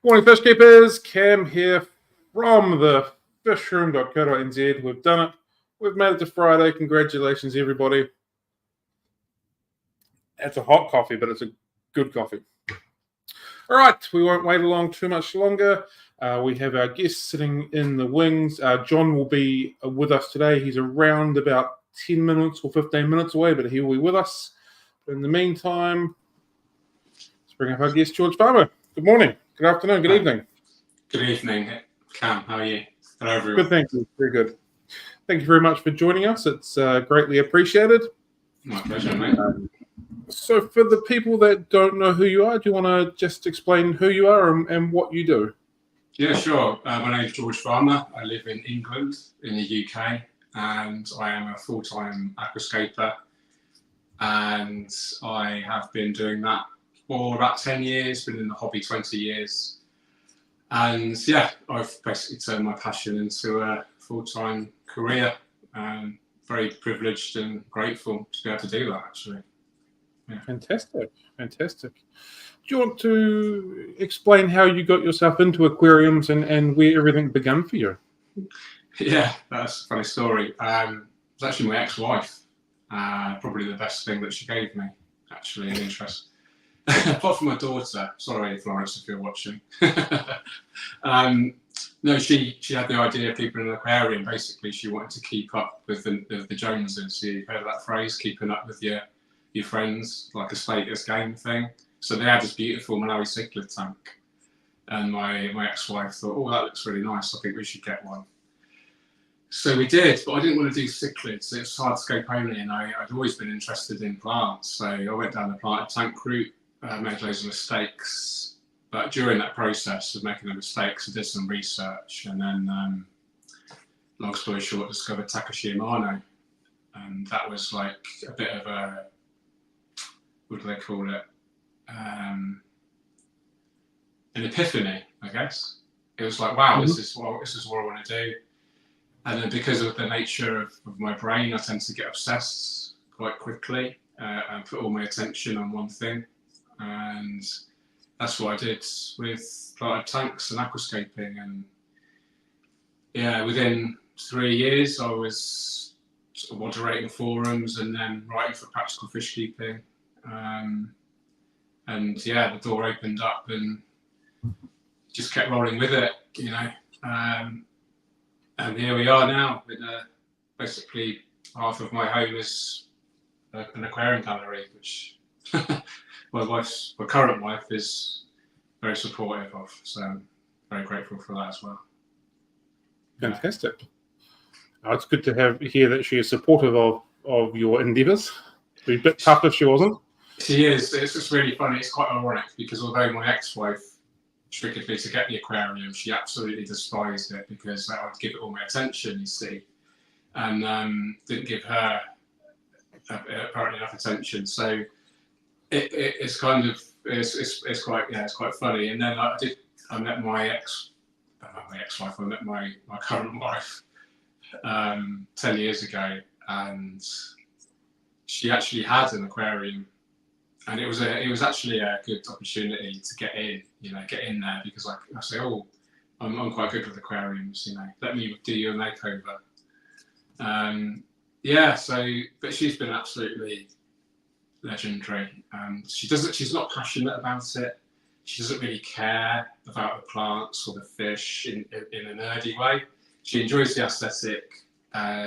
Morning, fish keepers. Cam here from the fishroom.co.nz. We've done it. We've made it to Friday. Congratulations, everybody. It's a hot coffee, but it's a good coffee. All right, we won't wait along too much longer. We have our guest sitting in the wings. John will be with us today. He's around about 10 minutes or 15 minutes away, but he will be with us. But in the meantime, let's bring up our guest, George Farmer. Good morning, good afternoon, good evening. Good evening, Cam. How are you? Hello, everyone. Good, thank you. Very good. Thank you very much for joining us. It's greatly appreciated. My pleasure, mate. So for the people that don't know who you are, do you want to just explain who you are and what you do? Yeah, sure. My name is George Farmer. I live in England, in the UK, and I am a full-time aquascaper. And I have been doing that for about 10 years, been in the hobby 20 years. And yeah, I've basically turned my passion into a full-time career. Very privileged and grateful to be able to do that, actually. Yeah. Fantastic. Do you want to explain how you got yourself into aquariums and where everything began for you? Yeah, that's a funny story. It was actually my ex-wife. Probably the best thing that she gave me, actually, an interest. Apart from my daughter. Sorry, Florence, if you're watching. No, she had the idea of keeping an aquarium. Basically, she wanted to keep up with the Joneses. You've heard of that phrase, keeping up with your friends, like a status game thing. So they had this beautiful Malawi cichlid tank. And my ex-wife thought, oh, that looks really nice. I think we should get one. So we did, but I didn't want to do cichlids. It's hardscape only, and I'd always been interested in plants. So I went down the planted tank route, made loads of mistakes. But during that process of making the mistakes, I did some research, and then, long story short, discovered Takashi Amano. And that was like a bit of a, what do they call it? An epiphany, I guess. It was like, wow, this is what I want to do. And then because of the nature of my brain, I tend to get obsessed quite quickly and put all my attention on one thing. And that's what I did with planted tanks and aquascaping. And yeah, within 3 years, I was sort of moderating forums and then writing for practical fish keeping. And yeah, the door opened up and just kept rolling with it, you know. And here we are now. Basically, half of my home is an aquarium gallery, which my current wife is very supportive of. So I'm very grateful for that as well. Fantastic. It's good to hear that she is supportive of your endeavours. It'd be a bit tough if she wasn't. She is. It's just really funny. It's quite ironic because although my ex-wife triggered me to get the aquarium, she absolutely despised it because I would give it all my attention, you see, and didn't give her apparently enough attention. So it's kind of it's quite funny. And then I met my ex-wife. I met my current wife 10 years ago, and she actually had an aquarium. And it was actually a good opportunity to get in there because I say, oh, I'm quite good with aquariums, you know. Let me do you a makeover. But she's been absolutely legendary. She's not passionate about it. She doesn't really care about the plants or the fish in a nerdy way. She enjoys the aesthetic.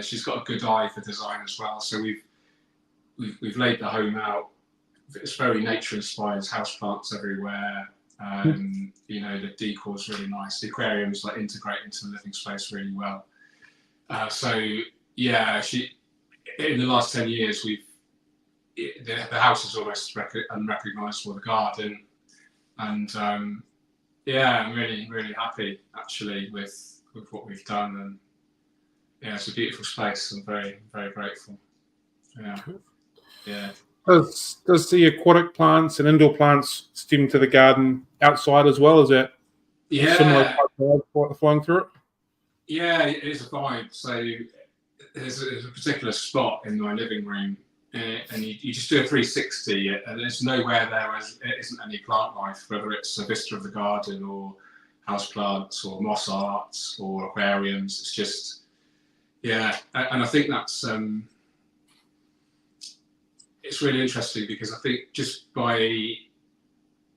She's got a good eye for design as well. So we've laid the home out. It's very nature inspired, houseplants everywhere. You know, the decor's really nice. The aquariums like integrate into the living space really well. So yeah, in the last 10 years, the house is almost unrecognisable, the garden, and yeah, I'm really, really happy actually with what we've done, and yeah, it's a beautiful space. I'm very, very grateful. Yeah, yeah. Does the aquatic plants and indoor plants stem to the garden outside as well? Is that similar type of vibe flowing through it? Yeah, it is a vibe. So there's a particular spot in my living room and you just do a 360, and there's nowhere there isn't any plant life, whether it's a vista of the garden or house plants or moss arts or aquariums. It's just, yeah, and I think that's it's really interesting, because I think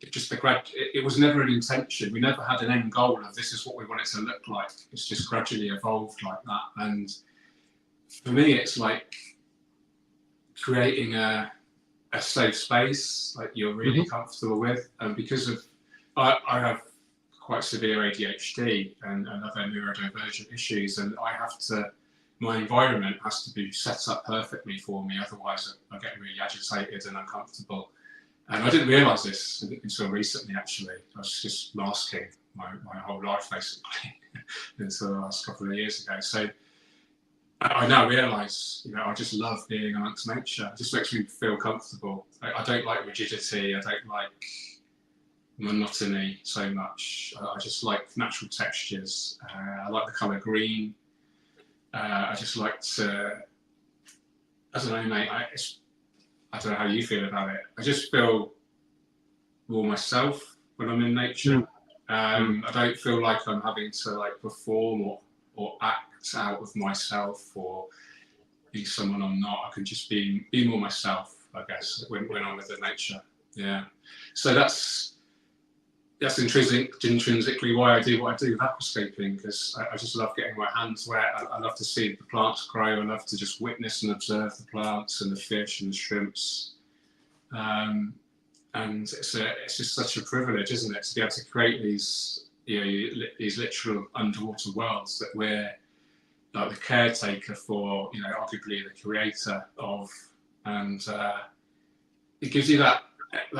it was never an intention. We never had an end goal of this is what we want it to look like. It's just gradually evolved like that. And for me, it's like creating a safe space like you're really comfortable with. And because of I have quite severe ADHD and other neurodivergent issues, and my environment has to be set up perfectly for me, otherwise I get really agitated and uncomfortable. And I didn't realise this until recently, actually. I was just masking my whole life, basically, until the last couple of years ago. So I now realise, I just love being amongst nature. It just makes me feel comfortable. I don't like rigidity. I don't like monotony so much. I just like natural textures. I like the colour green. I just like to, I don't know, mate, I don't know how you feel about it. I just feel more myself when I'm in nature. I don't feel like I'm having to perform or act out of myself or be someone I'm not. I can just be more myself, I guess, when I'm with the nature. Yeah. So that's intrinsically why I do what I do with aquascaping, because I just love getting my hands wet. I love to see the plants grow. I love to just witness and observe the plants and the fish and the shrimps. And it's just such a privilege, isn't it, to be able to create these literal underwater worlds that we're like the caretaker for, arguably the creator of, and it gives you that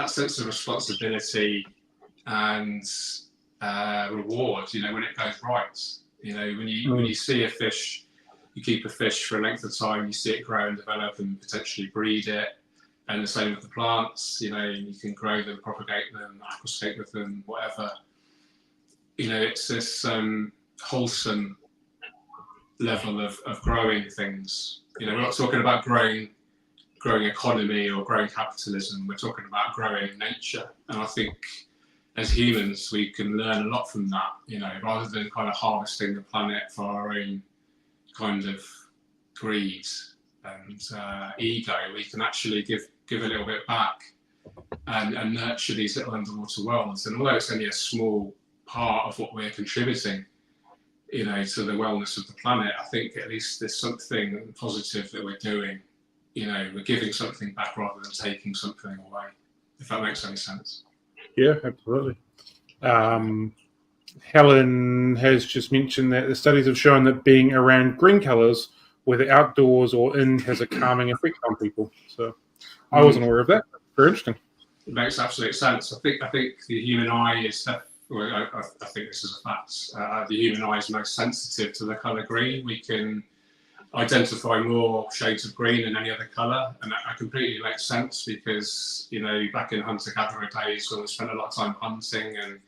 sense of responsibility and reward, when it goes right. When you see a fish, you keep a fish for a length of time, you see it grow and develop and potentially breed it. And the same with the plants, you can grow them, propagate them, aquascape with them, whatever. It's this wholesome level of growing things. We're not talking about growing economy or growing capitalism. We're talking about growing nature. And I think as humans, we can learn a lot from that, rather than kind of harvesting the planet for our own kind of greed and ego. We can actually give a little bit back and nurture these little underwater worlds. And although it's only a small part of what we're contributing, to the wellness of the planet, I think at least there's something positive that we're doing. We're giving something back rather than taking something away, if that makes any sense. Yeah, absolutely. Helen has just mentioned that the studies have shown that being around green colours, whether outdoors or in, has a calming effect on people. So I wasn't aware of that. Very interesting. It makes absolute sense. I think the human eye is, I think this is a fact, the human eye is most sensitive to the colour green. We can identify more shades of green than any other colour, and that completely makes sense because, back in hunter-gatherer days when we spent a lot of time hunting and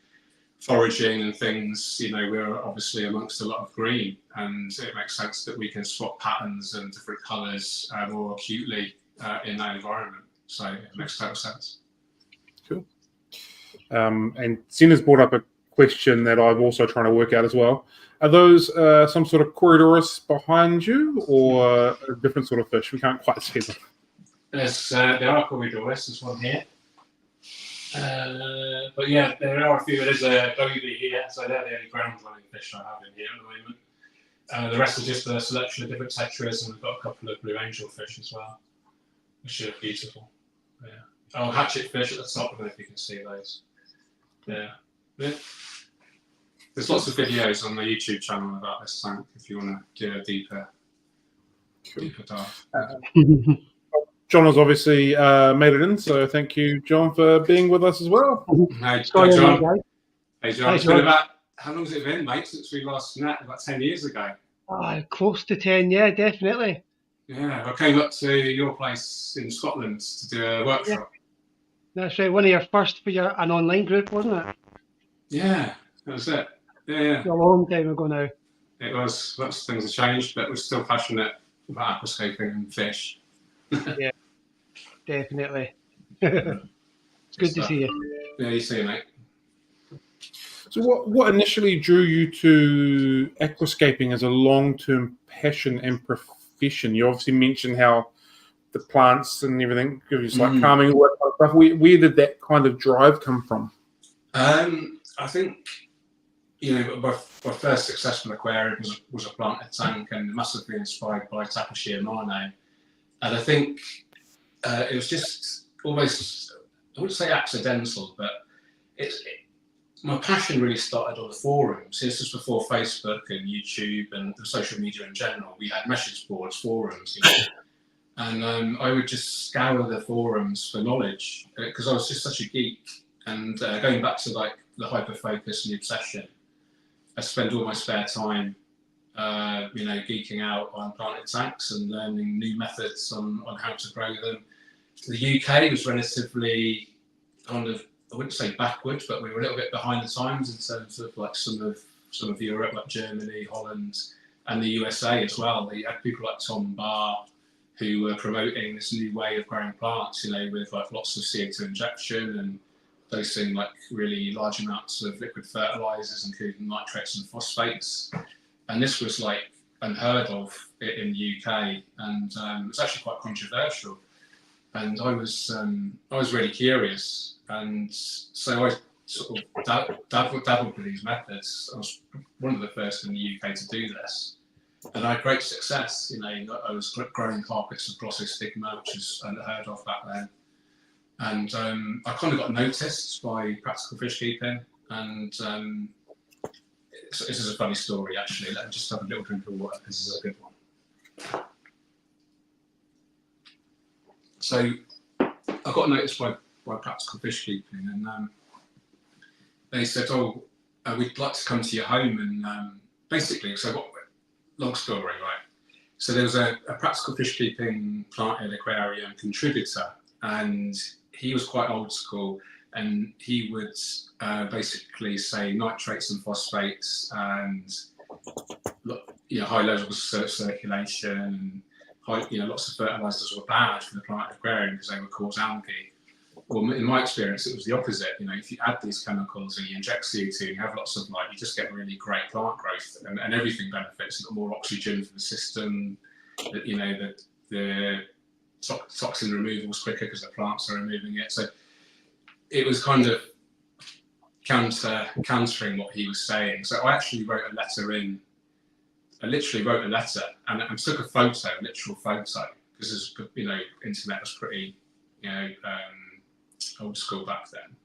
foraging and things, we're obviously amongst a lot of green, and it makes sense that we can spot patterns and different colours more acutely in that environment. So it makes total sense. Cool. And Sina's brought up a question that I'm also trying to work out as well. Are those some sort of corridors behind you, or a different sort of fish? We can't quite see them. There are corridors. There's one here. But yeah, there are a few. There's a goby here, so they're the only ground-dwelling fish I have in here at the moment. The rest are just a selection of different tetras, and we've got a couple of blue angelfish as well, which are beautiful. Yeah. Oh, hatchetfish at the top. I don't know if you can see those. Yeah. There's lots of videos on the YouTube channel about this tank if you want to do a deeper dive. John has obviously made it in, so thank you, John, for being with us as well. Hey, John. Hey, John. It's been about, how long has it been, mate, since we last met? About 10 years ago. Close to 10, yeah, definitely. Yeah, I came up to your place in Scotland to do a workshop. Yeah. That's right, one of your first for an online group, wasn't it? Yeah, that was it. Yeah. It's a long time ago now. It was. Lots of things have changed, but we're still passionate about aquascaping and fish. Yeah. definitely. It's good to see you. Yeah, you see you, mate. So what initially drew you to aquascaping as a long-term passion and profession? You obviously mentioned how the plants and everything gives you like calming, all that kind of stuff. Where did that kind of drive come from? I think, my first successful aquarium was a planted tank, and massively inspired by Takeshi Amane. And I think it was just almost, I wouldn't say accidental, but my passion really started on the forums. This was before Facebook and YouTube and social media in general. We had message boards, forums, and I would just scour the forums for knowledge because I was just such a geek. And going back to like the hyper focus and the obsession, I spend all my spare time, geeking out on planted tanks and learning new methods on how to grow them. The UK was relatively kind of, I wouldn't say backwards, but we were a little bit behind the times in terms of like some of Europe, like Germany, Holland, and the USA as well. You had people like Tom Barr who were promoting this new way of growing plants, with like lots of CO2 injection and dosing like really large amounts of liquid fertilizers, including nitrates and phosphates. And this was like unheard of in the UK, and it's actually quite controversial. And I was really curious, and so I sort of dabbled with these methods. I was one of the first in the UK to do this, and I had great success. I was growing carpets of glossostigma, which was unheard of back then. And I kind of got noticed by Practical Fish Keeping, and this is a funny story actually. Let me just have a little drink of water. This is a good one. So I got noticed by Practical Fish Keeping, and they said, "Oh, we'd like to come to your home." And basically, long story, right? So there was a Practical Fish Keeping planted aquarium contributor, and he was quite old school, and he would basically say nitrates and phosphates and high levels of circulation and lots of fertilizers were bad for the planted aquarium because they would cause algae. Well, in my experience, it was the opposite. If you add these chemicals and you inject CO2, you have lots of light, you just get really great plant growth, and everything benefits. You've got more oxygen for the system. The toxin removal was quicker because the plants are removing it. So it was kind of countering what he was saying. So I actually wrote a letter in. I literally wrote a letter and took a photo, a literal photo, because internet was pretty, old school back then.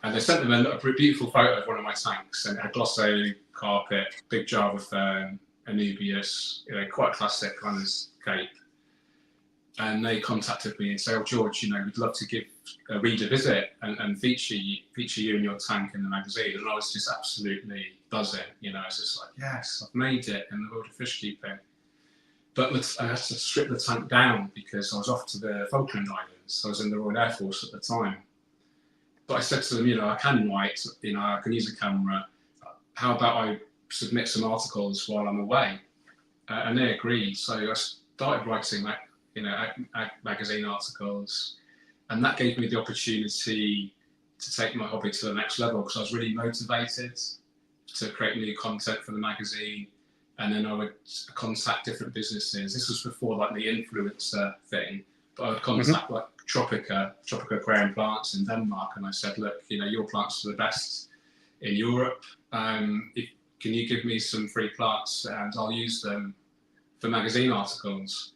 And I sent them a beautiful photo of one of my tanks, and it had glosso carpet, big Java fern, Anubias, quite classic kind of scape. And they contacted me and said, "Oh, George, we'd love to read a visit and feature you and your tank in the magazine." And I was just absolutely buzzing. I was just like, "Yes, I've made it in the world of fish keeping." But I had to strip the tank down because I was off to the Falkland Islands. I was in the Royal Air Force at the time. But I said to them, I can write, I can use a camera. How about I submit some articles while I'm away? And they agreed. So I started writing magazine articles, and that gave me the opportunity to take my hobby to the next level because I was really motivated to create new content for the magazine. And then I would contact different businesses. This was before like the influencer thing, but I would contact like Tropica aquarium plants in Denmark, and I said, "Look, your plants are the best in Europe. Can you give me some free plants and I'll use them for magazine articles?"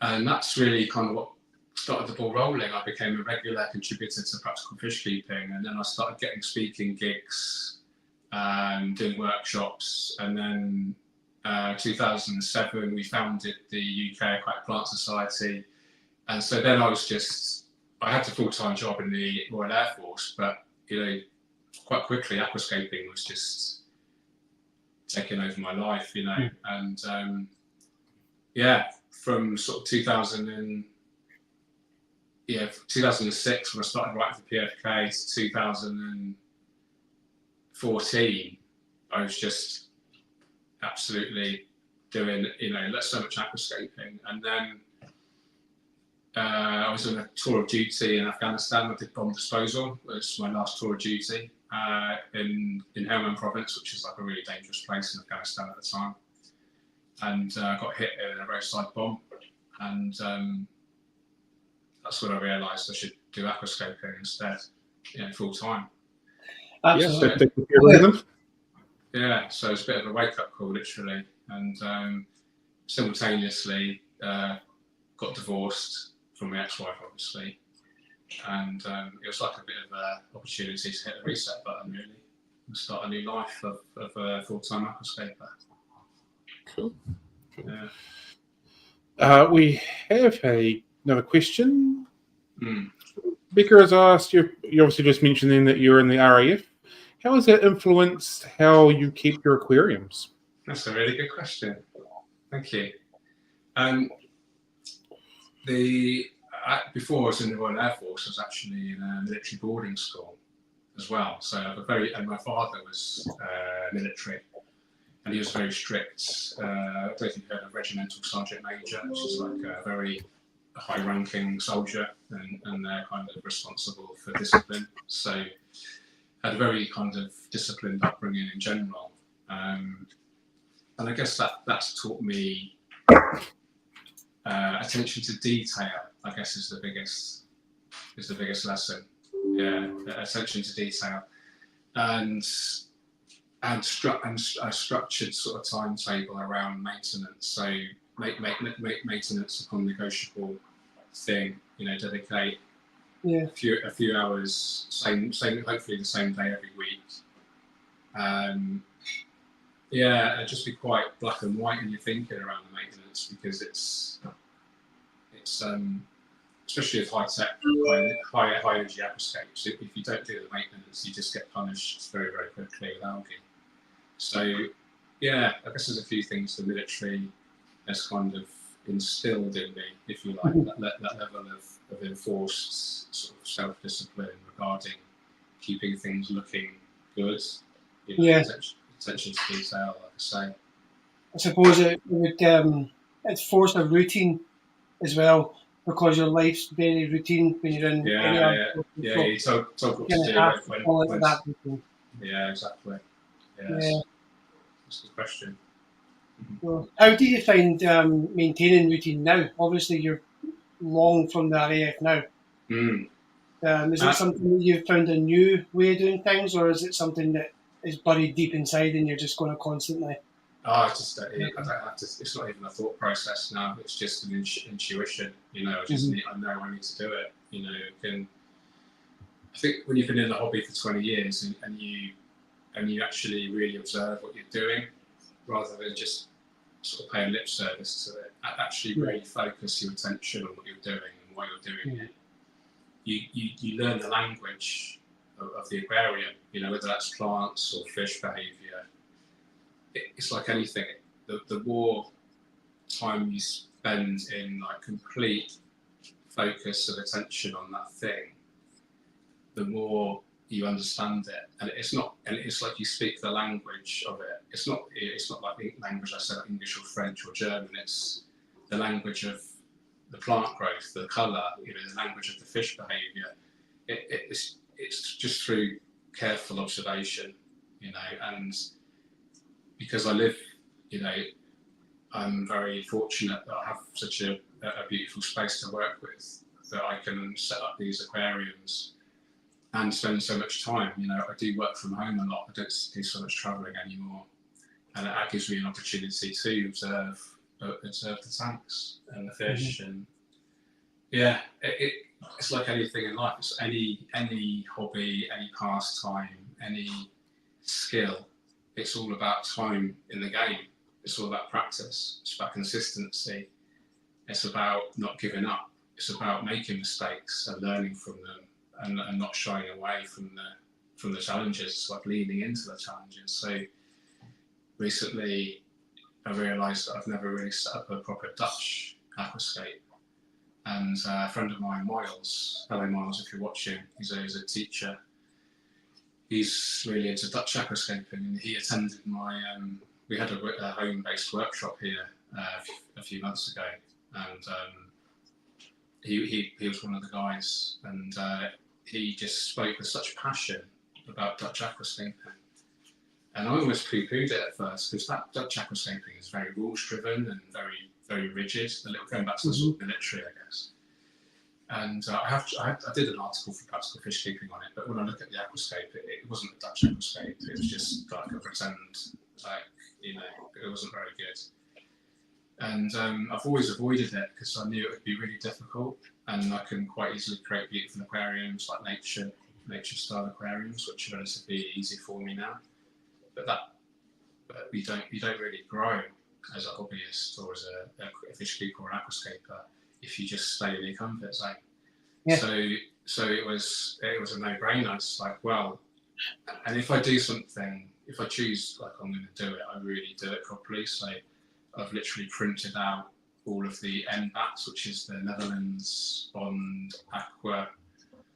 And that's really kind of what started the ball rolling. I became a regular contributor to Practical Fish Keeping, and then I started getting speaking gigs, doing workshops, and then 2007 we founded the UK Aquatic Plant Society, and so then I had a full-time job in the Royal Air Force, but quite quickly aquascaping was just taking over my life, and from sort of 2006 when I started writing for PFK to 2014, I was just absolutely doing, so much aquascaping. And then I was on a tour of duty in Afghanistan. I did bomb disposal. It was my last tour of duty in Helmand province, which is like a really dangerous place in Afghanistan at the time. And got hit in a roadside bomb. And that's when I realised I should do aquascaping instead, full time. Absolutely. Yeah, so it's a bit of a wake-up call, literally. And simultaneously got divorced from my ex-wife, obviously. And it was like a bit of an opportunity to hit the reset button, really, and start a new life of a full-time aquascaper. Cool. Yeah. We have another question. Becca has asked, you obviously just mentioned then that you're in the RAF. How has that influenced how you keep your aquariums? That's a really good question. Thank you. Before I was in the Royal Air Force, I was actually in a military boarding school as well. So and my father was military, and he was very strict. I don't think you heard of regimental sergeant major, which is like a very high-ranking soldier, and they're kind of responsible for discipline. So I had a very kind of disciplined upbringing in general, and I guess that's taught me attention to detail. I guess is the biggest lesson. Yeah, attention to detail, and a structured sort of timetable around maintenance. So make maintenance a non-negotiable thing. Dedicate a few hours, same hopefully the same day every week. And just be quite black and white in your thinking around the maintenance, because it's especially with high energy aquascapes. If you don't do the maintenance, you just get punished very, very quickly with algae. So I guess there's a few things the military has kind of instilled in me, if you like, that level of enforced sort of self-discipline regarding keeping things looking good. Attention to detail, like I say. I suppose it would it's forced a routine as well, because your life's very routine when you're in. You told what to do when. Yeah, exactly. Yes. That's a good question. So how do you find maintaining routine now? Obviously, you're long from the RAF now. Is it something that you've found a new way of doing things, or is it something that is buried deep inside and you're just going to constantly? I don't have to. It's not even a thought process now. It's just an intuition. I know I need to do it. I think when you've been in the hobby for 20 years and you actually really observe what you're doing, rather than just sort of paying lip service to it, actually really focus your attention on what you're doing and why you're doing it. You learn the language of the aquarium, whether that's plants or fish behaviour. It's like anything. The more time you spend in like complete focus of attention on that thing, the more you understand it. And it's like you speak the language of it. It's not like the language I said, English or French or German. It's the language of the plant growth, the colour, the language of the fish behaviour. It's just through careful observation, and because I live, I'm very fortunate that I have such a beautiful space to work with, that I can set up these aquariums and spend so much time. I do work from home a lot. I don't do so much travelling anymore, and that gives me an opportunity to observe the tanks and the fish. And it's like anything in life. It's any hobby, any pastime, any skill. It's all about time in the game. It's all about practice. It's about consistency. It's about not giving up. It's about making mistakes and learning from them, and not shying away from the challenges. It's like leaning into the challenges. So recently, I realised that I've never really set up a proper Dutch aquascape. And a friend of mine, Miles, hello Miles, if you're watching, he's a teacher. He's really into Dutch aquascaping, and he attended my. We had a home-based workshop here a few months ago, and he was one of the guys, and he just spoke with such passion about Dutch aquascaping. And I almost poo-pooed it at first, because that Dutch aquascaping is very rules-driven and very, very rigid. A little going back to the sort of military, I guess. And I did an article for Practical Fish Keeping on it, but when I look at the aquascape, it wasn't a Dutch aquascape. It was just like a pretend, like, you know, it wasn't very good. And I've always avoided it because I knew it would be really difficult, and I can quite easily create beautiful aquariums, like nature-style aquariums, which are relatively easy for me now. But you don't really grow as a hobbyist or as a fish keeper or an aquascaper if you just stay in your comfort zone. Yeah. So it was a no-brainer. It's like, well, and if I do something, if I choose, like, I'm going to do it, I really do it properly. So I've literally printed out all of the NBATs, which is the Netherlands Bond Aqua.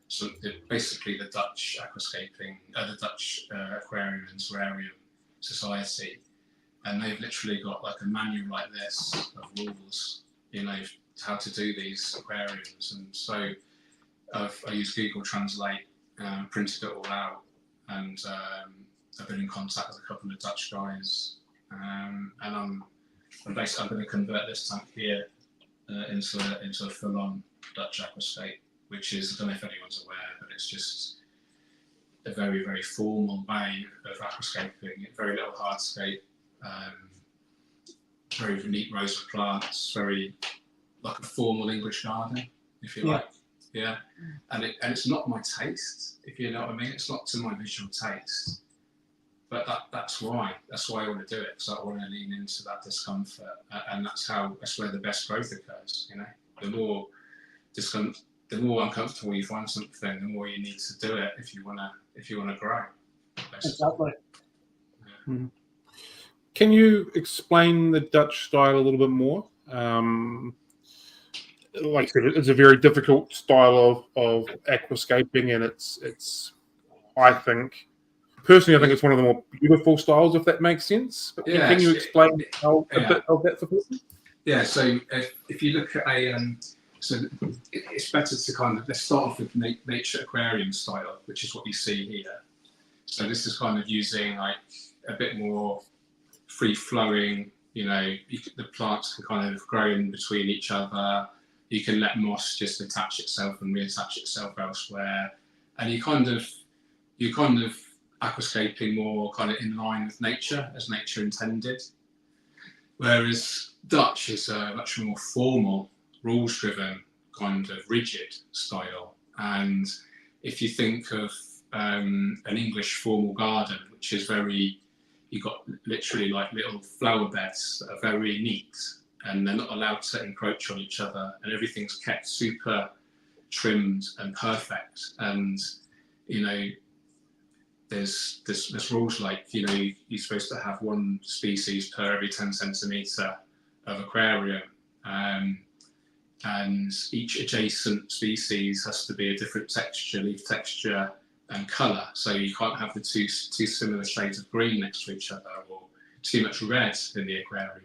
So basically the Dutch aquascaping, the Dutch Aquarium and Terrarium Society, and they've literally got like a manual like this of rules, you know, how to do these aquariums. And so I used Google Translate, printed it all out, and I've been in contact with a couple of Dutch guys, and I'm basically going to convert this tank here into a full-on Dutch aquascape, which is, I don't know if anyone's aware, but it's just a very, very formal way of aquascaping. Very little hardscape, very neat rows of plants, very like a formal English garden, if you like. Yeah, and it's not my taste, if you know what I mean. It's not to my visual taste, but that's why I want to do it, because I want to lean into that discomfort, and that's where the best growth occurs. You know, the more uncomfortable you find something, the more you need to do it if you wanna grow. Basically. Exactly. Yeah. Mm. Can you explain the Dutch style a little bit more? Like I said, it's a very difficult style of aquascaping, and it's I think personally, I think it's one of the more beautiful styles, if that makes sense. But can you explain a bit of that for people? Yeah. So if you look at so it's better to let's start off with nature aquarium style, which is what you see here. So this is kind of using like a bit more free flowing, you know, the plants can kind of grow in between each other. You can let moss just attach itself and reattach itself elsewhere. And you kind of aquascaping more kind of in line with nature, as nature intended. Whereas Dutch is a much more formal, rules-driven, kind of rigid style. And if you think of an English formal garden, which is you've got literally like little flower beds that are very neat, and they're not allowed to encroach on each other, and everything's kept super trimmed and perfect. And, you know, there's rules like, you know, you're supposed to have one species per every 10 centimetre of aquarium. And each adjacent species has to be a different texture, leaf texture and colour. So you can't have the two similar shades of green next to each other, or too much red in the aquarium.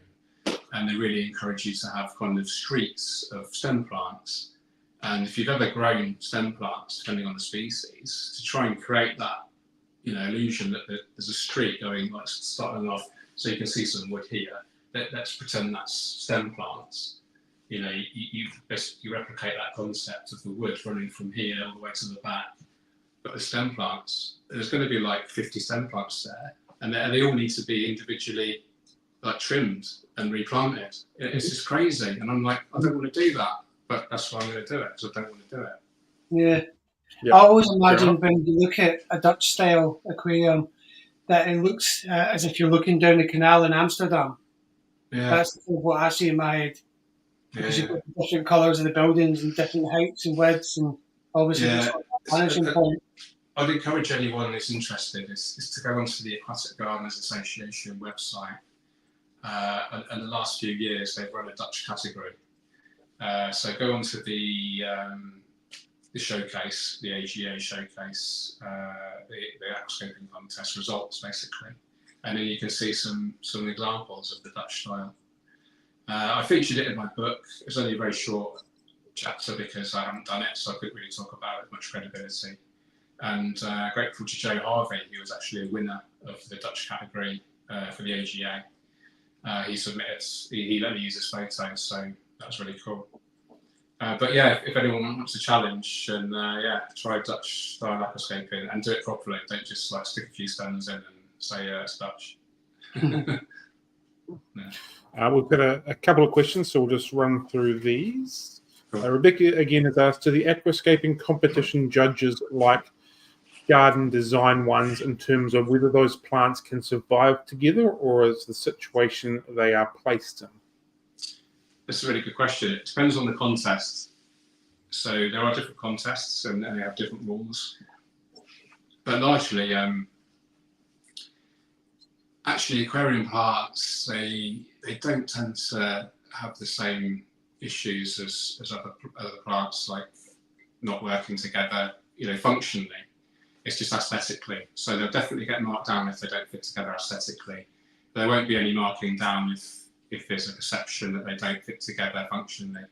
And they really encourage you to have kind of streets of stem plants. And if you've ever grown stem plants, depending on the species, to try and create that, you know, illusion that there's a street going, like starting off, so you can see some wood here. Let's pretend that's stem plants. You know, you replicate that concept of the wood running from here all the way to the back. But the stem plants, there's going to be like 50 stem plants there, and they all need to be individually like trimmed and replanted. It's just crazy, and I'm like, I don't want to do that, but that's why I'm going to do it, because I don't want to do it. Yeah. Yep. I always imagine when you look at a Dutch style aquarium that it looks as if you're looking down the canal in Amsterdam. Yeah. That's what I see in my head. Because you've got different colours of the buildings and different heights and widths, and obviously managing point. I'd encourage anyone who's interested is to go onto the Aquatic Gardeners Association website. And the last few years they've run a Dutch category. So go onto the showcase, the AGA showcase, the aquascaping contest results basically, and then you can see some examples of the Dutch style. I featured it in my book. It's only a very short chapter because I haven't done it, so I couldn't really talk about it with much credibility. And grateful to Joe Harvey, who was actually a winner of the Dutch category for the AGA. He submitted, he let me use his photos, so that was really cool. But yeah, if anyone wants a challenge, and yeah, try Dutch style aquascaping and do it properly. Don't just like stick a few stones in and say it's Dutch. Yeah. We've got a couple of questions, so we'll just run through these. Cool. Rebecca again has asked, do the aquascaping competition judges like garden design ones in terms of whether those plants can survive together, or is the situation they are placed in? That's a really good question. It depends on the contest. So there are different contests and they have different rules. But largely, actually aquarium plants, they don't tend to have the same issues as other plants, like not working together, functionally. It's just aesthetically. So they'll definitely get marked down if they don't fit together aesthetically. There won't be any marking down if there's a perception that they don't fit together functionally.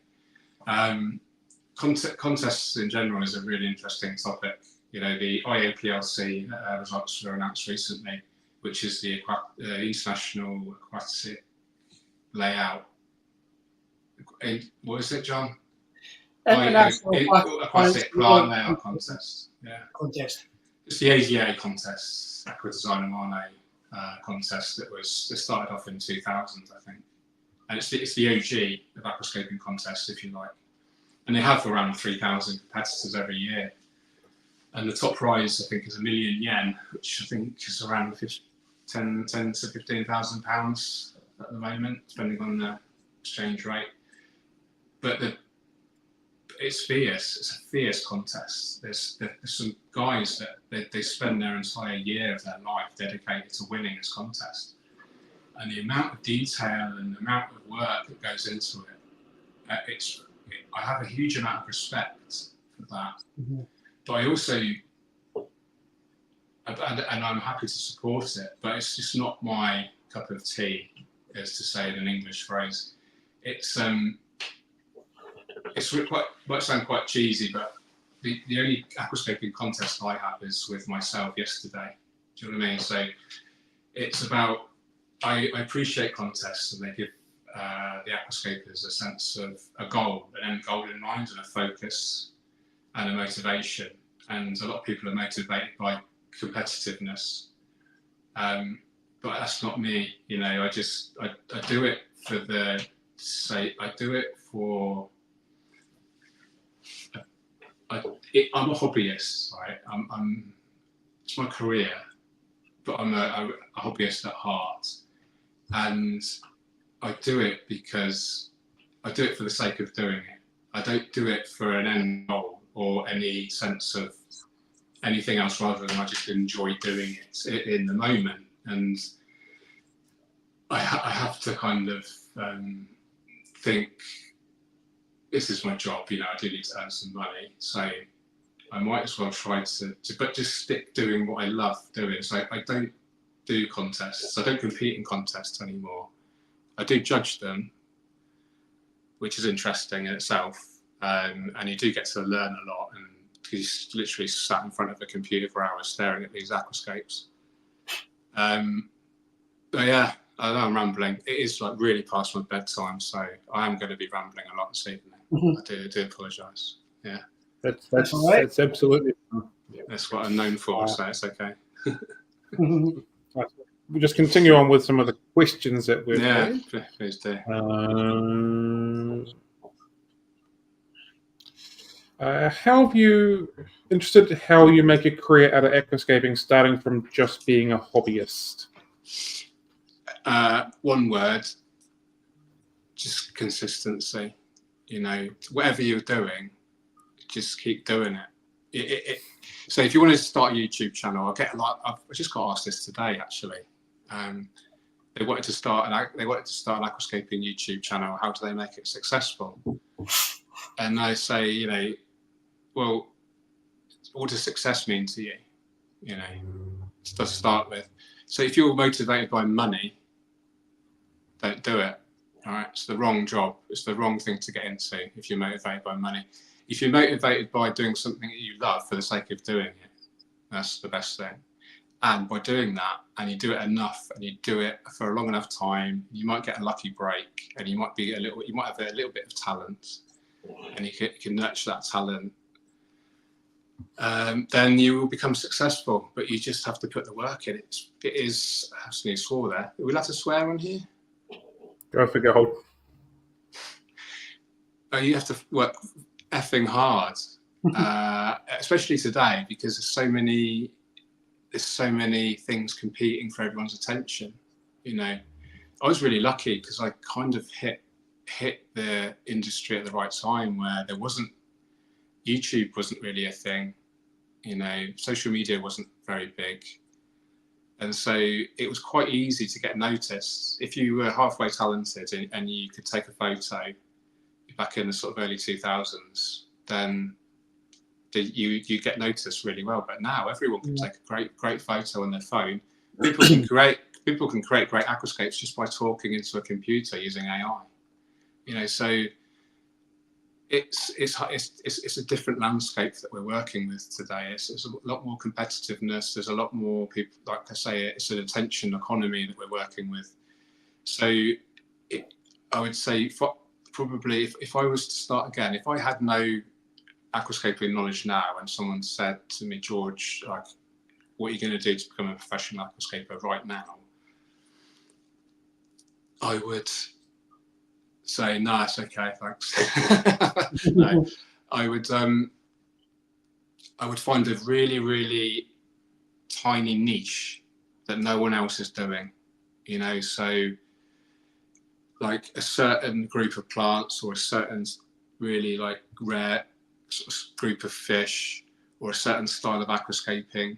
Contests in general is a really interesting topic. The IAPLC results were announced recently, which is the International Aquatic Layout. What is it, John? Aquatic Plant Layout Contest. Yeah. Contest. It's the AGA contest, Aqua Design and Mane contest that started off in 2000, I think. And it's the OG of aquascaping contests, if you like. And they have around 3,000 competitors every year. And the top prize, I think, is £1,000,000 yen, which I think is around 10 to £15,000 at the moment, depending on the exchange rate. But it's fierce. It's a fierce contest. There's some guys that they spend their entire year of their life dedicated to winning this contest. And the amount of detail and the amount of work that goes into it, I have a huge amount of respect for that. Mm-hmm. But I also, and I'm happy to support it, but it's just not my cup of tea, as to say in an English phrase. It's might sound quite cheesy, but the only aquascaping contest I have is with myself yesterday. Do you know what I mean? So it's about, I appreciate contests, and they give the aquascapers a sense of a goal, an end goal in mind, and a focus and a motivation. And a lot of people are motivated by competitiveness, but that's not me. I do it for the sake. I do it for. I'm a hobbyist, right? It's my career, but I'm a hobbyist at heart, and I do it because I do it for the sake of doing it. I don't do it for an end goal or any sense of anything else, rather than I just enjoy doing it in the moment. And I have to kind of think, this is my job, I do need to earn some money, so I might as well try to but just stick doing what I love doing. So I don't do contests. I don't compete in contests anymore. I do judge them, which is interesting in itself, and you do get to learn a lot, and you literally sat in front of a computer for hours staring at these aquascapes. But yeah, I know I'm rambling. It is like really past my bedtime, so I am going to be rambling a lot this evening. Mm-hmm. I do apologise. Yeah, that's all right. That's absolutely. Yeah. That's what I'm known for, so it's okay. We'll just continue on with some of the questions that we've had. Please do. How have you interested how you make a career out of aquascaping, starting from just being a hobbyist? One word, just consistency. Whatever you're doing, just keep doing it. So if you want to start a YouTube channel, I just got asked this today actually. They wanted to start an aquascaping YouTube channel. How do they make it successful? And I say, well, what does success mean to you? To start with. So if you're motivated by money, don't do it. All right, it's the wrong job. It's the wrong thing to get into if you're motivated by money. If you're motivated by doing something that you love for the sake of doing it, that's the best thing. And by doing that, and you do it enough, and you do it for a long enough time, you might get a lucky break, and you might have a little bit of talent, and you can nurture that talent. Then you will become successful. But you just have to put the work in. It is. I have to swear there. Are we allowed to swear on here? Go for gold. You have to work effing hard, especially today, because there's so many things competing for everyone's attention. I was really lucky because I kind of hit the industry at the right time, where YouTube wasn't really a thing. Social media wasn't very big. And so it was quite easy to get noticed. If you were halfway talented and you could take a photo back in the sort of early 2000s, then you get noticed really well. But now everyone can take a great photo on their phone. People can create great aquascapes just by talking into a computer using AI. So it's a different landscape that we're working with today. It's a lot more competitiveness. There's a lot more people, like I say, it's an attention economy that we're working with. So I would say probably if I was to start again, if I had no aquascaping knowledge now, and someone said to me, George, like, what are you going to do to become a professional aquascaper right now? I would say, no, it's okay, thanks. No, I would find a really, really tiny niche that no one else is doing, so like a certain group of plants, or a certain really like rare sort of group of fish, or a certain style of aquascaping,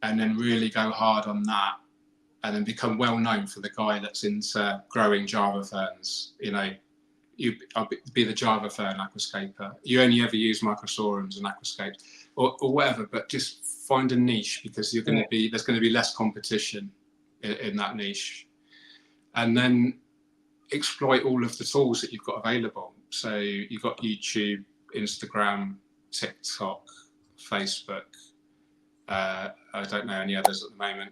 and then really go hard on that, and then become well known for the guy that's into growing Java ferns. I'll be the Java fern aquascaper. You only ever use microsorums and aquascapes, or whatever, but just find a niche, because there's going to be less competition in that niche, and then exploit all of the tools that you've got available. So you've got YouTube, Instagram, TikTok, Facebook. I don't know any others at the moment.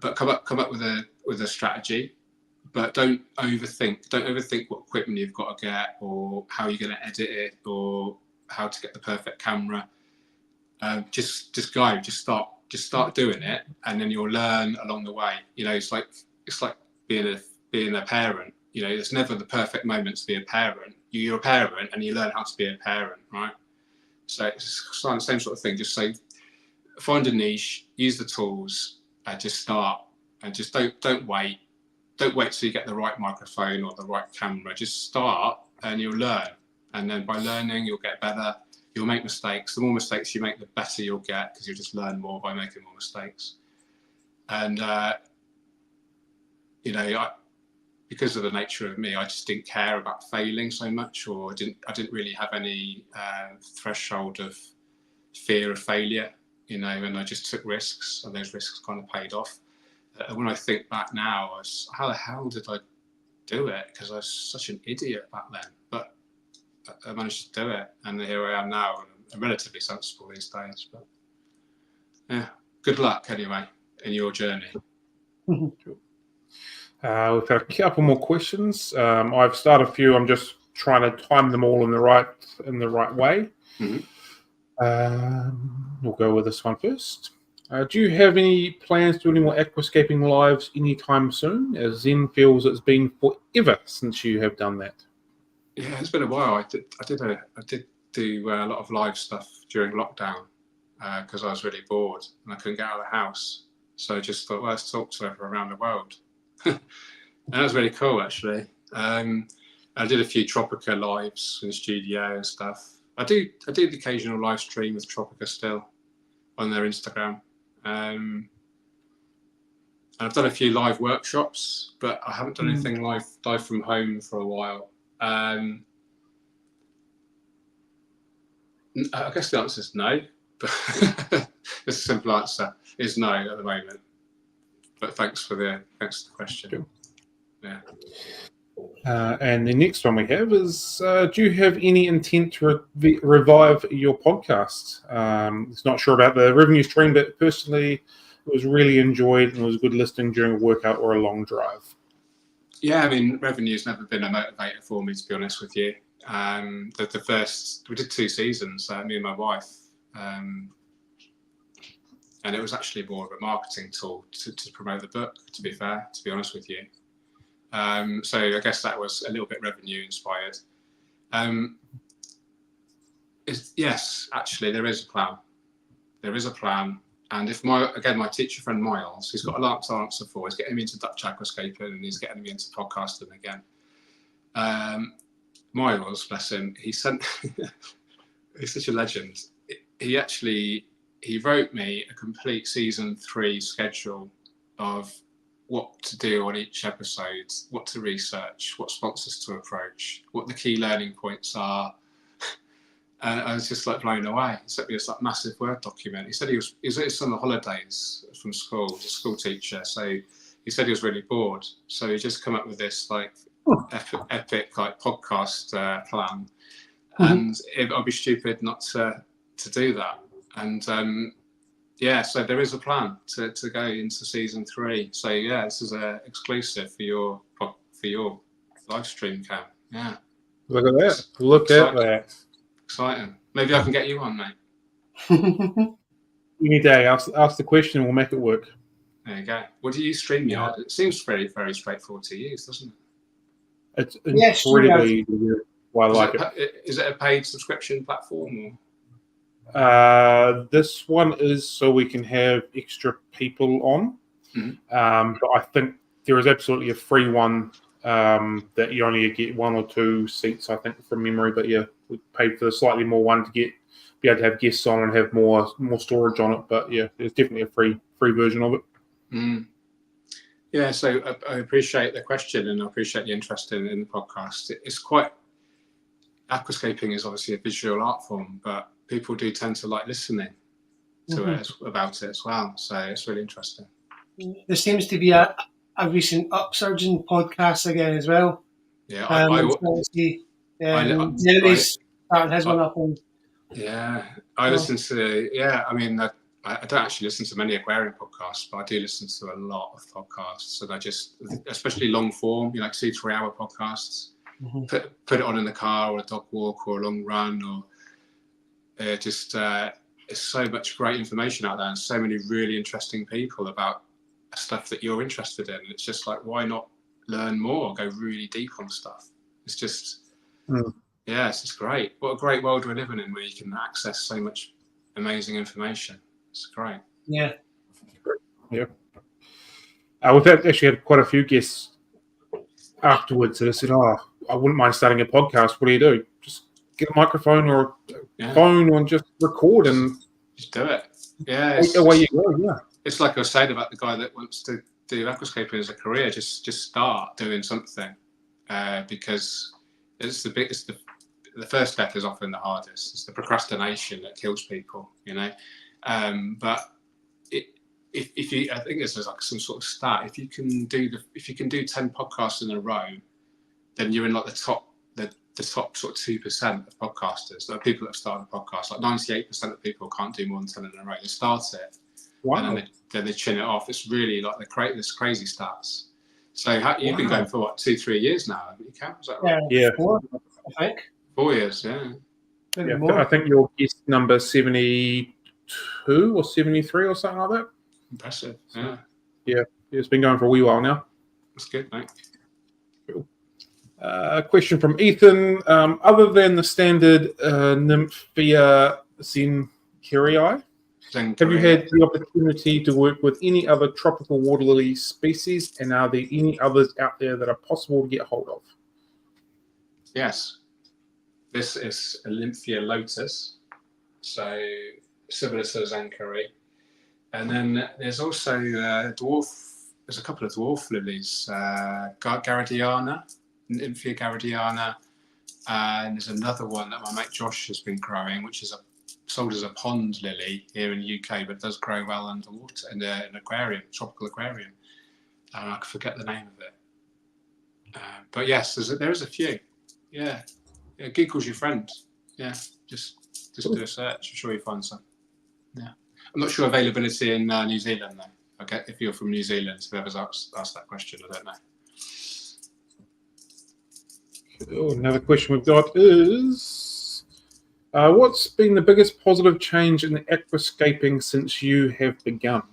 But come up with a strategy, but don't overthink what equipment you've got to get, or how you're going to edit it, or how to get the perfect camera. Just start doing it, and then you'll learn along the way. It's like being a parent. There's never the perfect moment to be a parent. You're a parent, and you learn how to be a parent, right? So it's the same sort of thing. Just say, find a niche, use the tools, just start, and just don't wait. Don't wait till you get the right microphone or the right camera. Just start, and you'll learn. And then by learning, you'll get better. You'll make mistakes. The more mistakes you make, the better you'll get, because you'll just learn more by making more mistakes. And because of the nature of me, I just didn't care about failing so much, or I didn't really have any threshold of fear of failure, and I just took risks, and those risks kind of paid off. When I think back now, how the hell did I do it? Because I was such an idiot back then, but I managed to do it, and here I am now, and I'm relatively sensible these days. But yeah, good luck anyway in your journey. We've got a couple more questions. I've started a few. I'm just trying to time them all in the right way. We'll go with this one first. Do you have any plans to do any more aquascaping lives anytime soon? As Zen feels it's been forever since you have done that. Yeah, it's been a while. I did do a lot of live stuff during lockdown because I was really bored and I couldn't get out of the house. So I just thought, well, let's talk to everyone around the world. And that was really cool, actually. I did a few Tropica lives in the studio and stuff. I do the occasional live stream with Tropica still on their Instagram. And I've done a few live workshops, but I haven't done anything live from home for a while. I guess the answer is no, but the simple answer is no at the moment. But thanks for the question. Yeah. And the next one we have is, do you have any intent to revive your podcast? It's not sure about the revenue stream, but personally, it was really enjoyed and it was good listening during a workout or a long drive. Yeah, I mean, revenue's never been a motivator for me, to be honest with you. The first, we did 2 seasons, me and my wife, and it was actually more of a marketing tool to promote the book, to be fair, to be honest with you. So I guess that was a little bit revenue inspired. Yes, actually, there is a plan. There is a plan. And if my teacher friend Miles, he's got a lot to answer for. He's getting me into Dutch aquascaping and he's getting me into podcasting again. Miles, bless him, he's such a legend. He wrote me a complete season 3 schedule of what to do on each episode, what to research, what sponsors to approach, what the key learning points are. And I was just like blown away. He sent me this like massive Word document. He said he was at his summer holidays from school, he's a school teacher. So he said he was really bored. So he just come up with this like epic like podcast plan. And I'd be stupid not to do that. And so there is a plan to go into season 3. So yeah, this is a exclusive for your live stream, Cam. Yeah. Look at that. Look at that. Exciting. Maybe I can get you on, mate. Any day. Ask the question and we'll make it work. There you go. What do you StreamYard? Yeah. It seems very, very straightforward to use, doesn't it? It's incredibly well, I like it. Is it a paid subscription platform? Or? This one is so we can have extra people on. Mm-hmm. But I think there is absolutely a free one that you only get 1 or 2 seats, I think, from memory. But yeah, we paid for the slightly more one to be able to have guests on and have more storage on it. But yeah, there's definitely a free version of it. Mm. Yeah, so I appreciate the question and I appreciate the interest in the podcast. It's quite, aquascaping is obviously a visual art form, but people do tend to like listening to it about it as well. So it's really interesting. There seems to be a recent upsurge in podcasts again as well. Yeah, Jeremy's starting his one up. I listen to, I mean, I don't actually listen to many aquarium podcasts, but I do listen to a lot of podcasts. And I just, especially long form, like 2-3 hour podcasts, put it on in the car or a dog walk or a long run, or there's so much great information out there and so many really interesting people about stuff that you're interested in. It's just like, why not learn more, go really deep on stuff? It's just, it's just great. What a great world we're living in where you can access so much amazing information. It's great. Yeah. Yeah. We've actually had quite a few guests afterwards that said, I wouldn't mind starting a podcast. What do you do? Just get a microphone or a phone and just record and just do it. Yeah. Away you go. Yeah. It's like I was saying about the guy that wants to do aquascaping as a career. Just start doing something because it's the first step is often the hardest. It's the procrastination that kills people, you know. But if you, I think there's like some sort of stat. If you can do 10 podcasts in a row, then you're in like the top sort of 2% of podcasters. There are people that have started a podcast. Like 98% of people can't do more than 10 in a row. They start it, and then they chin it off. It's really like this crazy stats. So you've been going for what, 2-3 years now, haven't you, Cam? Is that right? Yeah. 4, I think. 4 years, yeah. I think your guest number 72 or 73 or something like that. Impressive. Yeah. Yeah. It's been going for a wee while now. That's good, mate. Cool. Question from Ethan. Other than the standard Nymphia zenkerii, have you had the opportunity to work with any other tropical water lily species, and are there any others out there that are possible to get hold of? Yes. This is a Nymphia lotus, so similar to zenkerii. And then there's also there's a couple of dwarf lilies, Garadiana, Nymphia Garadiana, and there's another one that my mate Josh has been growing, which is sold as a pond lily here in the UK, but does grow well underwater in an aquarium, tropical aquarium. I forget the name of it. But yes, there is a few. Yeah, Google's your friend. Yeah, just do a search. I'm sure you'll find some. Yeah, I'm not sure availability in New Zealand though. Okay, if you're from New Zealand, whoever's asked that question, I don't know. Oh, another question we've got is, what's been the biggest positive change in aquascaping since you have begun?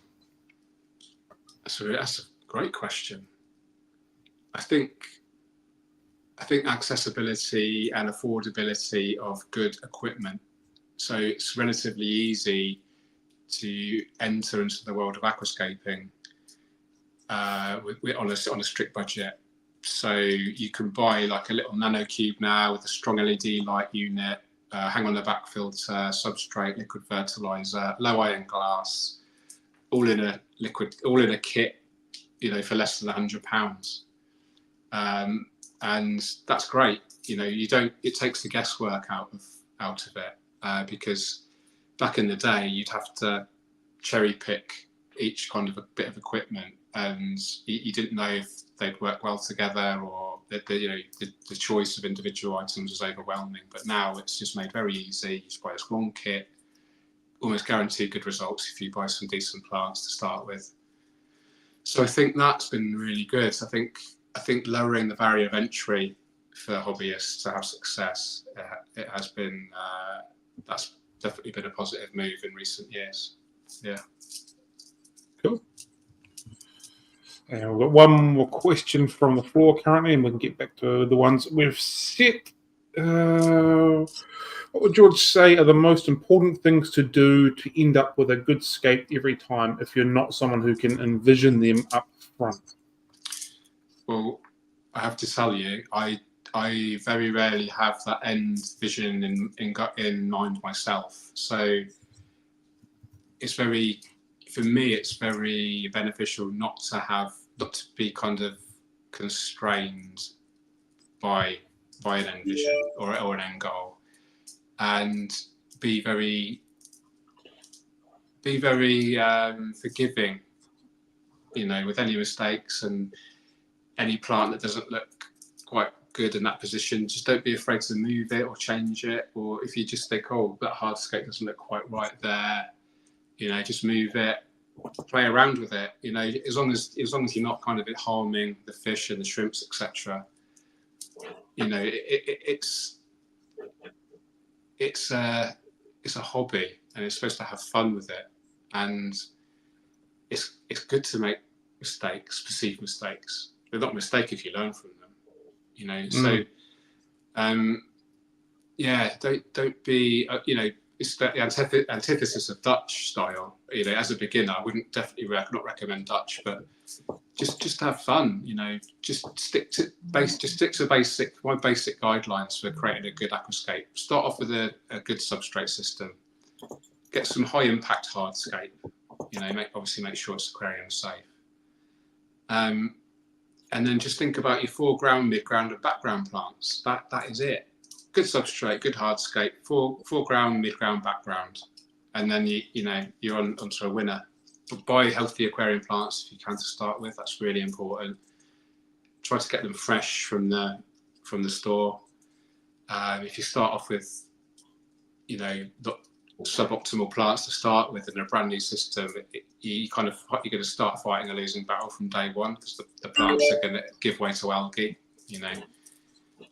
So that's a great question. I think accessibility and affordability of good equipment. So it's relatively easy to enter into the world of aquascaping on a strict budget. So you can buy like a little nano cube now with a strong LED light unit, hang on the back filter, substrate, liquid fertilizer, low iron glass, all in a kit, for less than £100. And that's great. It takes the guesswork out of it, because back in the day you'd have to cherry pick each kind of a bit of equipment, and you didn't know if they'd work well together, or the choice of individual items was overwhelming. But now it's just made very easy. You just buy this one kit, almost guaranteed good results if you buy some decent plants to start with. So I think that's been really good. I think lowering the barrier of entry for hobbyists to have success, it has been that's definitely been a positive move in recent years. Yeah. Cool. And we've got one more question from the floor currently, and we can get back to the ones we've set. What would George say are the most important things to do to end up with a good scape every time, if you're not someone who can envision them up front? Well, I have to tell you, I very rarely have that end vision in mind myself. So for me, it's very beneficial not to be kind of constrained by an end vision or an end goal, and be very forgiving, with any mistakes and any plant that doesn't look quite good in that position. Just don't be afraid to move it or change it, or if you just think, oh, that hardscape doesn't look quite right there, just move it, play around with it, as long as you're not kind of harming the fish and the shrimps, etc. It's a hobby, and it's supposed to have fun with it, and it's good to make mistakes, perceived mistakes. They're not a mistake if you learn from them, So don't be it's the antithesis of Dutch style. As a beginner, I wouldn't definitely not recommend Dutch, but just have fun. Just stick to my basic guidelines for creating a good aquascape. Start off with a good substrate system. Get some high impact hardscape. Obviously make sure it's aquarium safe. And then just think about your foreground, midground, and background plants. That is it. Good substrate, good hardscape, foreground, midground, background, and then you're onto a winner. But buy healthy aquarium plants if you can to start with. That's really important. Try to get them fresh from the store. If you start off with suboptimal plants to start with in a brand new system, you're going to start fighting a losing battle from day one, because the plants are going to give way to algae.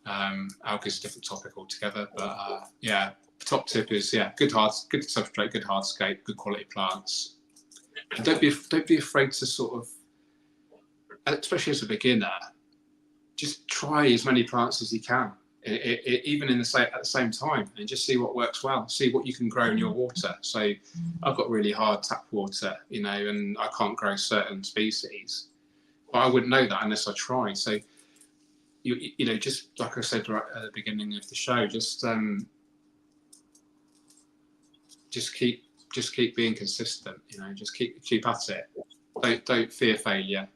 Algae is a different topic altogether, but the top tip is good substrate, good hardscape, good quality plants, and don't be afraid to sort of, especially as a beginner, just try as many plants as you can, even at the same time, and just see what works well. See what you can grow in your water. So I've got really hard tap water, and I can't grow certain species, but I wouldn't know that unless I try. So just like I said right at the beginning of the show, just keep being consistent. Just keep at it. Don't fear failure.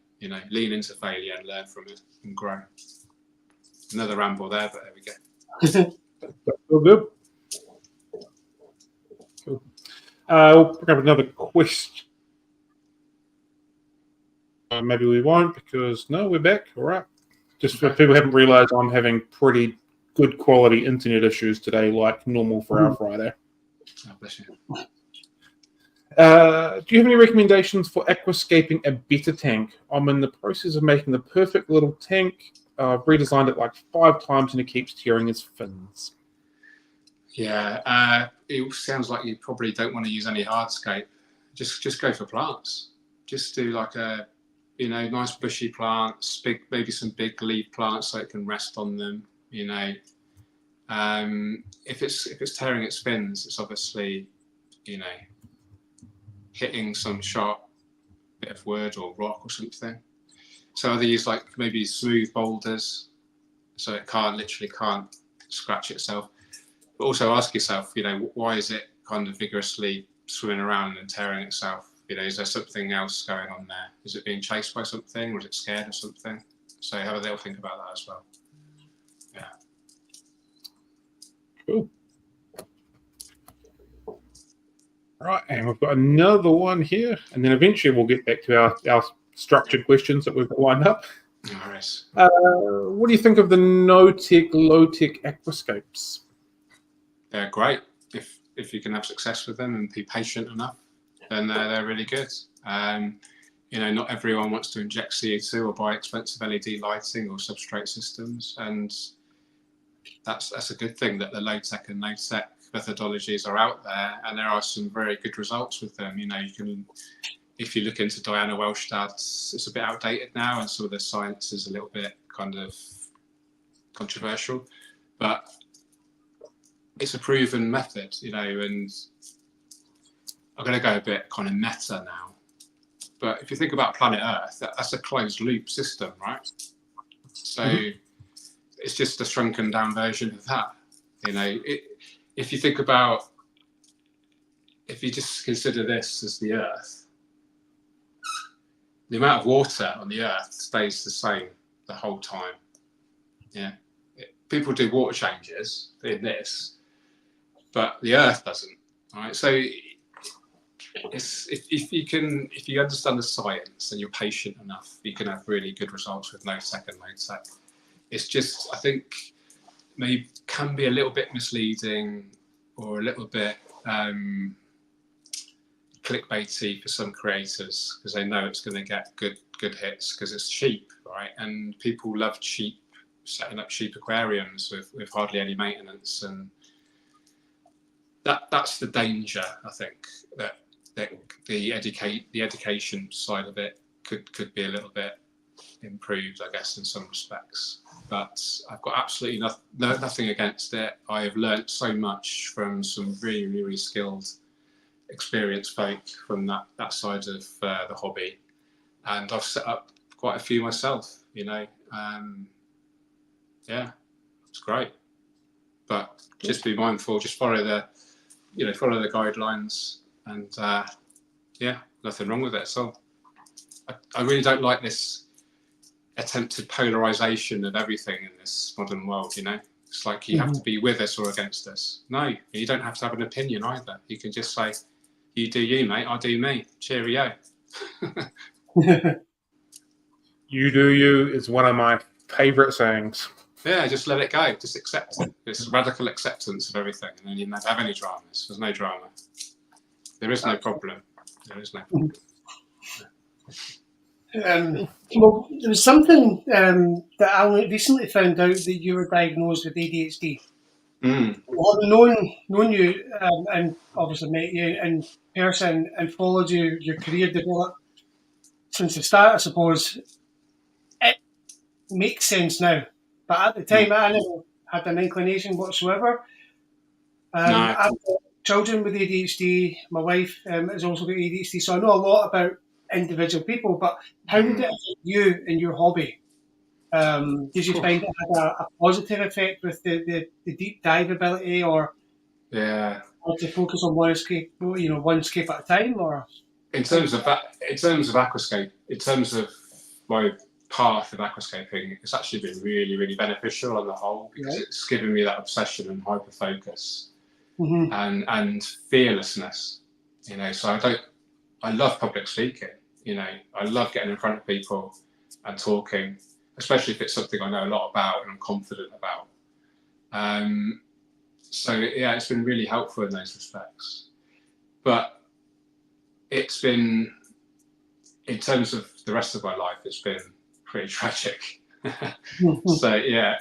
Lean into failure and learn from it and grow. Another ramble there, but there we go. All good. Cool. We'll pick up another question. Maybe we won't, because no, we're back. All right. Just for people who haven't realised, I'm having pretty good quality internet issues today, like normal for our Friday. Oh, bless you. Do you have any recommendations for aquascaping a better tank? I'm in the process of making the perfect little tank. I've redesigned it like 5 times and it keeps tearing its fins. Yeah, it sounds like you probably don't want to use any hardscape. Just go for plants. Just do like a, nice bushy plants, maybe some big leaf plants so it can rest on them. If it's tearing its fins, it's obviously, hitting some sharp bit of wood or rock or something. So either use like maybe smooth boulders so it literally can't scratch itself. But also ask yourself, why is it kind of vigorously swimming around and tearing itself? Is there something else going on there? Is it being chased by something, or is it scared of something? So have a little think about that as well. Yeah. Cool. Right, and we've got another one here, and then eventually we'll get back to our structured questions that we've got lined up. Nice. What do you think of the no-tech, low-tech aquascapes? They're great. If you can have success with them and be patient enough, then they're really good. Not everyone wants to inject CO2 or buy expensive LED lighting or substrate systems, and that's a good thing that the low-tech and no-tech methodologies are out there, and there are some very good results with them. You can, if you look into Diana Welstad's, it's a bit outdated now, and some of the science is a little bit kind of controversial, but it's a proven method, and I'm going to go a bit kind of meta now. But if you think about planet Earth, that's a closed loop system, right? So it's just a shrunken down version of that. If you think about, if you just consider this as the Earth, the amount of water on the Earth stays the same the whole time. Yeah, people do water changes in this, but the Earth doesn't. All right, so if you understand the science and you're patient enough, you can have really good results with no-tech and low-tech. It's just, I think, maybe can be a little bit misleading or a little bit clickbaity for some creators, because they know it's going to get good hits because it's cheap, right? And people love setting up cheap aquariums with hardly any maintenance, and that's the danger. I think that the education side of it could be a little bit improved, I guess, in some respects. But I've got absolutely nothing against it. I have learnt so much from some really, really skilled, experienced folk from that side of the hobby, and I've set up quite a few myself. Yeah, it's great. But just be mindful. Just follow the guidelines, and nothing wrong with it. So I really don't like this attempted polarization of everything in this modern world. It's like you have to be with us or against us. No, you don't have to have an opinion either. You can just say, you do you, mate, I do me. Cheerio. You do you is one of my favourite sayings. Yeah, just let it go. Just accept it. It's radical acceptance of everything, and then you never have any dramas. There's no drama. There is no problem. There is no problem. Well, there was something that I recently found out, that you were diagnosed with ADHD. Well, known you, and obviously met you in person and followed your career develop since the start, I suppose. It makes sense now, but at the time I never had an inclination whatsoever. I've got children with ADHD. My wife has also got ADHD, so I know a lot about individual people. But how did it affect you in your hobby? Did you find it had a positive effect with the deep dive ability, or to focus on one scape at a time, or in terms of aquascape, in terms of my path of aquascaping, it's actually been really, really beneficial on the whole, because it's given me that obsession and hyper focus and fearlessness. So I love public speaking. I love getting in front of people and talking. especially if it's something I know a lot about and I'm confident about. So yeah, it's been really helpful in those respects. But it's been, in terms of the rest of my life, it's been pretty tragic. So yeah,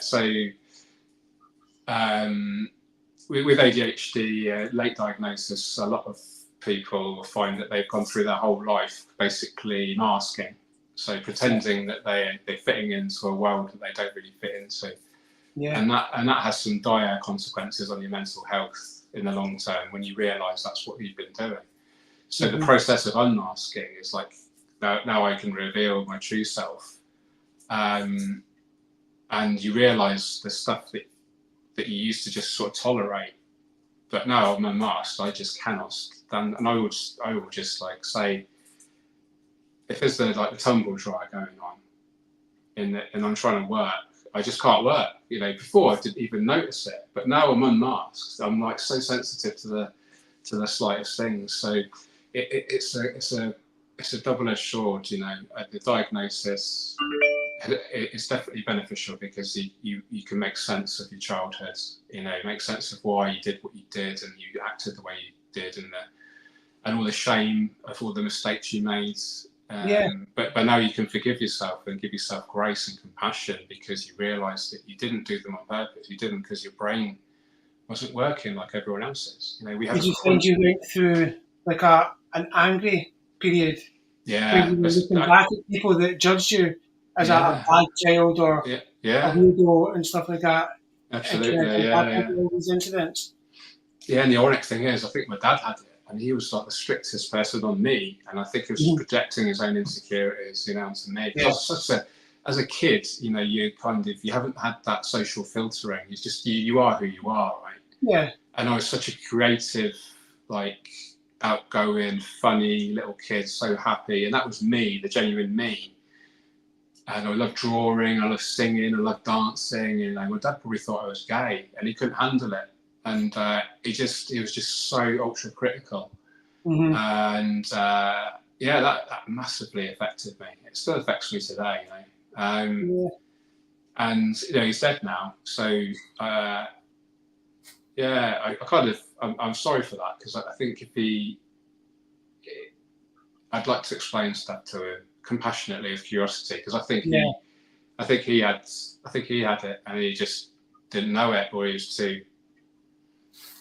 with ADHD, late diagnosis, a lot of people find that they've gone through their whole life basically masking, so pretending that they're fitting into a world that they don't really fit into. Yeah. And that has some dire consequences on your mental health in the long term when you realise that's what you've been doing. So the process of unmasking is like, now I can reveal my true self, and you realise the stuff that you used to just sort of tolerate, but now I'm unmasked, I just cannot stand. And I will just like say, if there's the tumble dryer going on and I'm trying to work, I just can't work. You know, before I didn't even notice it, but now I'm unmasked. I'm like so sensitive to the slightest things. So it's a double-edged sword. You know, the diagnosis, it's definitely beneficial because you can make sense of your childhood. You know, make sense of why you did what you did and you acted the way you did, and all the shame of all the mistakes you made. But now you can forgive yourself and give yourself grace and compassion because you realise that you didn't do them on purpose. You didn't because your brain wasn't working like everyone else's. You know, Did you find you went through like an angry period? Yeah. Where you were looking back at people that judged you as a bad child or a weirdo and stuff like that. Absolutely, all these incidents. Yeah, and the ironic thing is, I think my dad had it. And he was like the strictest person on me, and I think he was projecting his own insecurities, you know, onto me. As a kid, you know, you haven't had that social filtering. It's just you are who you are, right? Yeah. And I was such a creative, like outgoing, funny little kid, so happy, and that was me, the genuine me. And I love drawing, I love singing, I love dancing. You know, my dad probably thought I was gay, and he couldn't handle it. And he was just so ultra critical, and that massively affected me. It still affects me today, you know. And you know, he's dead now, so I'm sorry for that because I think I'd like to explain stuff to him compassionately, of curiosity, because I think he had it and he just didn't know it, or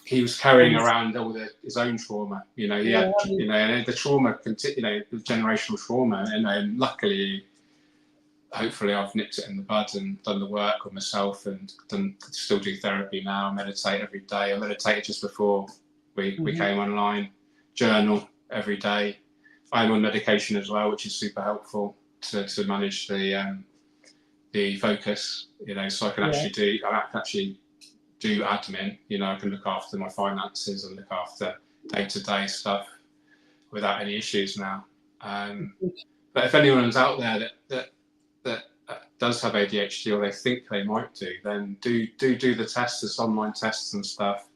he was carrying around all his own trauma. You know, he had, you know, and the trauma, you know, the generational trauma. And luckily, hopefully, I've nipped it in the bud and done the work on myself, and still do therapy now. Meditate every day. I meditated just before we came online. Journal every day. I'm on medication as well, which is super helpful to manage the focus. You know, so I can actually do admin, you know, I can look after my finances and look after day-to-day stuff without any issues now. But if anyone's out there that does have ADHD or they think they might do, then do the tests, there's online tests and stuff.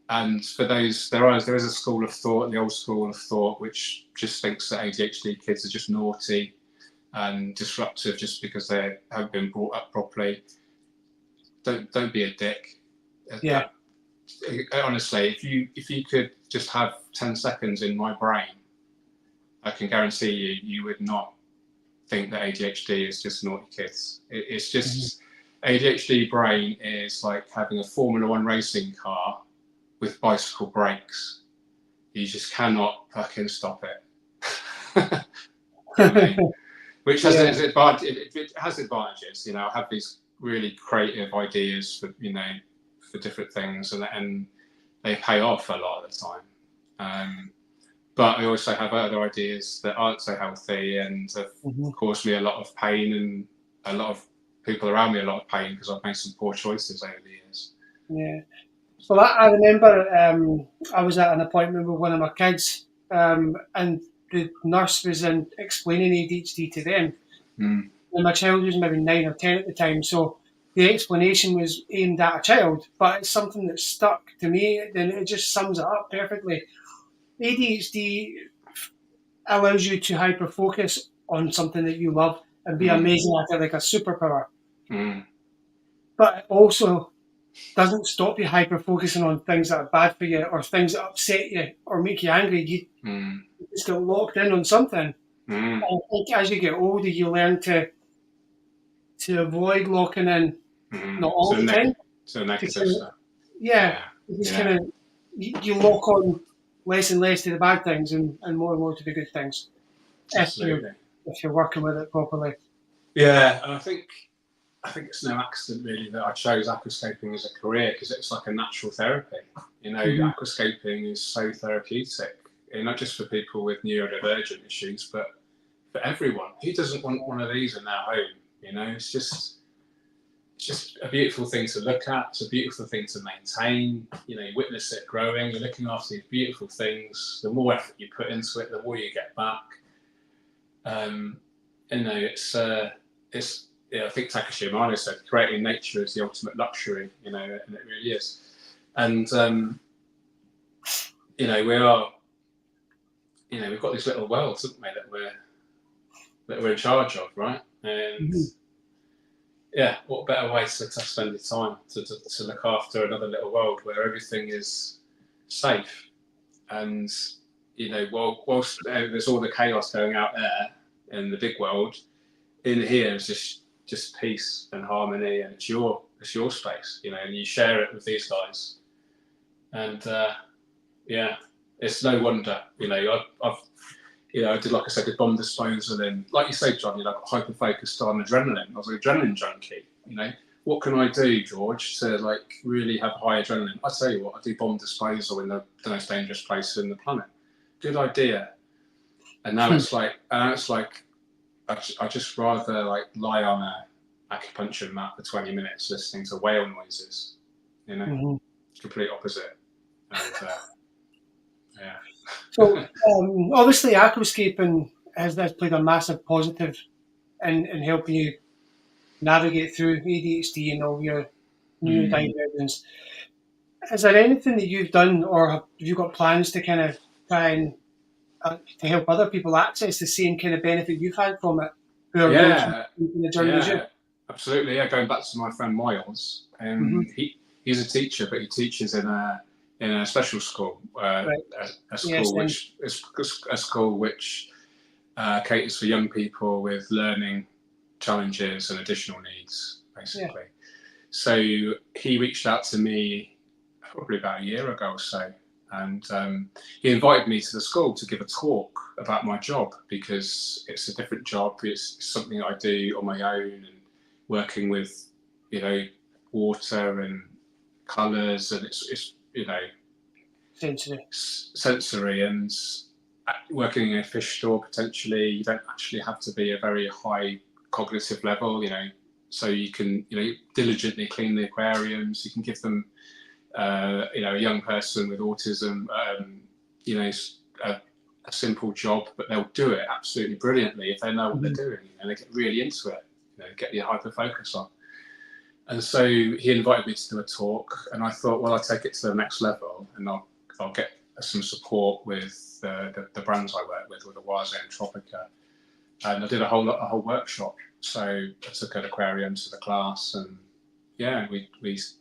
And for those, there is a school of thought, the old school of thought, which just thinks that ADHD kids are just naughty and disruptive just because they haven't been brought up properly. Don't be a dick. Yeah. Honestly, if you could just have 10 seconds in my brain, I can guarantee you would not think that ADHD is just naughty kids. It's just ADHD brain is like having a Formula One racing car with bicycle brakes. You just cannot fucking stop it. I mean, which has its it has advantages. You know, I have these really creative ideas for, you know, for different things, and they pay off a lot of the time. But I also have other ideas that aren't so healthy and have caused me a lot of pain, and a lot of people around me a lot of pain because I've made some poor choices over the years. Yeah. Well, I remember I was at an appointment with one of my kids, and the nurse was explaining ADHD to them. And my child was maybe 9 or 10 at the time, so the explanation was aimed at a child, but it's something that stuck to me, and it just sums it up perfectly. ADHD allows you to hyper-focus on something that you love, and be amazing at it, like a superpower. Mm. But it also doesn't stop you hyper-focusing on things that are bad for you or things that upset you or make you angry. You just get locked in on something. Mm. I think as you get older, you learn to avoid locking in, not all the time. So negative stuff. Yeah. Just kind of, you lock on less and less to the bad things and more to the good things. Absolutely. If you're working with it properly. Yeah, and I think it's no accident really that I chose aquascaping as a career, because it's like a natural therapy. You know, aquascaping is so therapeutic, and not just for people with neurodivergent issues, but for everyone. Who doesn't want one of these in their home? You know, it's just a beautiful thing to look at. It's a beautiful thing to maintain. You know, you witness it growing. You're looking after these beautiful things. The more effort you put into it, the more you get back. You know, it's. Yeah, I think Takashi Amano said, creating nature is the ultimate luxury, you know, and it really is. And, you know, we've got these little worlds, haven't we, that we're in charge of, right? And yeah, what better way to spend your time to look after another little world where everything is safe. And, you know, whilst there's all the chaos going out there in the big world, in here is just peace and harmony, and it's your space, you know, and you share it with these guys. And yeah, it's no wonder, you know, I did, like I said, did bomb disposal, and like you say, John, you know, I got hyper focused on adrenaline. I was an adrenaline junkie, you know. What can I do, George, to like really have high adrenaline? I tell you what, I do bomb disposal in the most dangerous place in the planet. Good idea. And now it's like I just rather like lie on a acupuncture mat for 20 minutes listening to whale noises, you know, complete opposite. And yeah. So obviously aquascaping has played a massive positive in helping you navigate through ADHD and all your neurodivergence. Is there anything that you've done, or have you got plans to kind of try and to help other people access the same kind of benefit you've had from it, who are going through the journey as you? Absolutely. Yeah, going back to my friend Miles, he's a teacher, but he teaches in a special school, a school which caters for young people with learning challenges and additional needs, basically. So he reached out to me probably about a year ago or so, and he invited me to the school to give a talk about my job, because it's a different job. It's something that I do on my own, and working with, you know, water and colours, and it's you know, sensory, and working in a fish store, potentially you don't actually have to be a very high cognitive level, you know, so you can, you know, diligently clean the aquariums. You can give them you know, a young person with autism, you know, a simple job, but they'll do it absolutely brilliantly if they know what they're doing, and they get really into it, you know, get your hyper focus on. And so he invited me to do a talk, and I thought, well, I'll take it to the next level, and I'll get some support with the brands I work with Awaze and Tropica. And I did a whole workshop. So I took an aquarium to the class, and yeah, we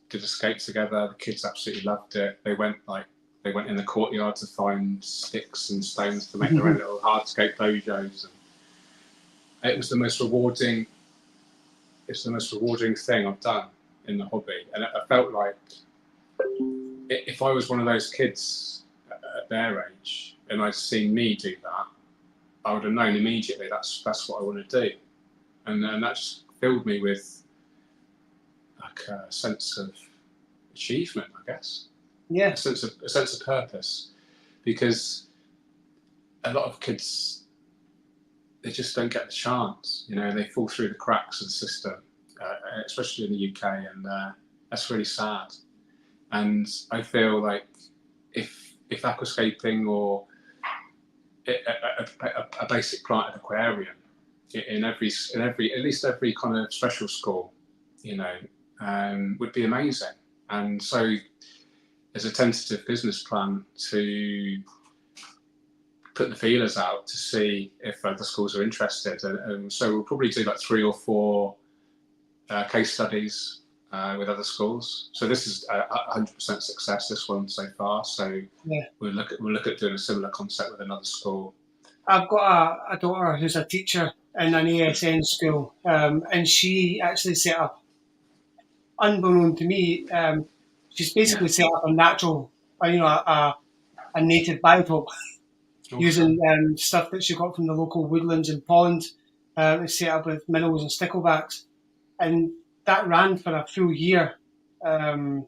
did escape together. The kids absolutely loved it. They went in the courtyard to find sticks and stones to make their own little hardscape dojos. And it was the most rewarding. It's the most rewarding thing I've done in the hobby, and I felt like if I was one of those kids at their age and I'd seen me do that, I would have known immediately that's what I want to do, and that just filled me with like a sense of achievement, I guess. Yeah, a sense of purpose, because a lot of kids, they just don't get the chance. You know, they fall through the cracks of the system, especially in the UK, and that's really sad. And I feel like if aquascaping or a basic planted aquarium in every at least every kind of special school, you know, would be amazing. And so, as a tentative business plan to put the feelers out to see if other schools are interested. And so we'll probably do like 3 or 4 case studies with other schools. So this is 100% success, this one so far. So we'll look at doing a similar concept with another school. I've got a daughter who's a teacher in an ASN school, and she actually set up, unbeknown to me, she's basically set up a natural, a native biotope using stuff that she got from the local woodlands and ponds. It's set up with minnows and sticklebacks, and that ran for a full year. And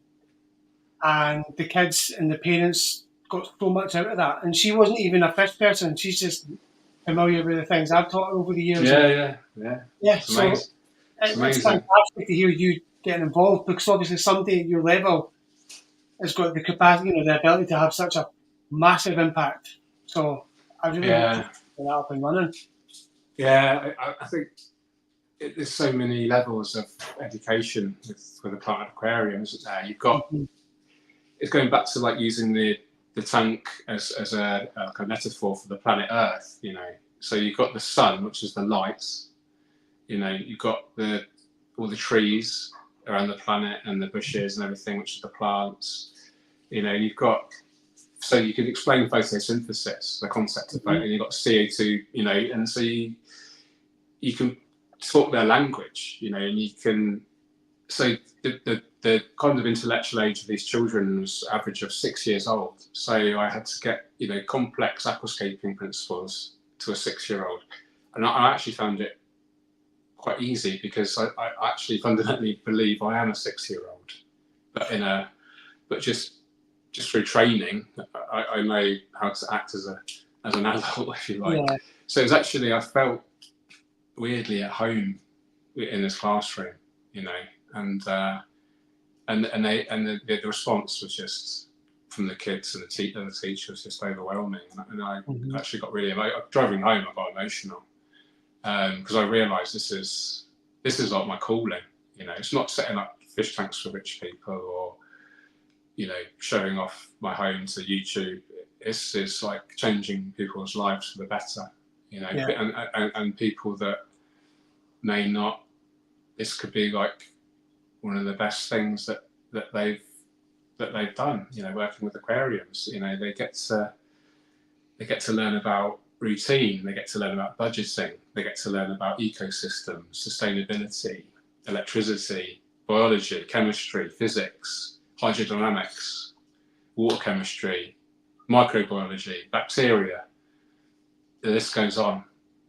the kids and the parents got so much out of that. And she wasn't even a fish person; she's just familiar with the things I've taught her over the years. Yeah. It's fantastic to hear you getting involved, because obviously somebody at your level has got the capacity, the ability to have such a massive impact. So I really want to get that up and running. Yeah, I think there's so many levels of education with the plant aquarium, isn't there? You've got it's going back to like using the tank as a metaphor for the planet Earth, So you've got the sun, which is the light. You've got all the trees around the planet and the bushes and everything, which is the plants. You've got, so you can explain photosynthesis, the concept of and you've got CO2, and so you can talk their language, and you can. So the kind of intellectual age of these children was average of 6 years old. So I had to get complex aquascaping principles to a 6-year-old, and I actually found it quite easy, because I actually fundamentally believe I am a 6-year-old, but just through training, I know how to act as an adult, if you like. Yeah. So it was actually, I felt weirdly at home in this classroom, and the response was just from the kids and the teacher was just overwhelming, and I actually got really driving home. I got emotional because I realised this is like my calling. It's not setting up fish tanks for rich people or showing off my home to YouTube. It's like changing people's lives for the better. And people that may not. This could be like one of the best things that they've done, working with aquariums. They get to learn about routine, they get to learn about budgeting, they get to learn about ecosystems, sustainability, electricity, biology, chemistry, physics, hydrodynamics, water chemistry, microbiology, bacteria. The list goes on.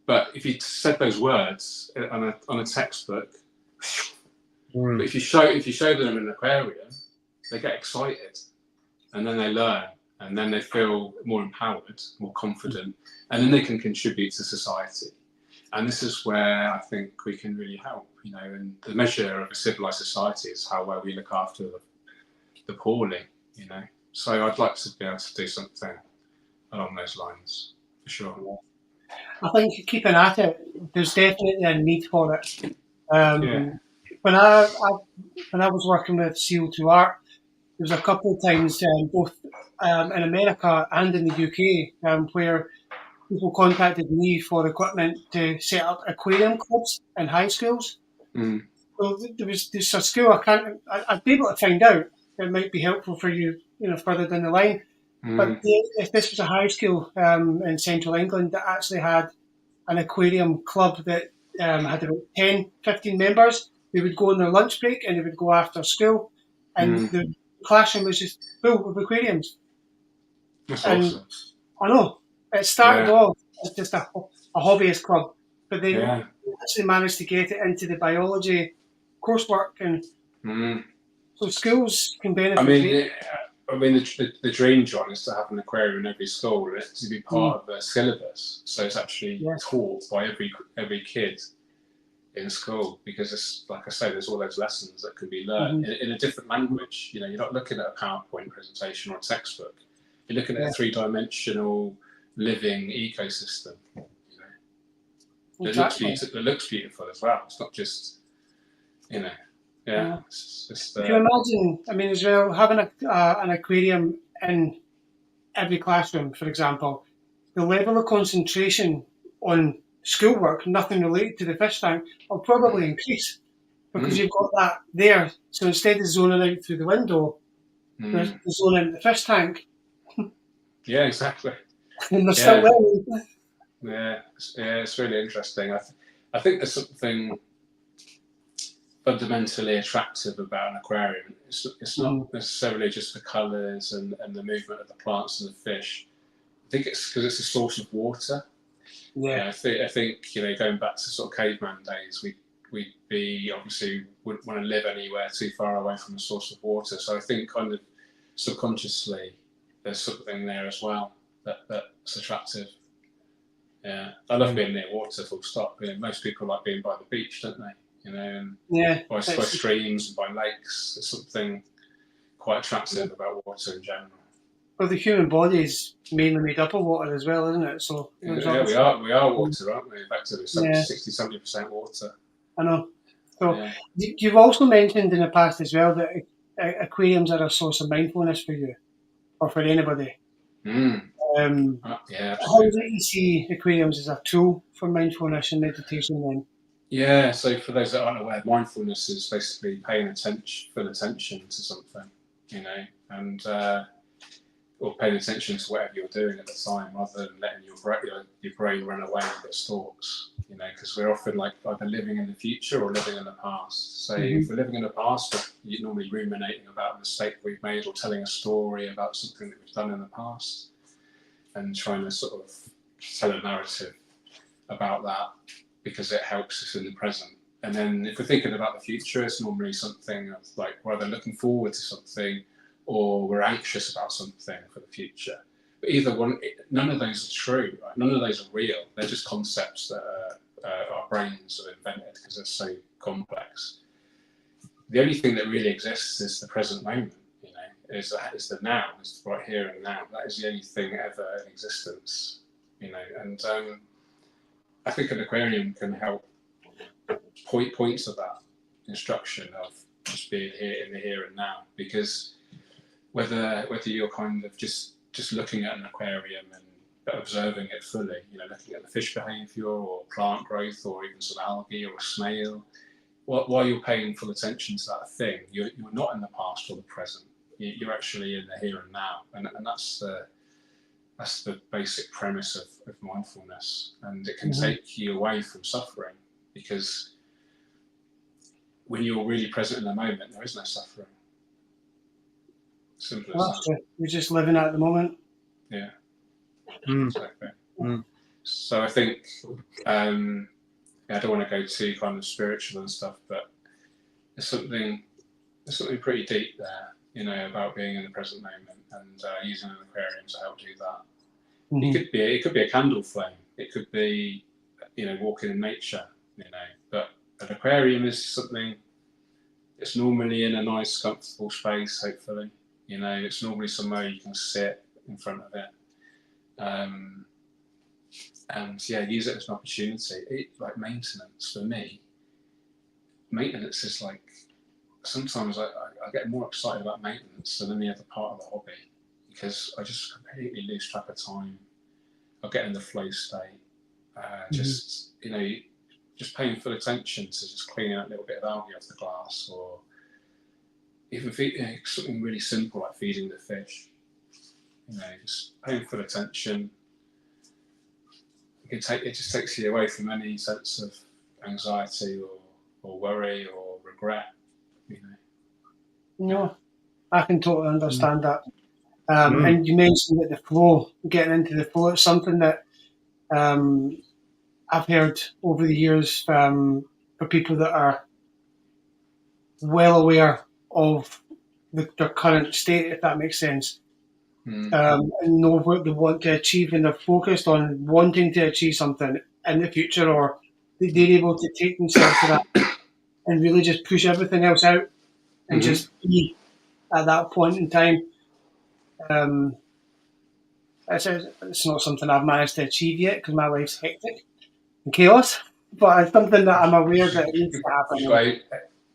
But if you said those words on a textbook, but if you show them in an aquarium, they get excited, and then they learn, and then they feel more empowered, more confident, and then they can contribute to society. And this is where I think we can really help, and the measure of a civilized society is how well we look after the poorly, So I'd like to be able to do something along those lines, for sure. I think keeping at it, there's definitely a need for it. When I was working with CO2 Art, there was a couple of times, both in America and in the UK, where people contacted me for equipment to set up aquarium clubs in high schools. So there's a school I'd be able to find out. It might be helpful for you, further down the line. But if this was a high school in central England that actually had an aquarium club that had about 10, 15 members, they would go on their lunch break and they would go after school, and the classroom was just full of aquariums. That's awesome. I know. It started off as just a hobbyist club, but they actually managed to get it into the biology coursework, and so schools can benefit. I mean, the dream, John, is to have an aquarium in every school, and it to be part of the syllabus. So it's actually taught by every kid in school, because it's, like I say, there's all those lessons that can be learned in a different language. You're not looking at a PowerPoint presentation or a textbook. You're looking at a 3-dimensional living ecosystem. Exactly. It looks beautiful as well. It's not just, It's just, Can you imagine? As well, having an aquarium in every classroom, for example, the level of concentration on schoolwork, nothing related to the fish tank, will probably increase because you've got that there. So instead of zoning out through the window, they're zoning out the fish tank. Yeah, exactly. And they're still learning. Yeah, it's really interesting. I think there's something fundamentally attractive about an aquarium. It's not necessarily just the colours and the movement of the plants and the fish. I think it's because it's a source of water. Yeah. I think going back to sort of caveman days, we'd be obviously wouldn't want to live anywhere too far away from a source of water. So I think kind of subconsciously there's something there as well that's attractive. Yeah, I love being near water. Full stop. Most people like being by the beach, don't they? And by streams and by lakes. There's something quite attractive about water in general. Well, the human body is mainly made up of water as well, isn't it? So we are water, aren't we? Effectively, 60-70% water. I know. So you've also mentioned in the past as well that aquariums are a source of mindfulness for you, or for anybody. Yeah, how do you see aquariums as a tool for mindfulness and meditation then? Yeah, so for those that aren't aware, mindfulness is basically paying full attention to something, and or paying attention to whatever you're doing at the time, rather than letting your brain run away with its thoughts. Because we're often like either living in the future or living in the past. So if we're living in the past, you're normally ruminating about a mistake we've made or telling a story about something that we've done in the past, and trying to sort of tell a narrative about that because it helps us in the present. And then if we're thinking about the future, it's normally something like we're either looking forward to something or we're anxious about something for the future. But either one, none of those are true. Right? None of those are real. They're just concepts that our brains have invented because they're so complex. The only thing that really exists is the present moment. Is the now, is right here and now. That is the only thing ever in existence. And I think an aquarium can help point to that instruction of just being here in the here and now, because whether you're kind of just looking at an aquarium and observing it fully, looking at the fish behaviour or plant growth or even some algae or a snail, while you're paying full attention to that thing, you're not in the past or the present. You're actually in the here and now, and that's the basic premise of mindfulness, and it can take you away from suffering, because when you're really present in the moment, there is no suffering. Simple as that. You're just living at the moment. Yeah. Exactly. So I think I don't want to go too kind of spiritual and stuff, but there's something pretty deep there, about being in the present moment and using an aquarium to help do that. It could be a candle flame. It could be, walking in nature, But an aquarium is something. It's normally in a nice, comfortable space. Hopefully, it's normally somewhere you can sit in front of it, and use it as an opportunity. Like maintenance for me. Maintenance is like, sometimes I get more excited about maintenance than any other part of the hobby, because I just completely lose track of time. I'll get in the flow state, just paying full attention to just cleaning out a little bit of algae off the glass, or even something really simple like feeding the fish. Just paying full attention. It just takes you away from any sense of anxiety or worry or regret. No, I can totally understand that. And you mentioned that the flow, getting into the flow, it's something that I've heard over the years for people that are well aware of their current state, if that makes sense, and know what they want to achieve, and they're focused on wanting to achieve something in the future, or they're able to take themselves to that and really just push everything else out and just be at that point in time. It's not something I've managed to achieve yet because my life's hectic and chaos, but it's something that I'm aware that it needs to happen.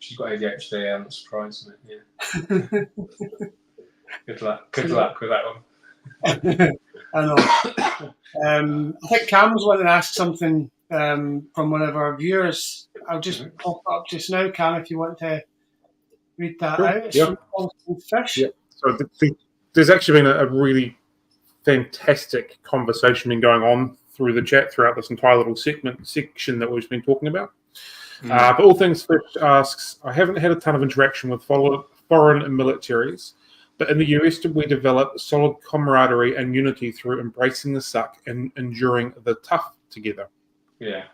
She's got ADHD, I'm surprised, isn't it? Yeah. Good luck with that one. I know. I think Cam was wanting to ask something from one of our viewers. I'll just pop it up just now, Cam, if you want to read that Sure. out. It's Yeah. from Austin Fish. Yeah. So there's actually been a really fantastic conversation been going on through the chat throughout this entire little section that we've been talking about. But All Things Fish asks, I haven't had a ton of interaction with foreign militaries, but in the US we develop solid camaraderie and unity through embracing the suck and enduring the tough together. Yeah.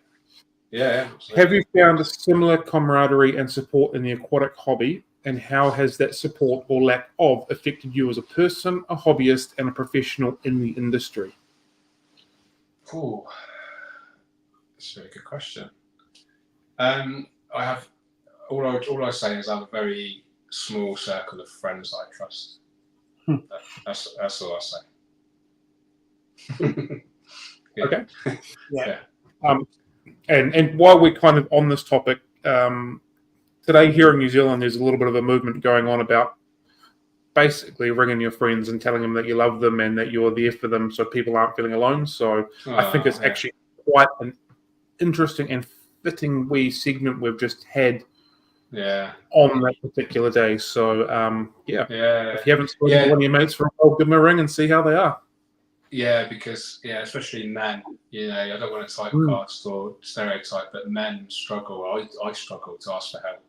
Have you found a similar camaraderie and support in the aquatic hobby, and how has that support or lack of affected you as a person, a hobbyist, and a professional in the industry? Cool. That's a very good question. I have all I say is I have a very small circle of friends that I trust. That's all I say. Yeah. Okay. Yeah. And while we're kind of on this topic, today here in New Zealand, there's a little bit of a movement going on about basically ringing your friends and telling them that you love them and that you're there for them, so people aren't feeling alone. So I think it's actually quite an interesting and fitting wee segment we've just had on that particular day. So if you haven't spoken to one of your mates for a while, give them a ring and see how they are. Yeah, because especially men, I don't want to typecast or stereotype, but men struggle. I struggle to ask for help.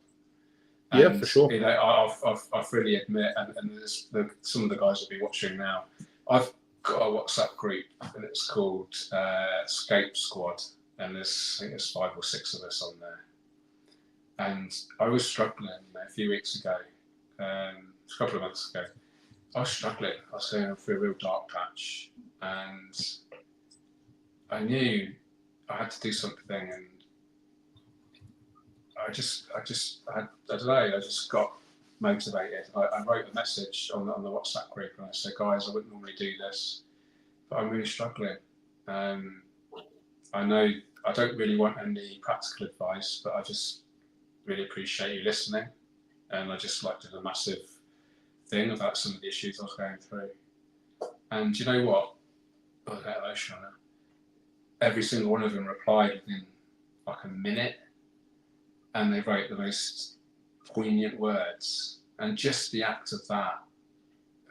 And, for sure. I freely admit, and some of the guys will be watching now. I've got a WhatsApp group, and it's called Scape Squad, and I think there's 5 or 6 of us on there. And I was struggling a few weeks ago, a couple of months ago. I was struggling. I was going through a real dark patch, and I knew I had to do something, and I don't know. I just got motivated. I wrote a message on the WhatsApp group, and I said, "Guys, I wouldn't normally do this, but I'm really struggling. I know I don't really want any practical advice, but I just really appreciate you listening, and I just like did a massive thing about some of the issues I was going through." And you know what? I was emotional. Every single one of them replied within like a minute, and they wrote the most poignant words. And just the act of that,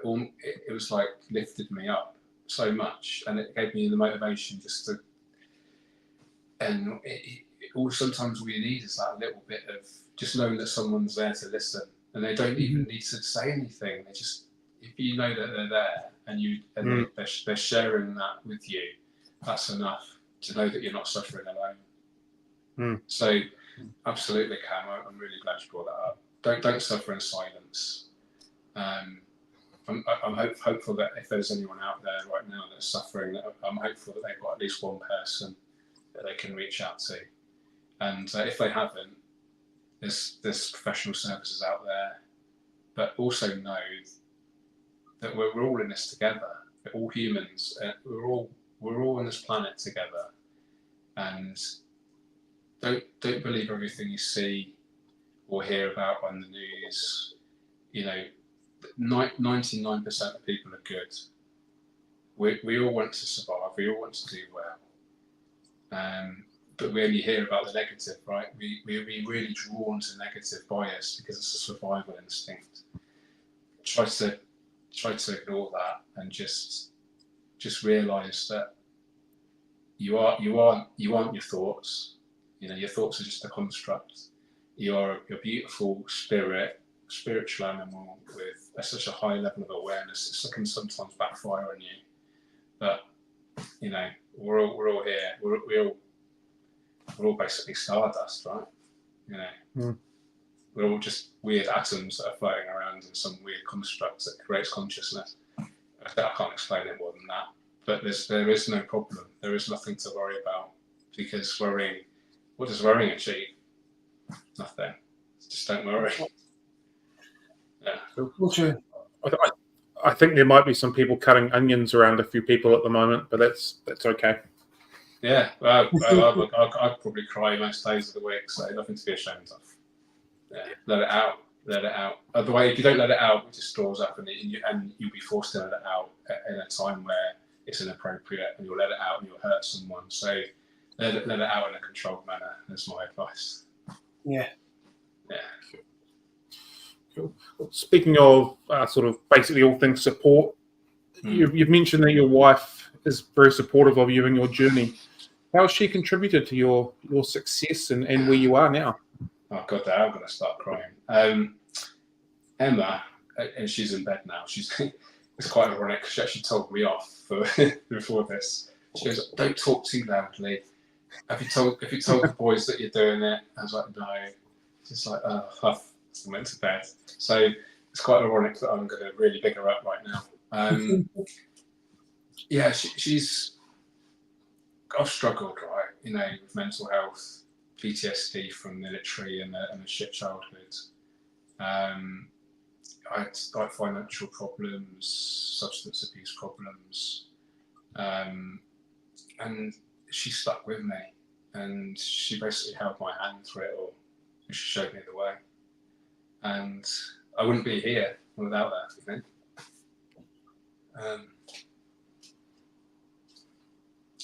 it was like lifted me up so much, and it gave me the motivation just to. And all sometimes we need is that little bit of just knowing that someone's there to listen, and they don't even need to say anything. They just, if you know that they're there and they're sharing that with you, that's enough to know that you're not suffering alone. So, absolutely, Cam, I'm really glad you brought that up. Don't suffer in silence. I'm hopeful that if there's anyone out there right now that's suffering, I'm hopeful that they've got at least one person that they can reach out to. And if they haven't, there's professional services out there, but also know that we're all in this together. We're all humans. We're all on this planet together, and don't believe everything you see or hear about on the news. 99% of people are good. We all want to survive. We all want to do well. But we only hear about the negative, right? We're really drawn to negative bias because it's a survival instinct. Try to ignore that and just realise that you aren't your thoughts. Your thoughts are just a construct. You're a beautiful spiritual animal with such a high level of awareness. It can sometimes backfire on you, but we're all here. We're all basically stardust, right? We're all just weird atoms that are floating around in some weird construct that creates consciousness. I can't explain it more than that. But there is no problem. There is nothing to worry about, because what does worrying achieve? Nothing. Just don't worry. Yeah. Okay. I think there might be some people cutting onions around a few people at the moment, but that's okay. Yeah, well, I'd probably cry most days of the week, so nothing to be ashamed of. Yeah, let it out. let it out. Otherwise, if you don't let it out, it just stores up, and you'll be forced to let it out in a time where it's inappropriate, and you'll let it out and you'll hurt someone. So let it out in a controlled manner. That's my advice. Yeah. Cool. Speaking of sort of basically all things support, you've mentioned that your wife is very supportive of you in your journey. How has she contributed to your success and where you are now? Oh God, I'm going to start crying. Emma, and she's in bed now. It's quite ironic. She actually told me off before this. She goes, "Don't talk too loudly. Have you told the boys that you're doing it?" I was like, "No." She's like, "Oh, I went to bed." So it's quite ironic that I'm going to really big her up right now. Yeah, I've struggled, right? With mental health, PTSD from military and a shit childhood. I had like financial problems, substance abuse problems, and she stuck with me, and she basically held my hand through it all. She showed me the way, and I wouldn't be here without that, I think.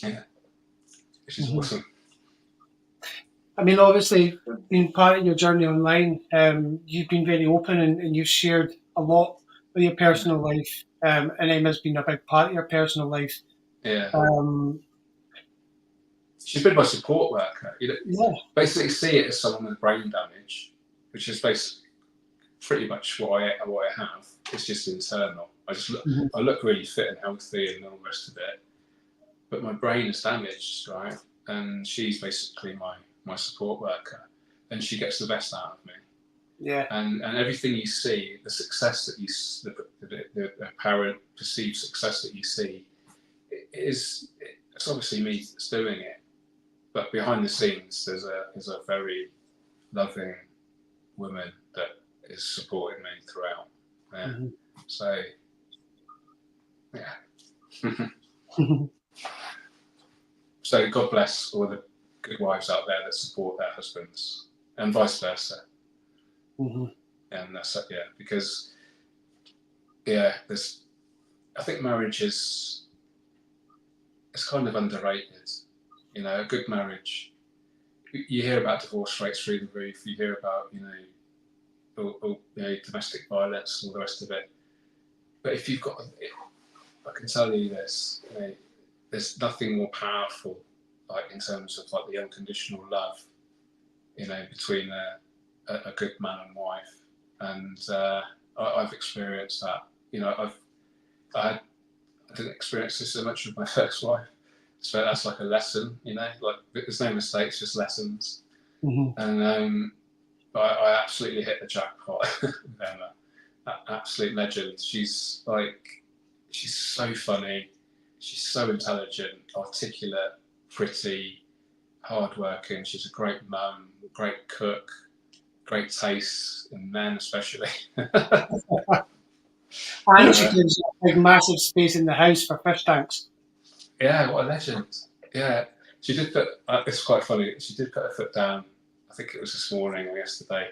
Yeah, she's awesome. I mean, obviously, being part of your journey online, you've been very open and you've shared a lot of your personal life, and Emma's been a big part of your personal life. Yeah. She's been my support worker. Basically see it as someone with brain damage, which is basically pretty much what I have. It's just internal. I look really fit and healthy and all the rest of it, but my brain is damaged, right? And she's basically my support worker, and she gets the best out of me. Yeah. And everything you see, the success that the apparent perceived success that you see, it's obviously me that's doing it. But behind the scenes, there's a very loving woman that is supporting me throughout. Yeah. So, yeah. So God bless all the good wives out there that support their husbands, and vice versa. And that's because I think marriage is kind of underrated. A good marriage. You hear about divorce rates through the roof. You hear about domestic violence and all the rest of it. But if you've got, I can tell you this: there's nothing more powerful, like in terms of like the unconditional love, between a good man and wife. And I've experienced that. I didn't experience this so much with my first wife. So that's like a lesson, like there's no mistakes, just lessons. And I absolutely hit the jackpot with Emma. Absolute legend. She's so funny. She's so intelligent, articulate, pretty, hardworking. She's a great mum, great cook, great taste in men especially. And she gives a big, massive space in the house for fish tanks. Yeah, what a legend. Yeah, she did put, it's quite funny, she did put her foot down, I think it was this morning or yesterday,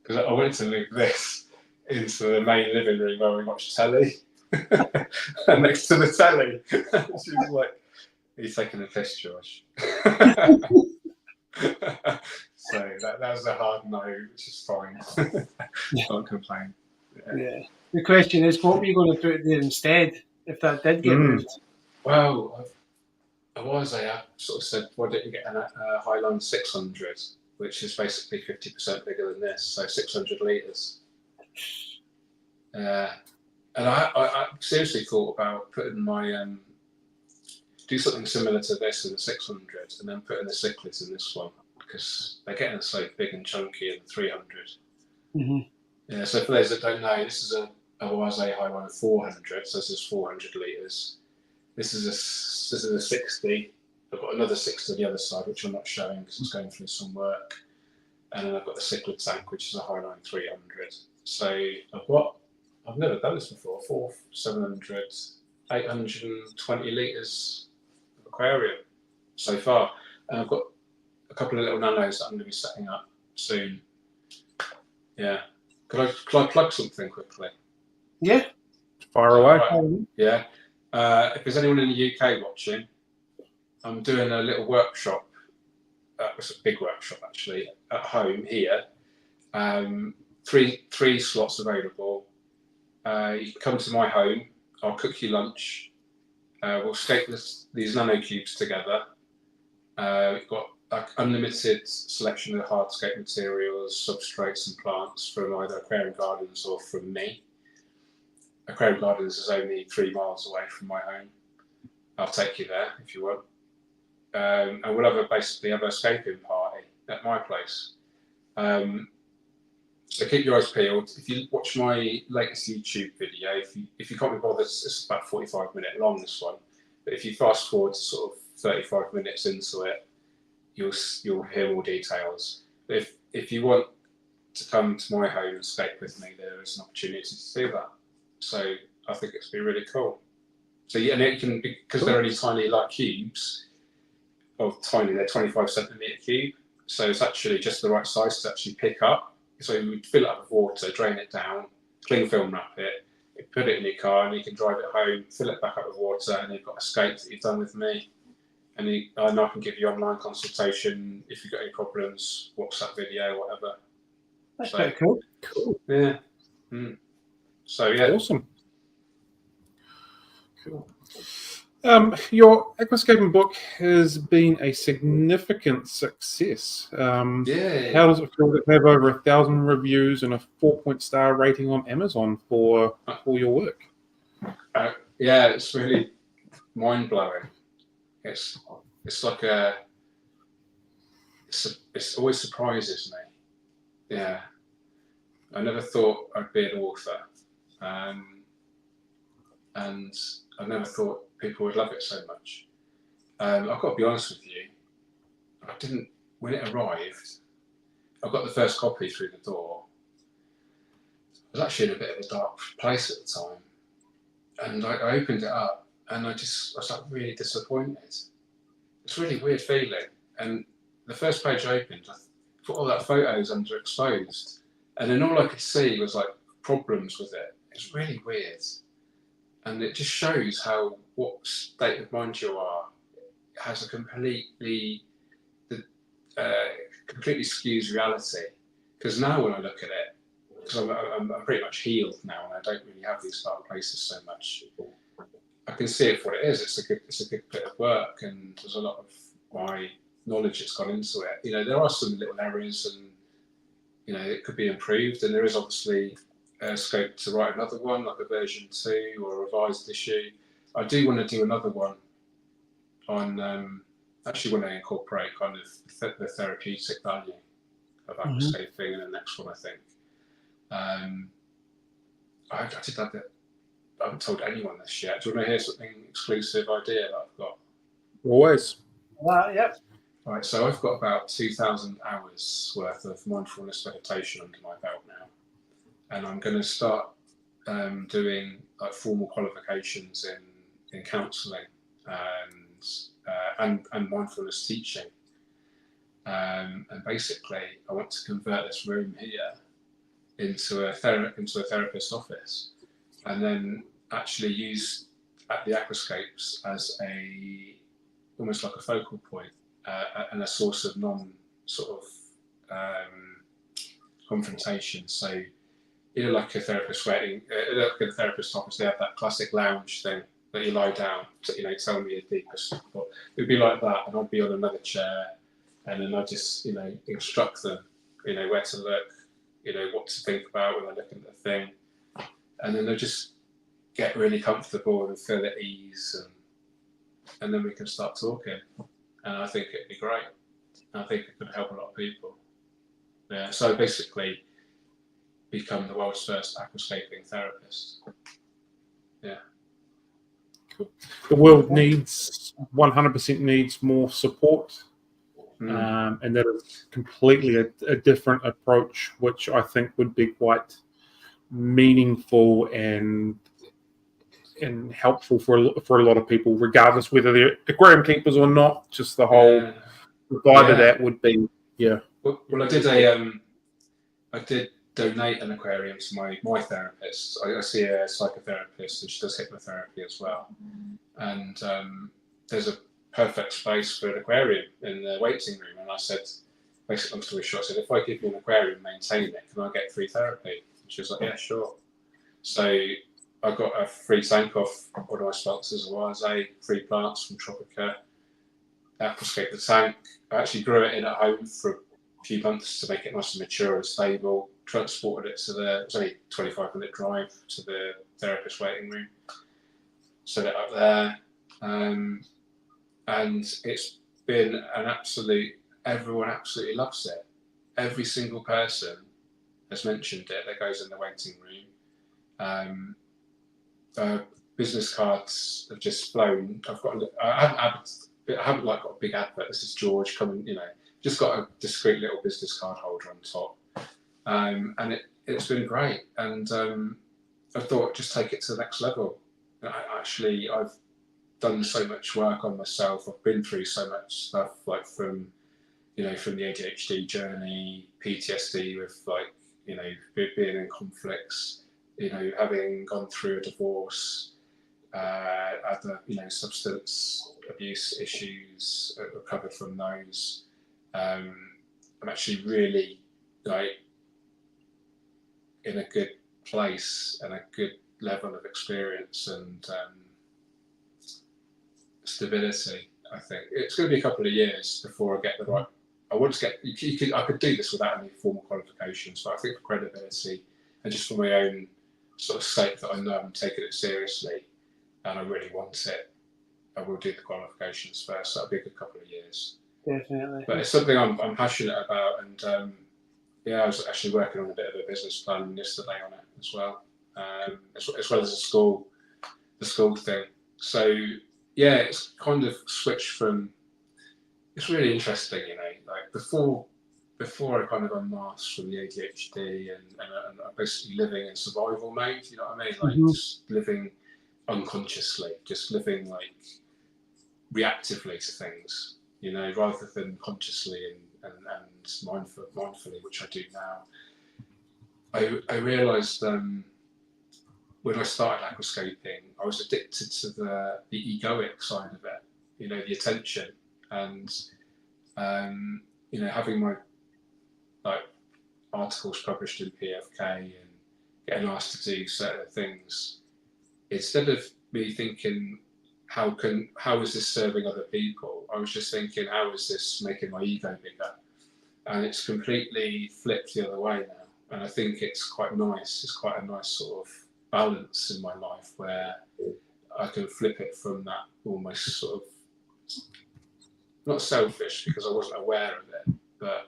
because I wanted to move this into the main living room where we watch telly. And next to the telly, she was like, "Are you taking a piss, George?" So that was a hard no, which is fine. Can't complain. Yeah. The question is, what were you going to put there instead if that did get moved? Well, I sort of said, why don't you get a Highline 600, which is basically 50% bigger than this, so 600 litres. And I seriously thought about putting do something similar to this in the 600 and then putting the cichlids in this one, because they're getting so big and chunky in the 300. Yeah, so for those that don't know, this is a Oase Highline 400, so this is 400 litres. This is a 60. I've got another 60 on the other side, which I'm not showing because it's going through some work. And then I've got the cichlid tank, which is a Highline 300. So I've never done this before, 700, 820 litres of aquarium so far. And I've got a couple of little nanos that I'm going to be setting up soon. Yeah. Could I plug something quickly? Yeah. Fire away. Right. Yeah. If there's anyone in the UK watching, I'm doing a little workshop. It's a big workshop actually at home here. Three slots available. You can come to my home. I'll cook you lunch. We'll scape these nanocubes together. We've got like unlimited selection of hardscape materials, substrates and plants from either Aquarium Gardens or from me. Aquarium Gardens is only 3 miles away from my home. I'll take you there if you want. And we'll basically have a scaping party at my place. So keep your eyes peeled. If you watch my latest YouTube video, if you can't be bothered, it's about 45-minute long, this one. But if you fast forward to sort of 35 minutes into it, you'll hear more details. But if you want to come to my home and scape with me, there is an opportunity to do that. So I think it's been really cool. So yeah, and it can, because they're only tiny like cubes, or tiny, they're 25 centimetre cube. So it's actually just the right size to actually pick up. So you fill it up with water, drain it down, cling film wrap it, you put it in your car, and you can drive it home, fill it back up with water, and you've got a scape that you've done with me. And I can give you online consultation if you've got any problems, WhatsApp video, whatever. That's quite cool. Cool. Yeah. So yeah. Awesome. Cool. Your aquascaping book has been a significant success. Yeah. How does it feel to have over 1,000 reviews and a 4-point-star rating on Amazon for your work? Yeah, it's really mind blowing. It's like it always surprises me. Yeah, I never thought I'd be an author, and I never thought people would love it so much. I've got to be honest with you. I didn't, when it arrived, I got the first copy through the door. I was actually in a bit of a dark place at the time, and I opened it up, and I was like really disappointed. It's a really weird feeling. And the first page I opened, I put all that photos underexposed, and then all I could see was like problems with it. It's really weird. And it just shows what state of mind you are. It has a completely skews reality. Because now when I look at it, because I'm pretty much healed now, and I don't really have these dark places so much, I can see it for what it is. It's a good bit of work, and there's a lot of my knowledge that's gone into it. You know, there are some little errors, and you know, it could be improved. And there is obviously scope to write another one, like a version 2 or a revised issue. I do want to do another one on actually want to incorporate kind of the therapeutic value of aquascaping in the next one, I think. I did that. I haven't told anyone this yet. Do you want to hear something exclusive idea that I've got? Always. Yep. Right, so I've got about 2,000 hours worth of mindfulness meditation under my belt now. And I'm going to start doing like formal qualifications in counselling and mindfulness teaching. And basically, I want to convert this room here into a therapist office, and then actually use the aquascapes as almost like a focal point and a source of confrontation. So, you know, like a therapist like a therapist office, they have that classic lounge thing that you lie down to, you know, tell me your deepest thought. It would be like that, and I'd be on another chair, and then I just, you know, instruct them, you know, where to look, you know, what to think about when I look at the thing, and then they'll just get really comfortable and feel at ease, and then we can start talking. And I think it'd be great. And I think it could help a lot of people. Yeah. So basically, become the world's first aquascaping therapist. Yeah. Cool. The world 100% needs more support. And that is completely a different approach, which I think would be quite meaningful and helpful for a lot of people, regardless whether they're aquarium keepers or not. Just the whole vibe of that would be, yeah. Well, I did donate an aquarium to my therapist. I see a psychotherapist, and she does hypnotherapy as well. And there's a perfect space for an aquarium in the waiting room. And I said, basically, long story short, I said, if I give you an aquarium, maintain it, can I get free therapy? And she was like, yeah, sure. So I got a free tank off one of my sponsors, free plants from Tropica, aquascape the tank. I actually grew it in at home for a few months to make it nice and mature and stable. Transported it to it was only a 25-minute drive to the therapist waiting room. Set it up there. And it's been an everyone absolutely loves it. Every single person has mentioned it that goes in the waiting room. Business cards have just flown. I haven't got a big advert. This is George coming, just got a discreet little business card holder on top. And it's been great. And I thought just take it to the next level. I've done so much work on myself. I've been through so much stuff, like from the ADHD journey, PTSD with being in conflicts, having gone through a divorce, other, substance abuse issues, recovered from those. I'm actually really in a good place and a good level of experience and stability. I think it's going to be a couple of years before I get the right. I want to get. I could do this without any formal qualifications, but I think for credibility and just for my own sort of sake that I know I'm taking it seriously and I really want it, I will do the qualifications first. So that'll be a good couple of years. Definitely. But it's something I'm passionate about, and I was actually working on a bit of a business plan yesterday on it as well, as well as the school thing. So yeah, it's kind of switched from. It's really interesting, like before I kind of unmasked from the ADHD and I'm basically living in survival mode. You know what I mean? Like just living unconsciously, just living like reactively to things, rather than consciously and mindfully, which I do now. I realised when I started aquascaping, I was addicted to the egoic side of it, the attention and having my articles published in PFK and getting asked to do certain things. Instead of me thinking, how is this serving other people? I was just thinking, how is this making my ego bigger? And it's completely flipped the other way now. And I think it's quite nice. It's quite a nice sort of balance in my life where I can flip it from that almost sort of, not selfish because I wasn't aware of it, but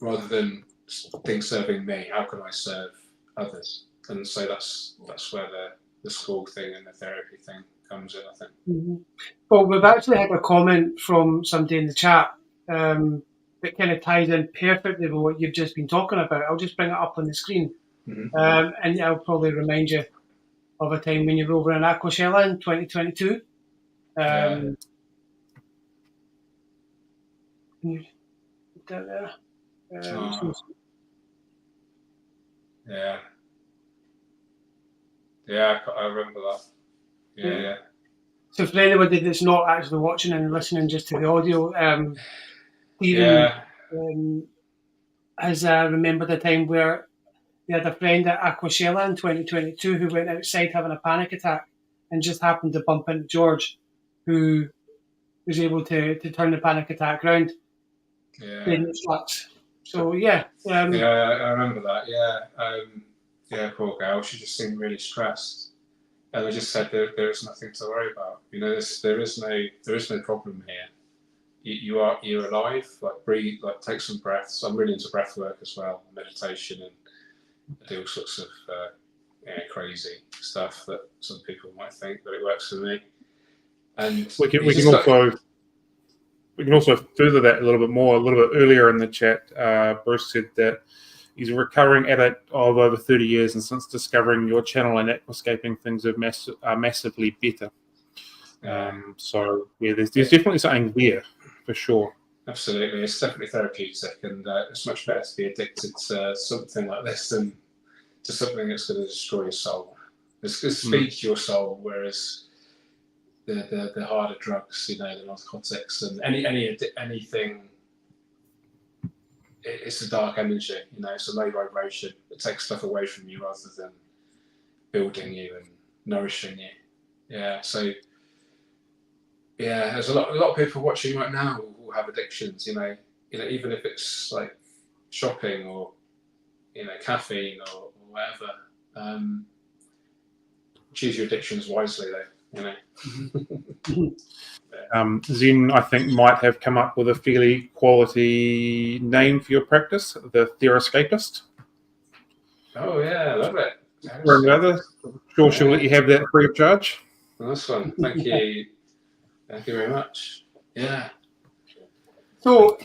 rather than things serving me, how can I serve others? And so that's where the school thing and the therapy thing comes in, I think. Mm-hmm. Well, we've actually had a comment from somebody in the chat that kind of ties in perfectly with what you've just been talking about. I'll just bring it up on the screen. Mm-hmm. And I'll probably remind you of a time when you were over in Aquashella in 2022. Can you put that there? I remember that. Yeah. So for anybody that's not actually watching and listening just to the audio, Stephen has remembered a time where they had a friend at Aquashella in 2022 who went outside having a panic attack and just happened to bump into George, who was able to turn the panic attack around. So I remember that. Poor girl. She just seemed really stressed, and I just said there is nothing to worry about. There is no problem here. You're alive. Like breathe. Like take some breaths. I'm really into breath work as well, meditation, and I do all sorts of crazy stuff that some people might think, but it works for me. And we can also further that a little bit more. A little bit earlier in the chat, Bruce said that he's a recovering addict of over 30 years, and since discovering your channel and aquascaping, things are massively better. So there's definitely something there for sure. Absolutely, it's definitely therapeutic, and it's much better to be addicted to something like this than to something that's going to destroy your soul. It's going to speak to your soul, whereas the harder drugs, the narcotics and anything, it's a dark energy. It's a low vibration. It takes stuff away from you rather than building you and nourishing you. Yeah. So yeah, there's a lot of people watching right now who have addictions. Even if it's like shopping or caffeine or whatever. Choose your addictions wisely, though. Zen, I think, might have come up with a fairly quality name for your practice, the Theroscapist. Oh yeah, I love it. Or another. Sure, she'll let you have that free of charge. Nice one. Thank you. Thank you very much. Yeah. So,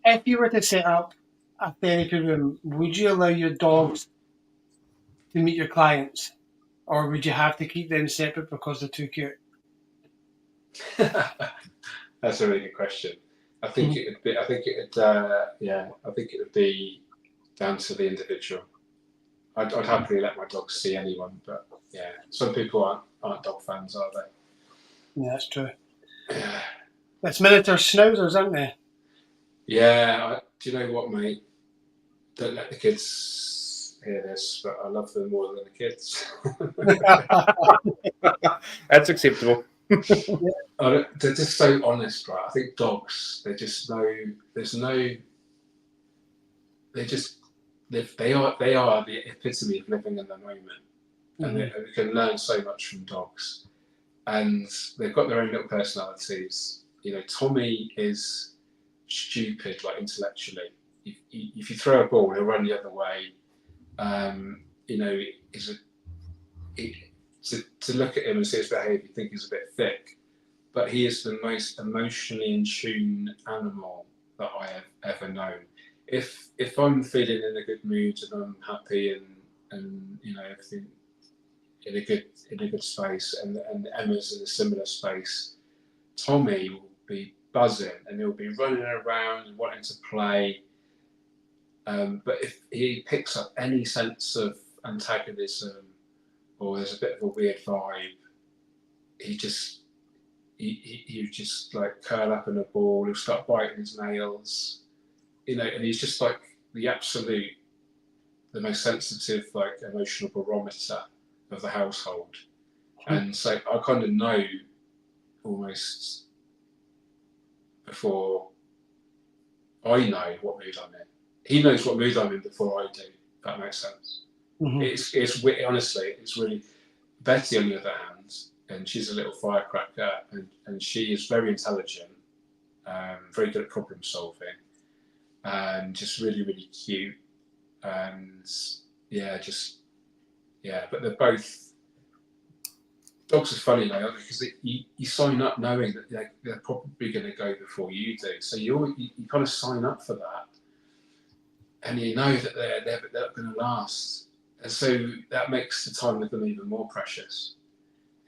if you were to set up a therapy room, would you allow your dogs to meet your clients, or would you have to keep them separate because they're too cute? That's a really good question. I think it would be. I think it would be down to the individual. I'd happily let my dogs see anyone, but yeah, some people aren't dog fans, are they? Yeah, that's true. Yeah. It's miniature schnauzers, aren't they? Yeah. Do you know what, mate? Don't let the kids hear this, but I love them more than the kids. That's acceptable. They're just so honest, right? I think dogs, they just know. They are the epitome of living in the moment, and we can learn so much from dogs. And they've got their own little personalities. Tommy is stupid, like intellectually. If you throw a ball, he'll run the other way. To look at him and see his behaviour, you think he's a bit thick, but he is the most emotionally in tune animal that I have ever known. If I'm feeling in a good mood and I'm happy and everything in a good space, and Emma's in a similar space, Tommy will be buzzing and he'll be running around and wanting to play. But if he picks up any sense of antagonism or there's a bit of a weird vibe, he just like curl up in a ball. He'll start biting his nails, and he's just like the most sensitive, like emotional barometer of the household. And so I kind of know almost before I know what mood I'm in. He knows what mood I'm in before I do. If that makes sense. It's honestly, it's really. Betty, on the other hand, and she's a little firecracker, and she is very intelligent, very good at problem solving, and just really, really cute, and but they're both. Dogs are funny, though, because you sign up knowing that they're probably going to go before you do, so you kind of sign up for that, and you know that they're going to last. And so that makes the time with them even more precious,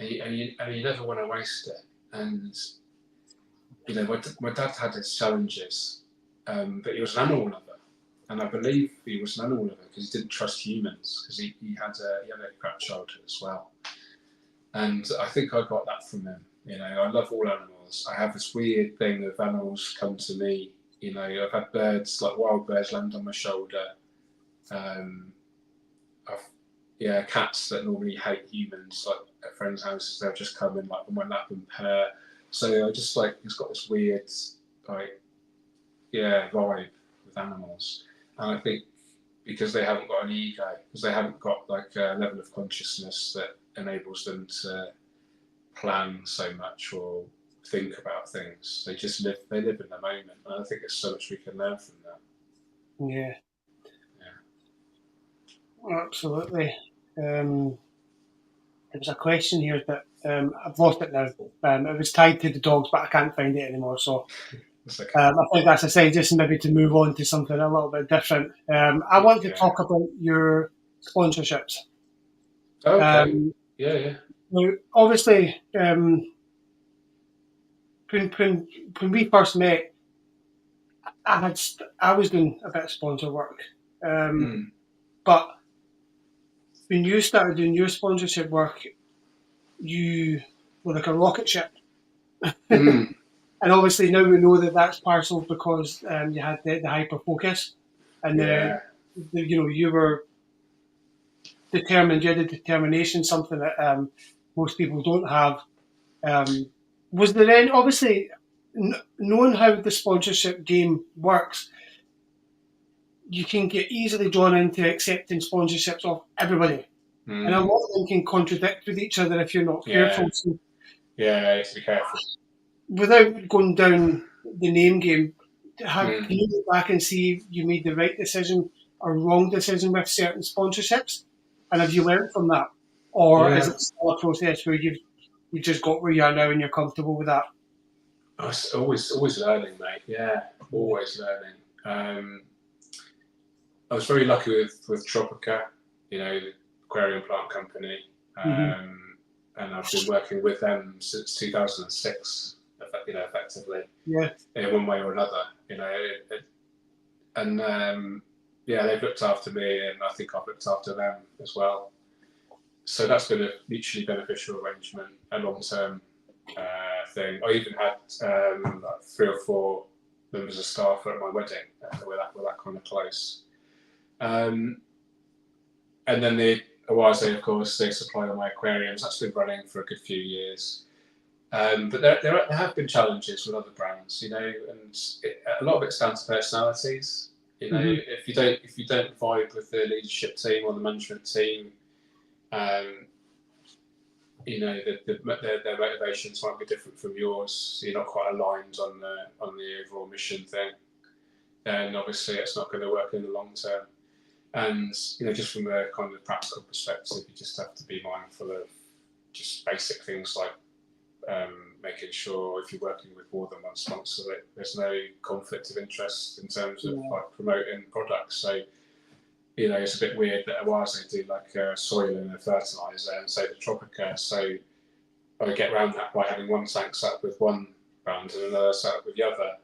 and you never want to waste it. And my dad had his challenges, but he was an animal lover, and I believe he was an animal lover because he didn't trust humans, because he had a crap childhood as well. And I think I got that from him. I love all animals. I have this weird thing of animals come to me. I've had birds, like wild birds, land on my shoulder. Cats that normally hate humans, like at friends' houses, they'll just come in like on my lap and purr. So I just it's got this weird vibe with animals. And I think because they haven't got an ego, because they haven't got like a level of consciousness that enables them to plan so much or think about things. They just live in the moment. And I think there's so much we can learn from that. Yeah. Absolutely. There was a question here that I've lost it now. It was tied to the dogs, but I can't find it anymore. So okay. I think that's a sign, just maybe to move on to something a little bit different. I want to talk about your sponsorships. Okay. Yeah. Now, obviously, when we first met, I was doing a bit of sponsor work, but when you started doing your sponsorship work, you were like a rocket ship. And obviously now we know that that's partial because you had the hyper focus, and you were determined. You had the determination, something that most people don't have. Was there any, obviously, knowing how the sponsorship game works, you can get easily drawn into accepting sponsorships of everybody. And a lot of them can contradict with each other if you're not careful. So, you have to be careful. Without going down the name game, can you look back and see if you made the right decision or wrong decision with certain sponsorships? And have you learned from that? Or is it still a process where you just got where you are now and you're comfortable with that? I was always learning, mate. Yeah, always learning. I was very lucky with Tropica, the aquarium plant company, and I've been working with them since 2006. Effectively, in one way or another, they've looked after me, and I think I've looked after them as well. So that's been a mutually beneficial arrangement, a long-term thing. I even had 3 or 4 members of staff at my wedding. We're that kind of close. And then the Awase, of course, they supply all my aquariums. That's been running for a good few years. But there have been challenges with other brands, and a lot of it's down to personalities. If you don't vibe with the leadership team or the management team, their motivations might be different from yours. So you're not quite aligned on the overall mission thing. Then obviously it's not going to work in the long term. And just from a kind of practical perspective, you just have to be mindful of just basic things like making sure if you're working with more than one sponsor that there's no conflict of interest in terms of like promoting products. So it's a bit weird that Awase do like a soil and a fertilizer, and so the Tropica. So I get around that by having one tank set up with one brand and another set up with the other,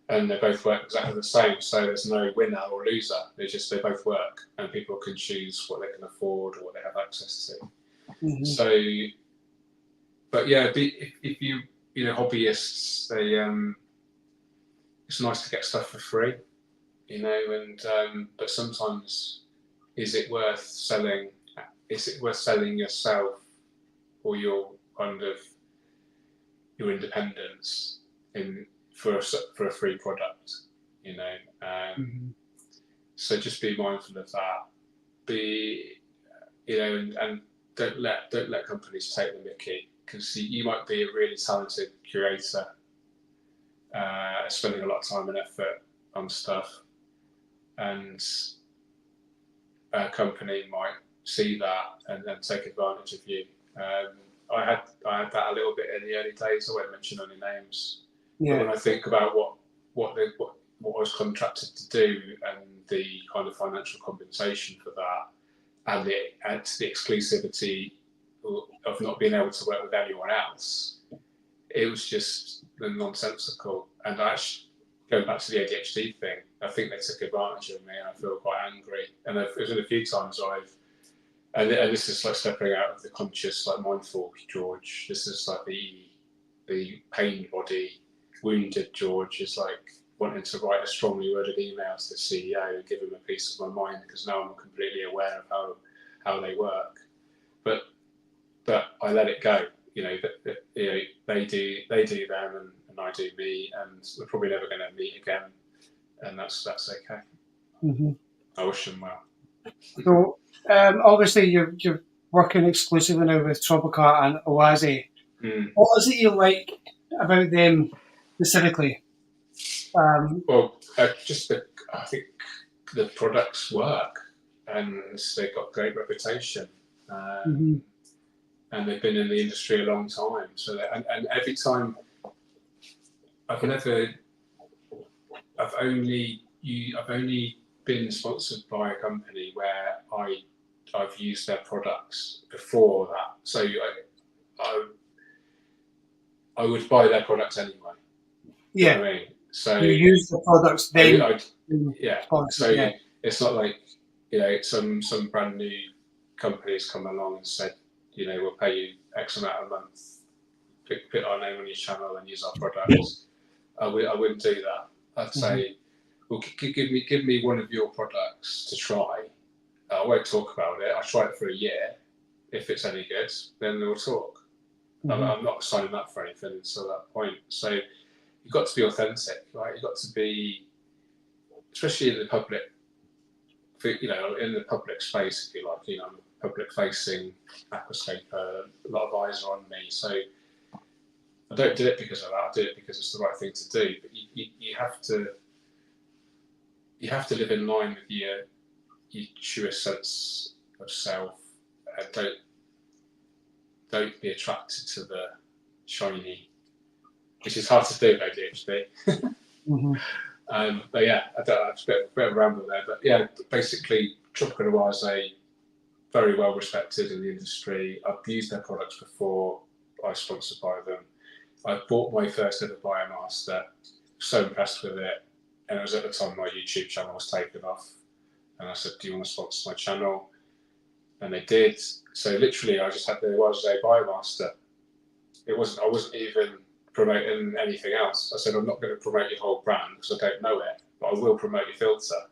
and they both work exactly the same. So there's no winner or loser. They both work, and people can choose what they can afford or what they have access to. So, but yeah, if you hobbyists, it's nice to get stuff for free, and but sometimes is it worth selling yourself or your kind of your independence for a free product, so just be mindful of that. And don't let companies take the mickey, because you might be a really talented curator, spending a lot of time and effort on stuff, and a company might see that and then take advantage of you. I had that a little bit in the early days. I won't mention any names. But when I think about what I was contracted to do and the kind of financial compensation for that, and the exclusivity of not being able to work with anyone else, it was just nonsensical. And actually, going back to the ADHD thing, I think they took advantage of me, and I feel quite angry. And there's been a few times and this is like stepping out of the conscious, like mindful George. This is like the pained body, wounded George is like wanting to write a strongly worded email to the CEO and give him a piece of my mind, because now I'm completely aware of how they work. But I let it go. They do them, and I do me, and we're probably never going to meet again, and that's okay. I wish them well. So obviously you're working exclusively now with Tropica and Awase. What is it you like about them specifically? I think the products work, and they've got great reputation, and they've been in the industry a long time. So and every time I've only been sponsored by a company where I've used their products before that. So I would buy their products anyway. Yeah. You know what I mean? So you use the products then. Yeah. So it's not like, you know, some brand new companies come along and said, you know, we'll pay you X amount a month, put our name on your channel and use our products. I wouldn't do that. I'd say, well, give me one of your products to try. I won't talk about it. I'll try it for a year. If it's any good, then we'll talk. I'm not signing up for anything until that point. So you've got to be authentic, right? You've got to be, especially in the public, you know, in the public space, if you like. You know, I'm a public-facing aquascaper. A lot of eyes are on me, so I don't do it because of that. I do it because it's the right thing to do. But you have to live in line with your truest sense of self, and don't be attracted to the shiny, which is hard to do with ADHD. But yeah, it's a bit of a ramble there. But yeah, basically, Tropical Noir is very well respected in the industry. I've used their products before. I was sponsored by them. I bought my first ever Biomaster. So impressed with it, and it was at the time my YouTube channel was taken off. And I said, "Do you want to sponsor my channel?" And they did. So literally, I just had the Biomaster. I wasn't even promoting anything else. I said, I'm not going to promote your whole brand because I don't know it, but I will promote your filter.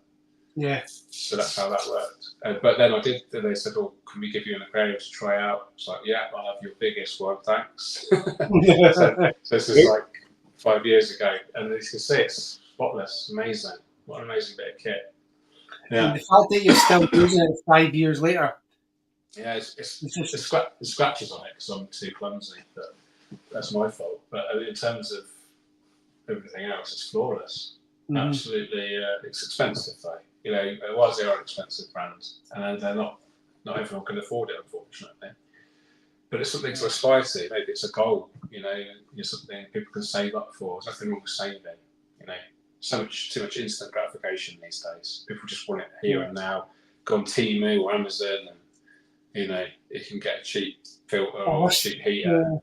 Yeah. So that's how that worked. But then I did, and they said, oh, can we give you an aquarium to try out? It's like, yeah, I'll have your biggest one, thanks. So this is like 5 years ago, and as you can see, it's spotless, amazing. What an amazing bit of kit. Yeah. And the fact that you're still using it 5 years later. Yeah, it's scratches on it because I'm too clumsy, but that's my fault. But in terms of everything else, it's flawless. Absolutely, it's expensive though. You know, whilst they are an expensive brand, and they're not everyone can afford it, unfortunately. But it's something to aspire to. Maybe it's a goal. You know, it's something people can save up for. There's nothing wrong with saving. You know, too much instant gratification these days. People just want it here and now. Go on Temu or Amazon and, you know, you can get a cheap filter or a cheap heater. Yeah.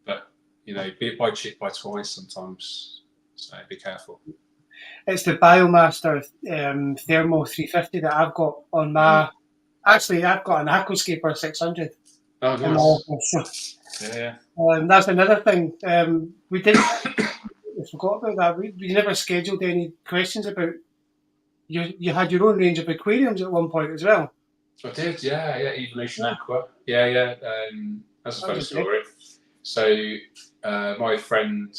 But, you know, buy cheap, buy twice sometimes. So be careful. It's the Biomaster Thermo 350 that I've got on my... Actually, I've got an aquascaper 600. Oh, nice. Yeah. That's another thing. We didn't... I forgot about that. We never scheduled any questions about... You had your own range of aquariums at one point as well. I did, yeah. Evolution Aqua. Yeah. That's a funny story. So, my friend,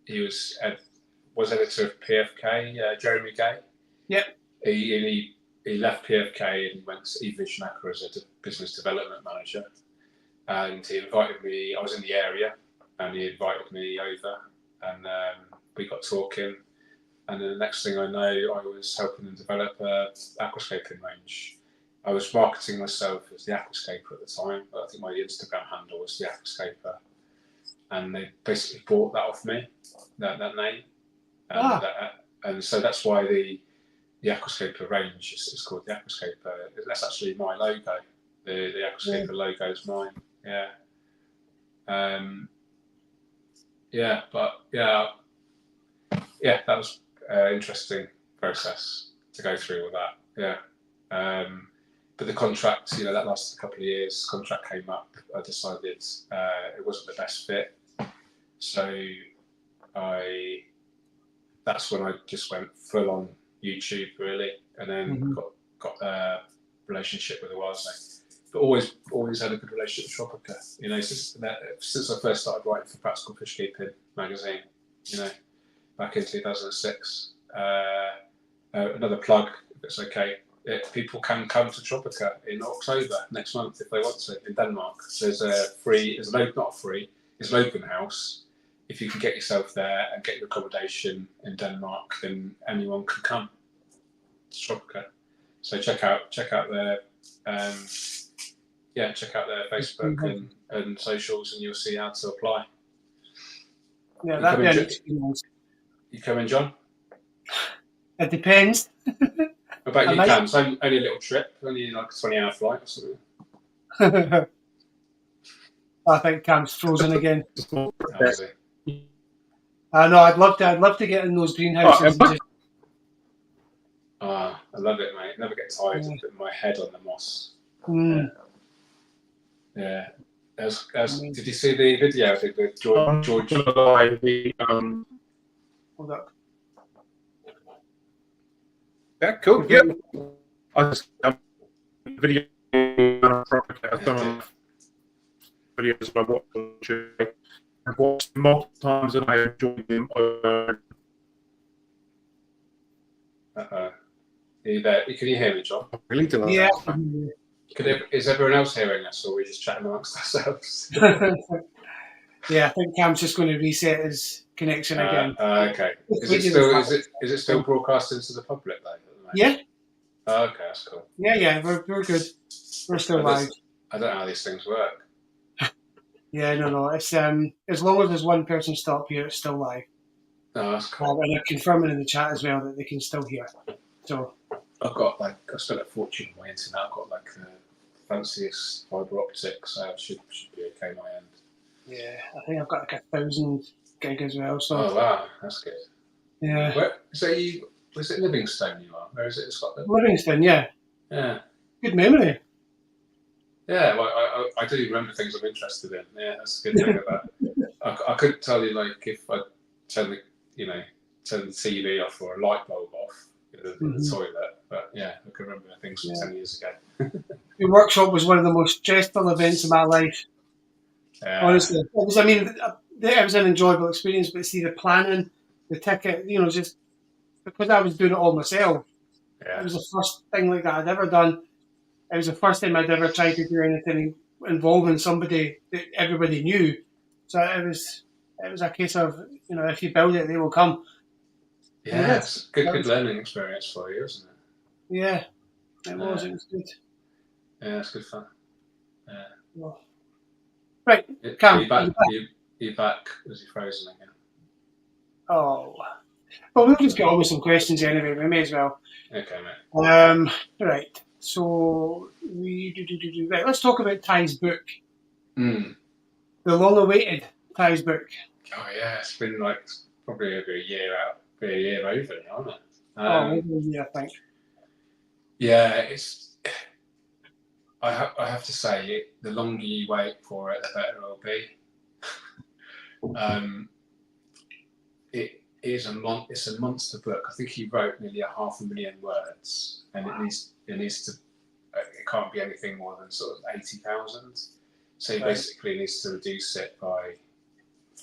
he was editor of PFK, Jeremy Gay. Yep. He left PFK and went to Evolution Aqua as a business development manager. And he invited me, I was in the area, and he invited me over, and we got talking. And then the next thing I know, I was helping them develop an aquascaping range. I was marketing myself as the aquascaper at the time. I think my Instagram handle was the aquascaper. And they basically bought that off me, that name. And so that's why the aquascaper range is called the aquascaper. That's actually my logo. The aquascaper logo is mine. That was an interesting process to go through with that. But the contract, you know, that lasted a couple of years. Contract came up. I decided it wasn't the best fit. So that's when I just went full on YouTube, really, and then got a relationship with Awase. But always had a good relationship with Tropica. You know, since I first started writing for Practical Fish Keeping magazine, you know, back in 2006. Another plug, if it's okay. People can come to Tropica in October next month if they want to in Denmark. There's it's an open house. If you can get yourself there and get your accommodation in Denmark, then anyone can come to Tropica. So check out their Facebook and socials, and you'll see how to apply. Yeah, that'd be an experience. You coming, John? It depends. What about you, Cam? It's only a little trip, only like a 20-hour flight or something. I think Cam's frozen again. No, I'd love to get in those greenhouses. I love it, mate. Never get tired of putting my head on the moss. Yeah. Did you see the video I did with George? Hold up. Yeah, cool. Yep. I just video videos I watch. I've watched them multiple times and I enjoy them. Are you there? Can you hear me, John? I really do. Yeah. Is everyone else hearing us, or are we just chatting amongst ourselves? Yeah, I think Cam's just going to reset his connection again. Okay. Is it still broadcasting to the public though? Yeah. Okay, that's cool. Yeah, we're good. We're still live. I don't know how these things work. Yeah, no. It's as long as there's one person still up here, it's still live. Oh, that's cool. And they're confirming in the chat as well that they can still hear. So I spent a fortune on my internet. I've got the fanciest fibre optics, so it should be okay my end. Yeah, I think I've got 1,000 gig as well. So. Oh wow, that's good. Yeah. Was it Livingstone you are? Where is it in Scotland? Livingstone, yeah. Yeah. Good memory. Yeah, well, I do remember things I'm interested in. Yeah, that's a good thing about it. I couldn't tell you if I turn the TV off or a light bulb off in the toilet, but yeah, I can remember things from 10 years ago. Your workshop was one of the most stressful events of my life. Honestly, it was an enjoyable experience, but see the planning, the ticket, just because I was doing it all myself. It was the first thing like that I'd ever done. It was the first time I'd ever tried to do anything involving somebody that everybody knew. So it was a case of, if you build it, they will come. Yeah, it's a good learning experience for you, isn't it? Yeah, it was. It was good. Yeah, it's good fun. Yeah. Well, right, Cam. You're back. Was he frozen again? Oh. Well, we'll just get on with some questions anyway. We may as well. Okay, mate. Right. So right. Let's talk about Ty's book. The long-awaited Ty's book. Oh yeah, it's been probably over a year over now, hasn't it? Over a year, I think. Yeah, it's. I have to say, the longer you wait for it, the better it'll be. It's a monster book. I think he wrote nearly 500,000 words, and it can't be anything more than sort of 80,000. So he basically needs to reduce it by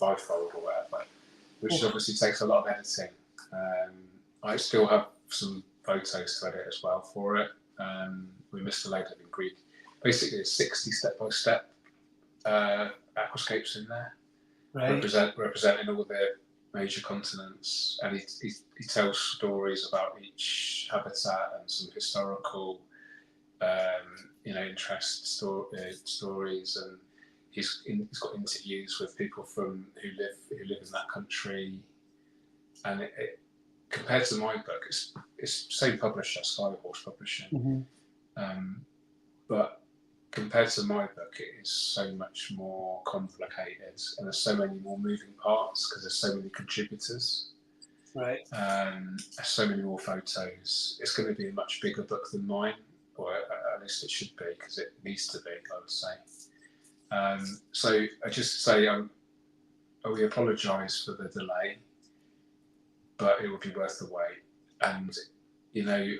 5-fold or whatever, which obviously takes a lot of editing. I still have some photos to edit as well for it. We missed a load of in Greek. Basically, there's 60 step-by-step aquascapes in there, representing all the major continents, and he tells stories about each habitat and some historical stories, and he's got interviews with people who live in that country, and it compared to my book, it's same publisher, Skyhorse Publishing, but compared to my book, it is so much more complicated, and there's so many more moving parts because there's so many contributors. Right. There's so many more photos. It's going to be a much bigger book than mine, or at least it should be, because it needs to be, I would say. So I just say we apologise for the delay, but it will be worth the wait. And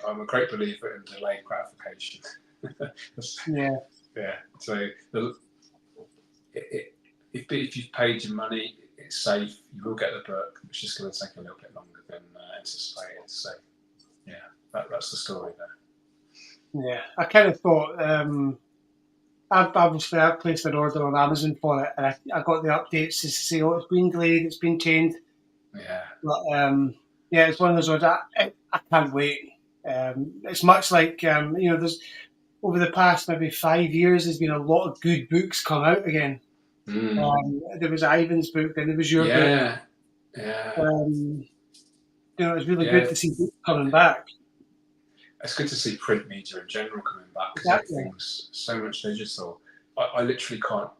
I'm a great believer in delayed gratification. Yeah. Yeah. So if you've paid your money, it's safe. You will get the book. It's just going to take a little bit longer than anticipated. So yeah, that's the story there. Yeah, I kind of thought I've placed an order on Amazon for it, and I got the updates to say, it's been delayed, it's been changed. Yeah. But it's one of those ones I can't wait. It's much like there's over the past maybe 5 years, there's been a lot of good books come out again. There was Ivan's book, then there was your book. Yeah. It's really good to see books coming back. It's good to see print media in general coming back, because everything's so much digital. I literally can't.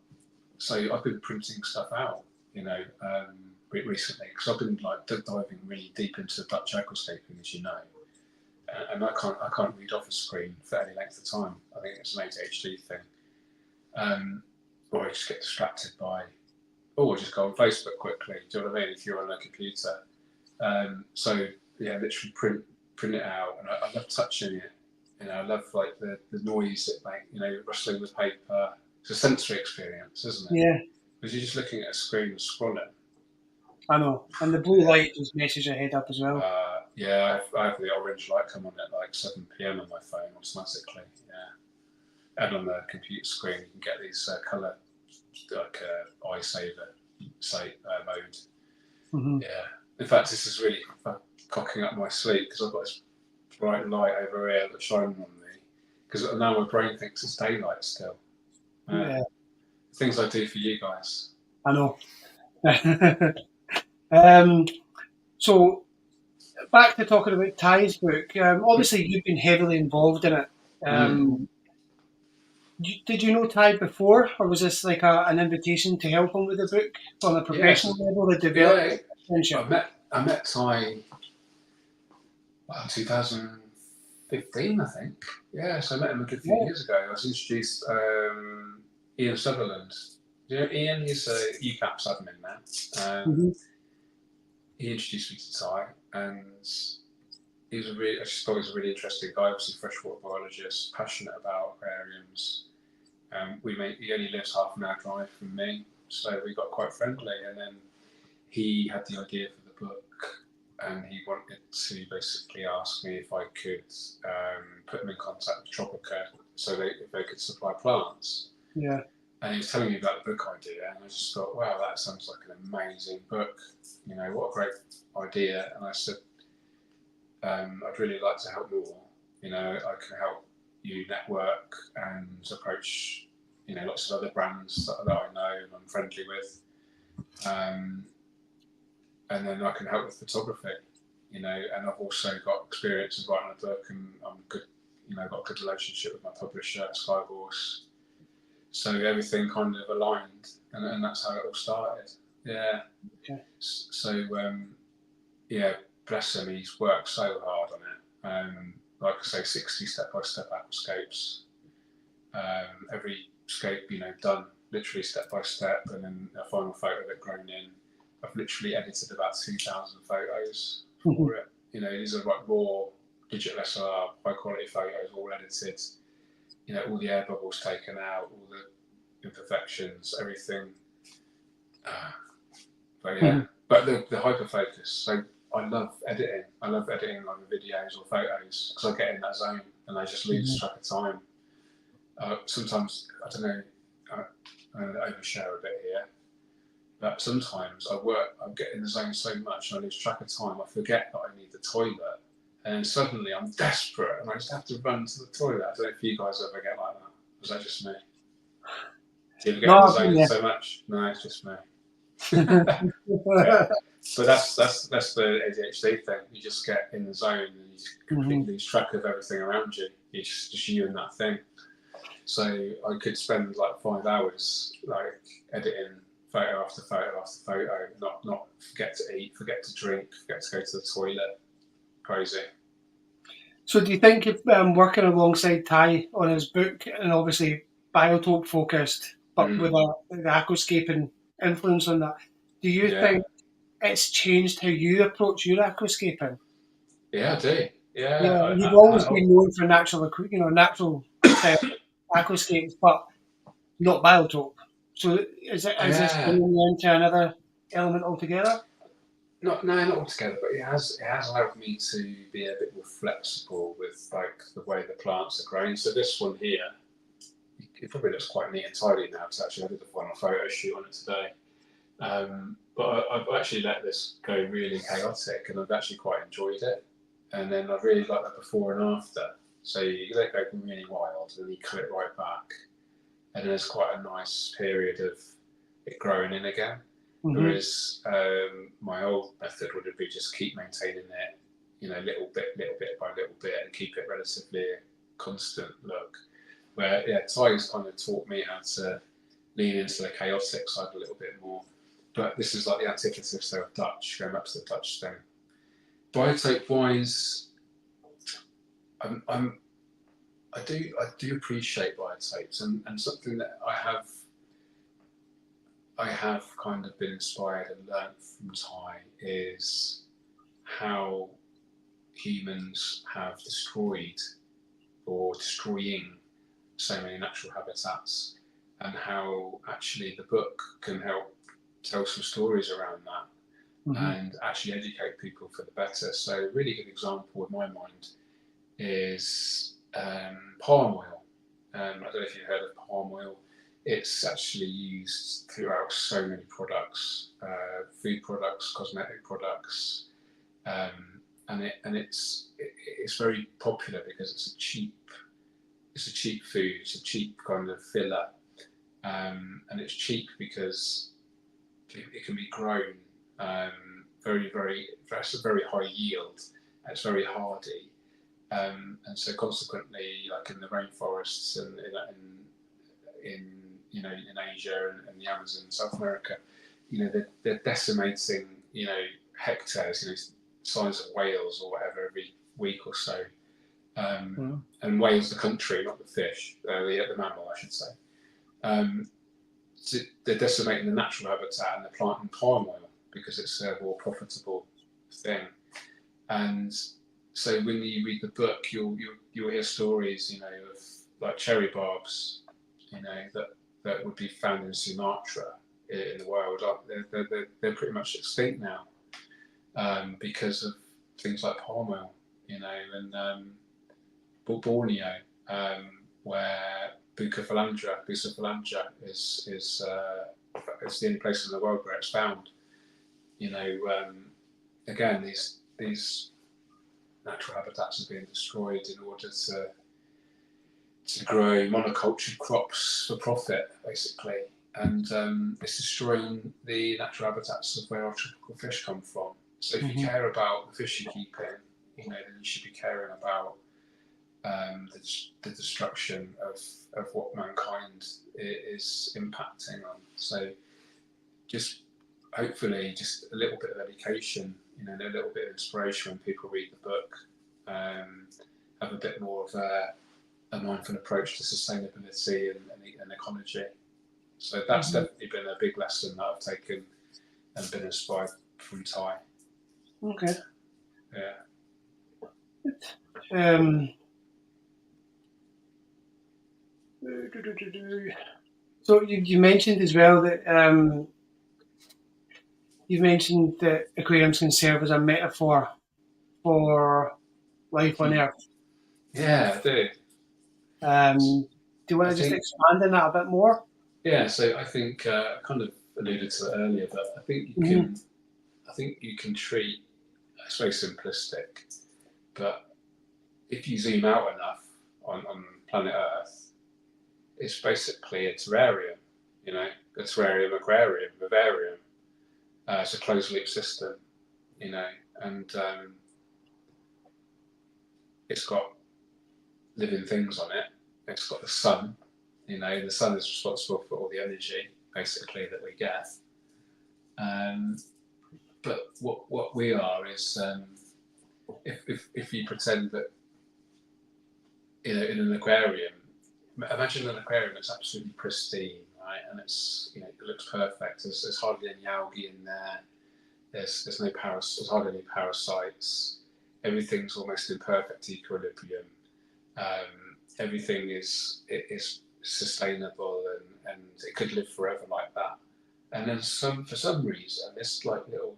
So I've been printing stuff out, recently, because I've been like diving really deep into Dutch aquascaping, as you know, and I can't read off a screen for any length of time. I think it's an ADHD thing, or I just get distracted by, or just go on Facebook quickly. Do you know what I mean? If you're on a computer, so yeah, literally print it out, and I love touching it. You know, I love like the noise it makes. You know, rustling the paper. It's a sensory experience, isn't it? Yeah, Because you're just looking at a screen and scrolling. I know. And the blue light just messes your head up as well. Yeah, I have the orange light come on at like 7 p.m. on my phone automatically. Yeah, and on the computer screen you can get these colour like eye saver mode. Mm-hmm. Yeah. In fact, this is really cocking up my sleep because I've got this bright light over here that's shining on me. Because now my brain thinks it's daylight still. Yeah. Things I do for you guys. I know. So back to talking about Ty's book. Obviously, you've been heavily involved in it. Did you know Ty before, or was this like an invitation to help him with the book on a professional level to develop friendship? I met Ty 2015, I think. Yeah, so I met him a good few years ago. I was introduced Ian Sutherland. Do you know Ian? He's a UCAPS admin now. He introduced me to Ty, and I just thought he was a really interesting guy. Obviously, freshwater biologist, passionate about aquariums. He only lives half an hour drive from me, so we got quite friendly. And then he had the idea for the book, and he wanted to basically ask me if I could put him in contact with Tropica so if they could supply plants. Yeah. And he was telling me about the book idea, and I just thought, wow, that sounds like an amazing book. You know, what a great idea. And I said, I'd really like to help more. You know, I can help you network and approach, you know, lots of other brands that I know and I'm friendly with. And then I can help with photography, you know, and I've also got experience of writing a book, and I'm good, you know, got a good relationship with my publisher, Skyhorse. So everything kind of aligned, and that's how it all started. Yeah. Okay. So, yeah, bless him, he's worked so hard on it. Like I say, 60 step-by-step aquascapes. Every scape, you know, done literally step-by-step, and then a final photo of it grown in. I've literally edited about 2,000 photos for it. You know, these are like raw digital SLR, high-quality photos, all edited. You know, all the air bubbles taken out, all the imperfections, everything. But yeah, but the hyper focus. So I love editing. I love editing like videos or photos because I get in that zone and I just lose track of time. Sometimes, I don't know, I'm going to overshare a bit here, but sometimes I get in the zone so much and I lose track of time. I forget that I need the toilet. And suddenly I'm desperate and I just have to run to the toilet. I don't know if you guys ever get like that. Was that just me? Do you ever get in the zone so much? No, it's just me. Yeah. So that's the ADHD thing. You just get in the zone and you completely lose track of everything around you. It's just you and that thing. So I could spend like 5 hours like editing photo after photo after photo, not forget to eat, forget to drink, forget to go to the toilet. Crazy. So do you think if working alongside Ty on his book, and obviously biotope focused, but with the aquascaping influence on that, do you think it's changed how you approach your aquascaping? Yeah, I do. Yeah, you've always been known for natural aquascapes, but not biotope. So is this bringing you into another element altogether? Not altogether, but it has allowed me to be a bit more flexible with like the way the plants are growing. So this one here, it probably looks quite neat and tidy now. Because actually I did the final photo shoot on it today. But I've actually let this go really chaotic, and I've actually quite enjoyed it. And then I really like that before and after. So you let it go really wild, and then you cut it right back, and then there's quite a nice period of it growing in again. Whereas my old method would be just keep maintaining it, you know, little bit by little bit, and keep it relatively constant look. Where Ty's kind of taught me how to lean into the chaotic side a little bit more. but this is like the antithesis of Dutch, going back to the Dutch thing. Biotope wise, I do appreciate biotopes, and something that I have kind of been inspired and learnt from Ty is how humans have destroyed or destroying so many natural habitats, and how actually the book can help tell some stories around that and actually educate people for the better. So a really good example in my mind is palm oil. I don't know if you've heard of palm oil. It's actually used throughout so many products, food products, cosmetic products, and it's very popular because it's a cheap food. It's a cheap kind of filler, and it's cheap because it can be grown it's a very high yield. It's very hardy, and so consequently, like in the rainforests and in Asia and the Amazon, South America, they're decimating hectares, size of Wales or whatever every week or so. And Wales, the country, not the fish, the mammal, I should say. So they're decimating the natural habitat and they're planting palm oil because it's a more profitable thing. And so when you read the book, you'll hear stories, of like cherry barbs, that would be found in Sumatra in the wild. They're pretty much extinct now because of things like palm oil, and Borneo, where Bucephalandra is it's the only place in the world where it's found. Again, these natural habitats are being destroyed in order to grow monocultured crops for profit, basically, and it's destroying the natural habitats of where our tropical fish come from. So if you care about the fish you're keeping, then you should be caring about the destruction of what mankind is impacting on. So just hopefully just a little bit of education, a little bit of inspiration when people read the book, have a bit more of a mindful approach to sustainability and ecology. So that's definitely been a big lesson that I've taken and been inspired from Ty. Okay. Yeah. So you mentioned as well that you mentioned that aquariums can serve as a metaphor for life on Earth. Yeah, I do. Do you want to just expand on that a bit more? Yeah, so I think I kind of alluded to it earlier, but I think you can treat. It's very simplistic, but if you zoom out enough on planet Earth, it's basically a terrarium, a terrarium, aquarium, vivarium. It's a closed loop system, and it's got living things on it. It's got the sun, the sun is responsible for all the energy, basically, that we get. But what we are is, if you pretend that, in an aquarium, imagine an aquarium that's absolutely pristine, right? And it's, it looks perfect. There's hardly any algae in there. There's hardly any parasites. Everything's almost in perfect equilibrium. Everything is sustainable and it could live forever like that. And then for some reason, this like little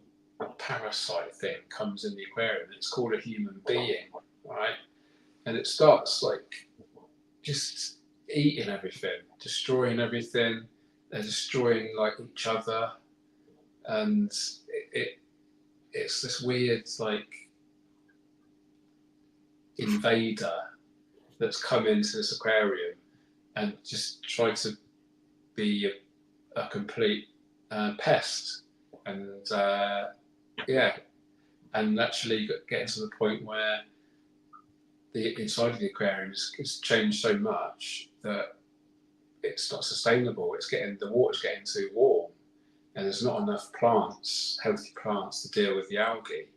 parasite thing comes in the aquarium. And it's called a human being, right? And it starts like just eating everything, destroying everything. They're destroying like each other, and it's this weird like invader that's come into this aquarium and just tried to be a complete pest, and and actually getting to the point where the inside of the aquarium is changed so much that it's not sustainable. The water's getting too warm, and there's not enough plants, healthy plants, to deal with the algae,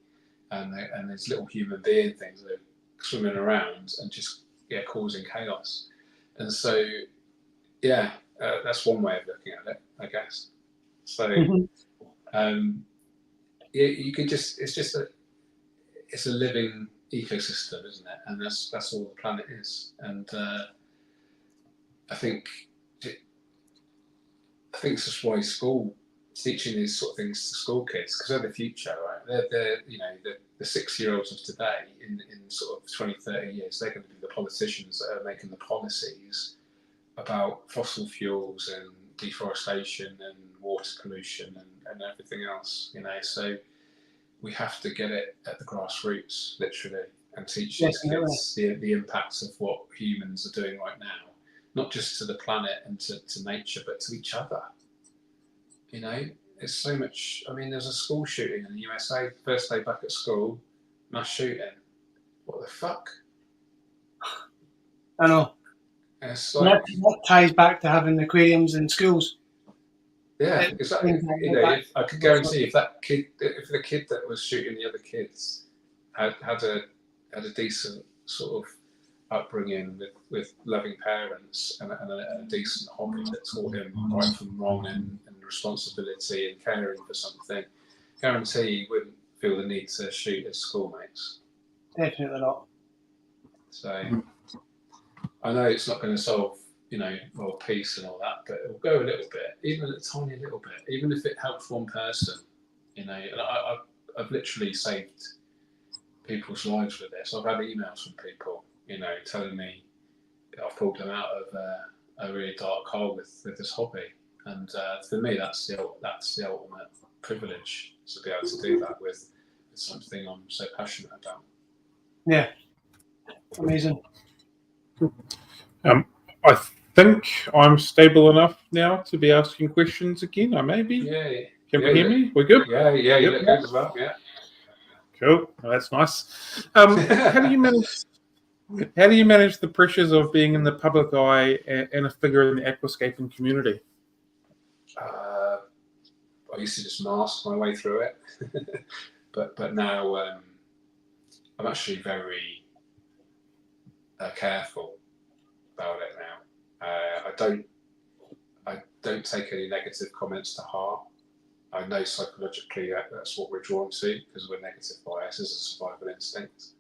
and there's little human being things that are swimming around and just causing chaos. And so that's one way of looking at it, I guess. So you could just it's a living ecosystem, isn't it? And that's all the planet is. And I think it's just why school teaching these sort of things to school kids, because they're the future, right? They're the 6-year-olds of today in sort of 20, 30 years, they're going to be the politicians that are making the policies about fossil fuels and deforestation and water pollution and everything else, So we have to get it at the grassroots, literally, and teach these kids the impacts of what humans are doing right now, not just to the planet and to nature, but to each other. It's so much. I mean, there's a school shooting in the USA, first day back at school, mass shooting. What the fuck? I know. It's like, that ties back to having aquariums in schools. Yeah, exactly. I could guarantee if the kid that was shooting the other kids had a decent sort of upbringing with loving parents and a decent hobby that taught him right from wrong and responsibility and caring for something, guarantee he wouldn't feel the need to shoot his schoolmates. Definitely not. So I know it's not going to solve world peace and all that, but it'll go a little bit, even a tiny little bit, even if it helps one person, And I've literally saved people's lives with this. I've had emails from people, telling me I've pulled them out of a really dark hole with this hobby, and for me, that's the ultimate privilege to be able to do that with something I'm so passionate about. Yeah, amazing. I think I'm stable enough now to be asking questions again. I may be. Yeah. Can we hear me? We're good? Yeah, you look good as well, yeah. Cool. Well, that's nice. How do you manage the pressures of being in the public eye and a figure in the aquascaping community? I used to just mask my way through it, but now I'm actually very careful about it now. I don't take any negative comments to heart. I know psychologically that's what we're drawn to because we're negative bias is a survival instinct.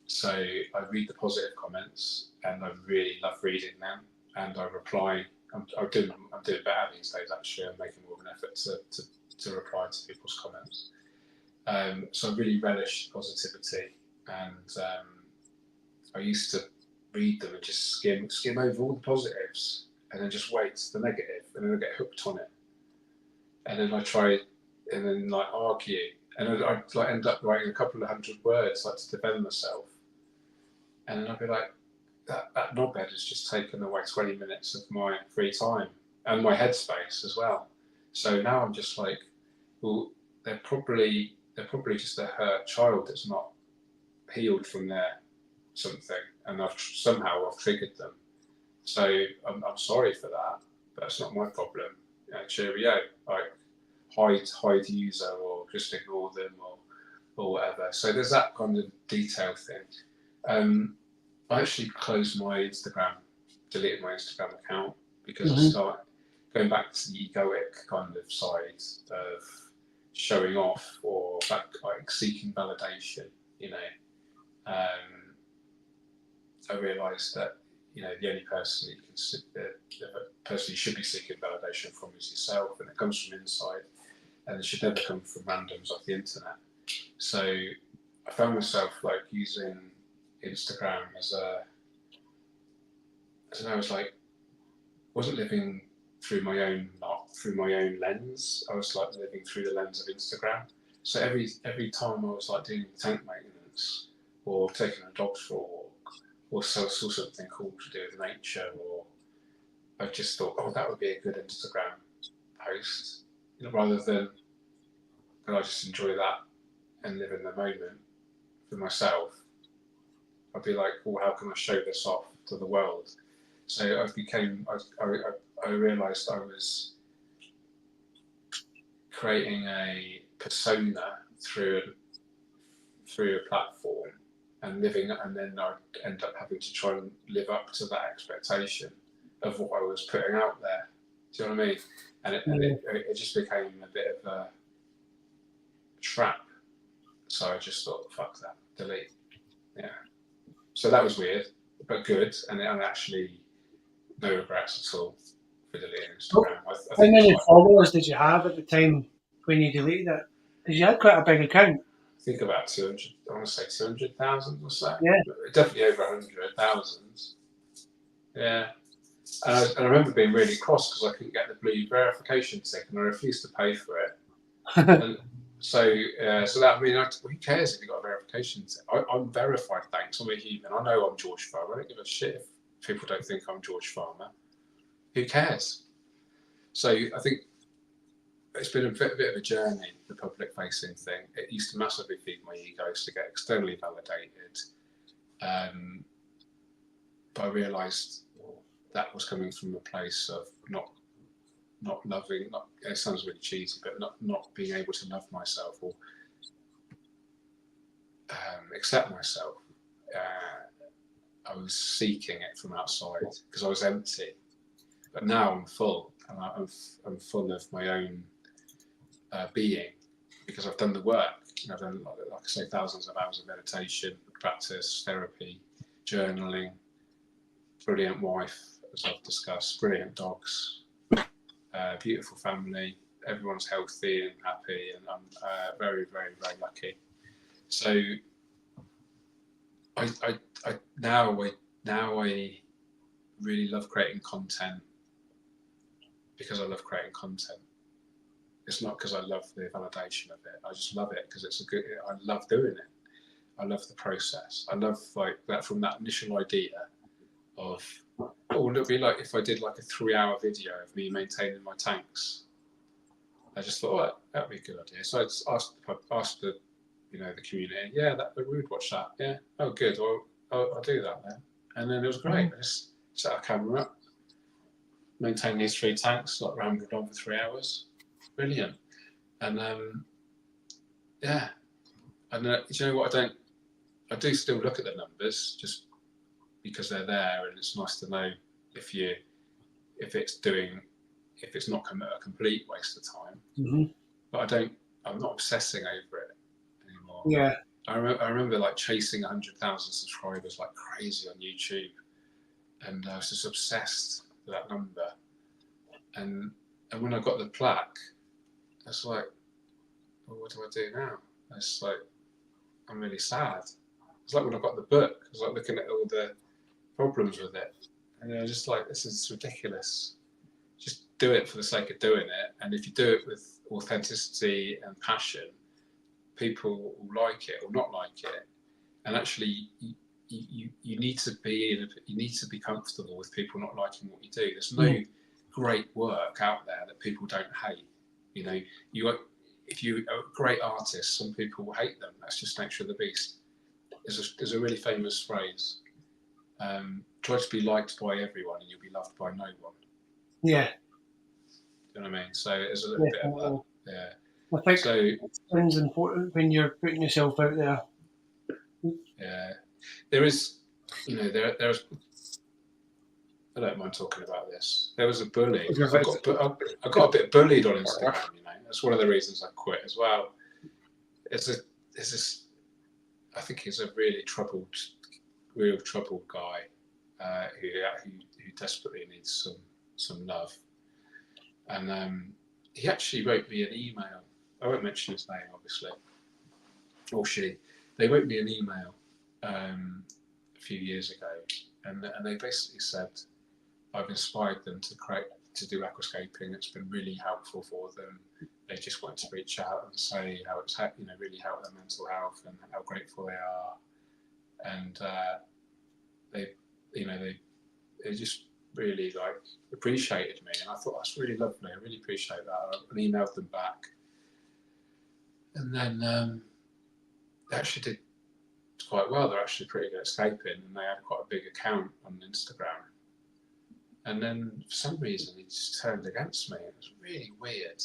So I read the positive comments and I really love reading them, and I reply. I'm doing better these days actually. I'm making more of an effort to reply to people's comments. So I really relish positivity, and I used to read them and just skim over all the positives and then just wait the negative, and then I get hooked on it. And then I try and then argue, and I'd end up writing a couple of hundred words to defend myself. And then I'd be like, that knobhead has just taken away 20 minutes of my free time and my headspace as well. So now I'm just like, well, they're probably just a hurt child that's not healed from their something, and I've triggered them. So I'm sorry for that, but that's not my problem. Cheerio, hide user or just ignore them or whatever. So there's that kind of detail thing. I actually closed my Instagram, deleted my Instagram account because I started going back to the egoic kind of side of showing off or seeking validation. I realised that the only person the person you should be seeking validation from is yourself, and it comes from inside, and it should never come from randoms off the internet. So I found myself using Instagram as wasn't living through my own lens. I was living through the lens of Instagram. So every time I was doing tank maintenance or taking a dog for a walk or saw something cool to do with nature, or I just thought, oh, that would be a good Instagram post, rather than I just enjoy that and live in the moment for myself. I'd be like, well, how can I show this off to the world? So I realised I was creating a persona through a platform and then I'd end up having to try and live up to that expectation of what I was putting out there. Do you know what I mean? And it just became a bit of a trap. So I just thought, fuck that, delete. Yeah. So that was weird, but good, and actually no regrets at all for deleting Instagram. How many followers did you have at the time when you deleted it? Because you had quite a big account. I think about 200. I want to say 200,000 or so. Yeah. Definitely over 100,000. Yeah. And I remember being really cross because I couldn't get the blue verification tick, and I refused to pay for it. And so that, I mean, who cares if you got a verification tick? I'm verified, thanks. I'm a human. I know I'm George Farmer. I don't give a shit if people don't think I'm George Farmer. Who cares? So I think it's been a bit of a journey, the public-facing thing. It used to massively feed my egos to get externally validated, but I realised that was coming from a place of not loving. It sounds really cheesy, but not being able to love myself or accept myself. I was seeking it from outside because I was empty, but now I'm full, and I'm full of my own being because I've done the work. I've done, like I say, thousands of hours of meditation, practice, therapy, journaling, brilliant wife, as I've discussed, brilliant dogs, beautiful family, everyone's healthy and happy, and I'm very, very, very lucky. So I now I really love creating content because I love creating content. It's not because I love the validation of it. I just love it because I love doing it. I love the process. I love like that, from that initial idea of, would it be like if I did like a 3-hour video of me maintaining my tanks? I just thought, that'd be a good idea. So I just asked the community, we would watch that. Yeah, oh good, I'll do that then. And then it was great. I just set a camera up, maintain these 3 tanks, like rambled on for 3 hours. Brilliant. And yeah. And you know what, I do still look at the numbers just because they're there, and it's nice to know if it's not a complete waste of time. Mm-hmm. But I'm not obsessing over it anymore. Yeah. I remember like chasing 100,000 subscribers like crazy on YouTube, and I was just obsessed with that number. And when I got the plaque, I was like, well, what do I do now? It's like, I'm really sad. It's like when I got the book, I was like looking at all the problems with it, and I was just like, this is ridiculous. Just do it for the sake of doing it, and if you do it with authenticity and passion, people will like it or not like it. And actually, you need to be comfortable with people not liking what you do. There's no great work out there that people don't hate. If you're a great artist, some people will hate them. That's just nature of the beast. There's a really famous phrase: try to be liked by everyone, and you'll be loved by no one. Yeah. Do you know what I mean? So there's a little bit of that. Yeah. I think it sounds important when you're putting yourself out there. Yeah, there is. There's. I don't mind talking about this. There was a bully. I got a bit bullied on Instagram. That's one of the reasons I quit as well. I think he's a real troubled guy who desperately needs some love. And he actually wrote me an email. I won't mention his name, obviously, or she. They wrote me an email a few years ago, and they basically said, I've inspired them to do aquascaping. It's been really helpful for them. They just want to reach out and say how it's really helped their mental health and how grateful they are. And they just really appreciated me, and I thought that's really lovely. I really appreciate that. I emailed them back, and then they actually did quite well. They're actually pretty good at scaping, and they had quite a big account on Instagram. And then for some reason he just turned against me. It was really weird.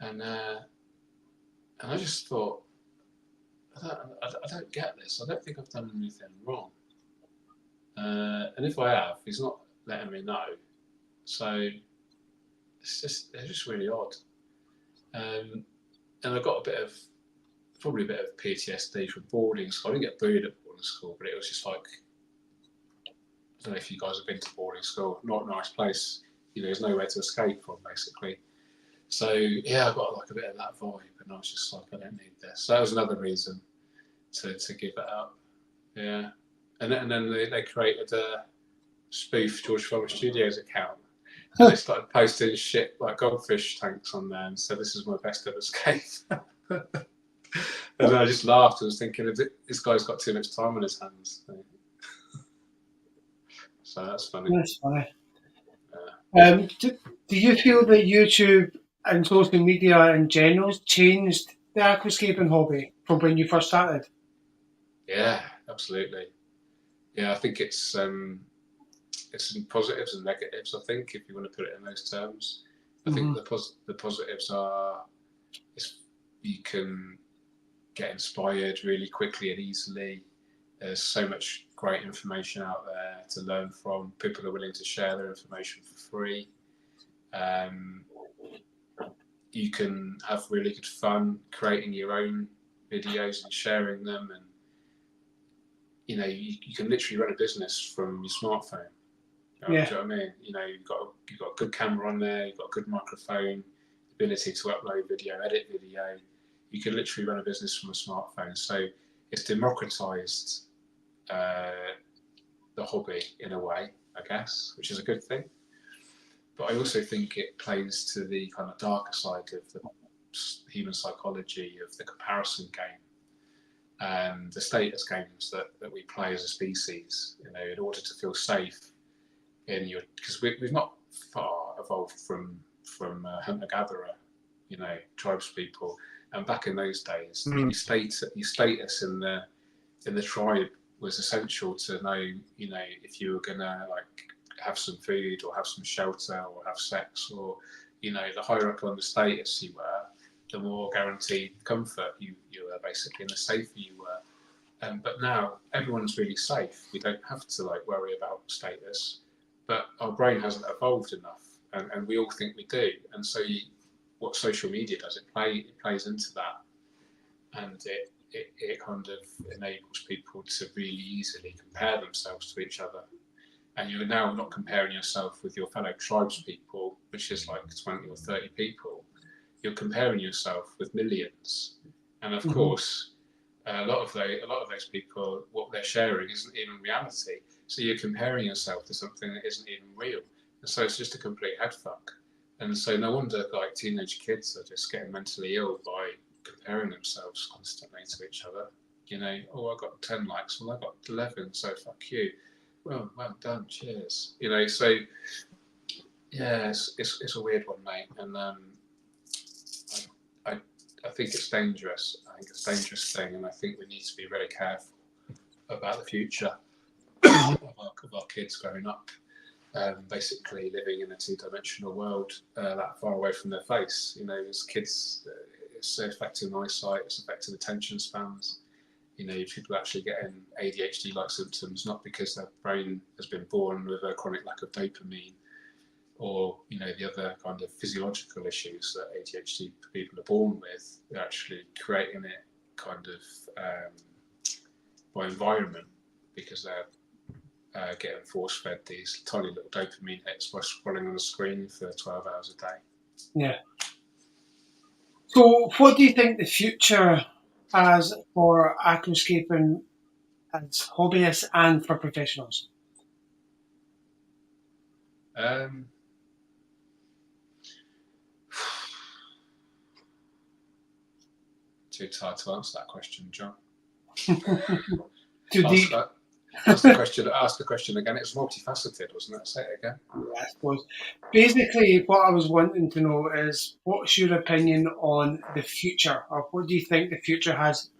and I just thought, I don't get this. I don't think I've done anything wrong. And if I have, he's not letting me know. So they're just really odd. And I got probably a bit of PTSD from boarding school. I didn't get bullied at boarding school, but it was just like, I don't know if you guys have been to boarding school. Not a nice place. There's nowhere to escape from, basically. So yeah, I got like a bit of that vibe, and I was just like, I don't need this. So that was another reason to give it up. Yeah, and then they created a spoof George Foreman Studios account, and they started posting shit like goldfish tanks on there, and said this is my best ever escape. And then I just laughed. I was thinking, this guy's got too much time on his hands. So that's funny. That's funny. Do you feel that YouTube and social media in general changed the aquascaping hobby from when you first started? Yeah, absolutely. Yeah, I think it's some positives and negatives. I think if you want to put it in those terms, I think the positives are you can get inspired really quickly and easily. There's so much great information out there to learn from. People are willing to share their information for free. You can have really good fun creating your own videos and sharing them, and you can literally run a business from your smartphone. Do you know what I mean? You've got a good camera on there, you've got a good microphone, ability to upload video, edit video. You can literally run a business from a smartphone. So it's democratized the hobby in a way, I guess, which is a good thing. But I also think it plays to the kind of darker side of the human psychology of the comparison game and the status games that we play as a species, in order to feel safe because we've not far evolved from hunter-gatherer, tribespeople. And back in those days, your status in the tribe was essential to know, if you were gonna have some food or have some shelter or have sex, or the higher up on the status you were, the more guaranteed comfort you were, basically, and the safer you were. But now everyone's really safe. We don't have to worry about status, but our brain hasn't evolved enough, and we all think we do. And so what social media does, it plays into that, and it kind of enables people to really easily compare themselves to each other. And you're now not comparing yourself with your fellow tribespeople, which is like 20 or 30 people. You're comparing yourself with millions, and of course, a lot of those people, what they're sharing isn't even reality. So you're comparing yourself to something that isn't even real, and so it's just a complete headfuck. And so no wonder teenage kids are just getting mentally ill by comparing themselves constantly to each other. I got 10 likes, well I got 11, so fuck you. Well done, cheers. So yeah, it's a weird one, mate, and I think it's dangerous. I think it's a dangerous thing, and I think we need to be very careful about the future of our kids growing up, basically living in a two-dimensional world that far away from their face. As kids, it's affecting eyesight, it's affecting attention spans. People actually getting ADHD-like symptoms, not because their brain has been born with a chronic lack of dopamine, or the other kind of physiological issues that ADHD people are born with. They're actually creating it kind of by environment, because they're getting force-fed these tiny little dopamine hits by scrolling on the screen for 12 hours a day. Yeah. So what do you think the future has for aquascaping as hobbyists and for professionals? Too tired to answer that question, John. Too deep. Ask the question again. It's multifaceted, wasn't it? Say it again. Yeah, I suppose. Basically, what I was wanting to know is, what's your opinion on the future, or what do you think the future has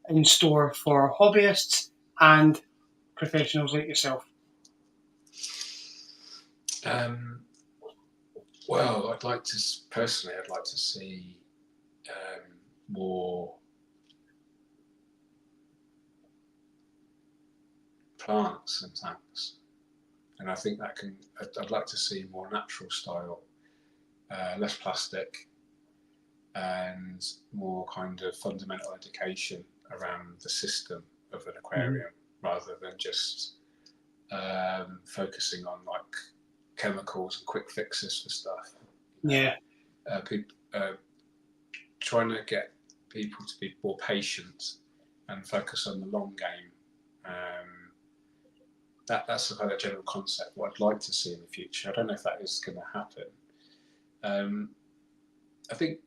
in store for hobbyists and professionals like yourself? Well, I'd like to see more plants and tanks, and I think that can. I'd like to see more natural style, less plastic, and more kind of fundamental education around the system of an aquarium, rather than just focusing on like chemicals and quick fixes for stuff. Trying to get people to be more patient and focus on the long game. That's the kind of general concept what I'd like to see in the future. I don't know if that is going to happen. I think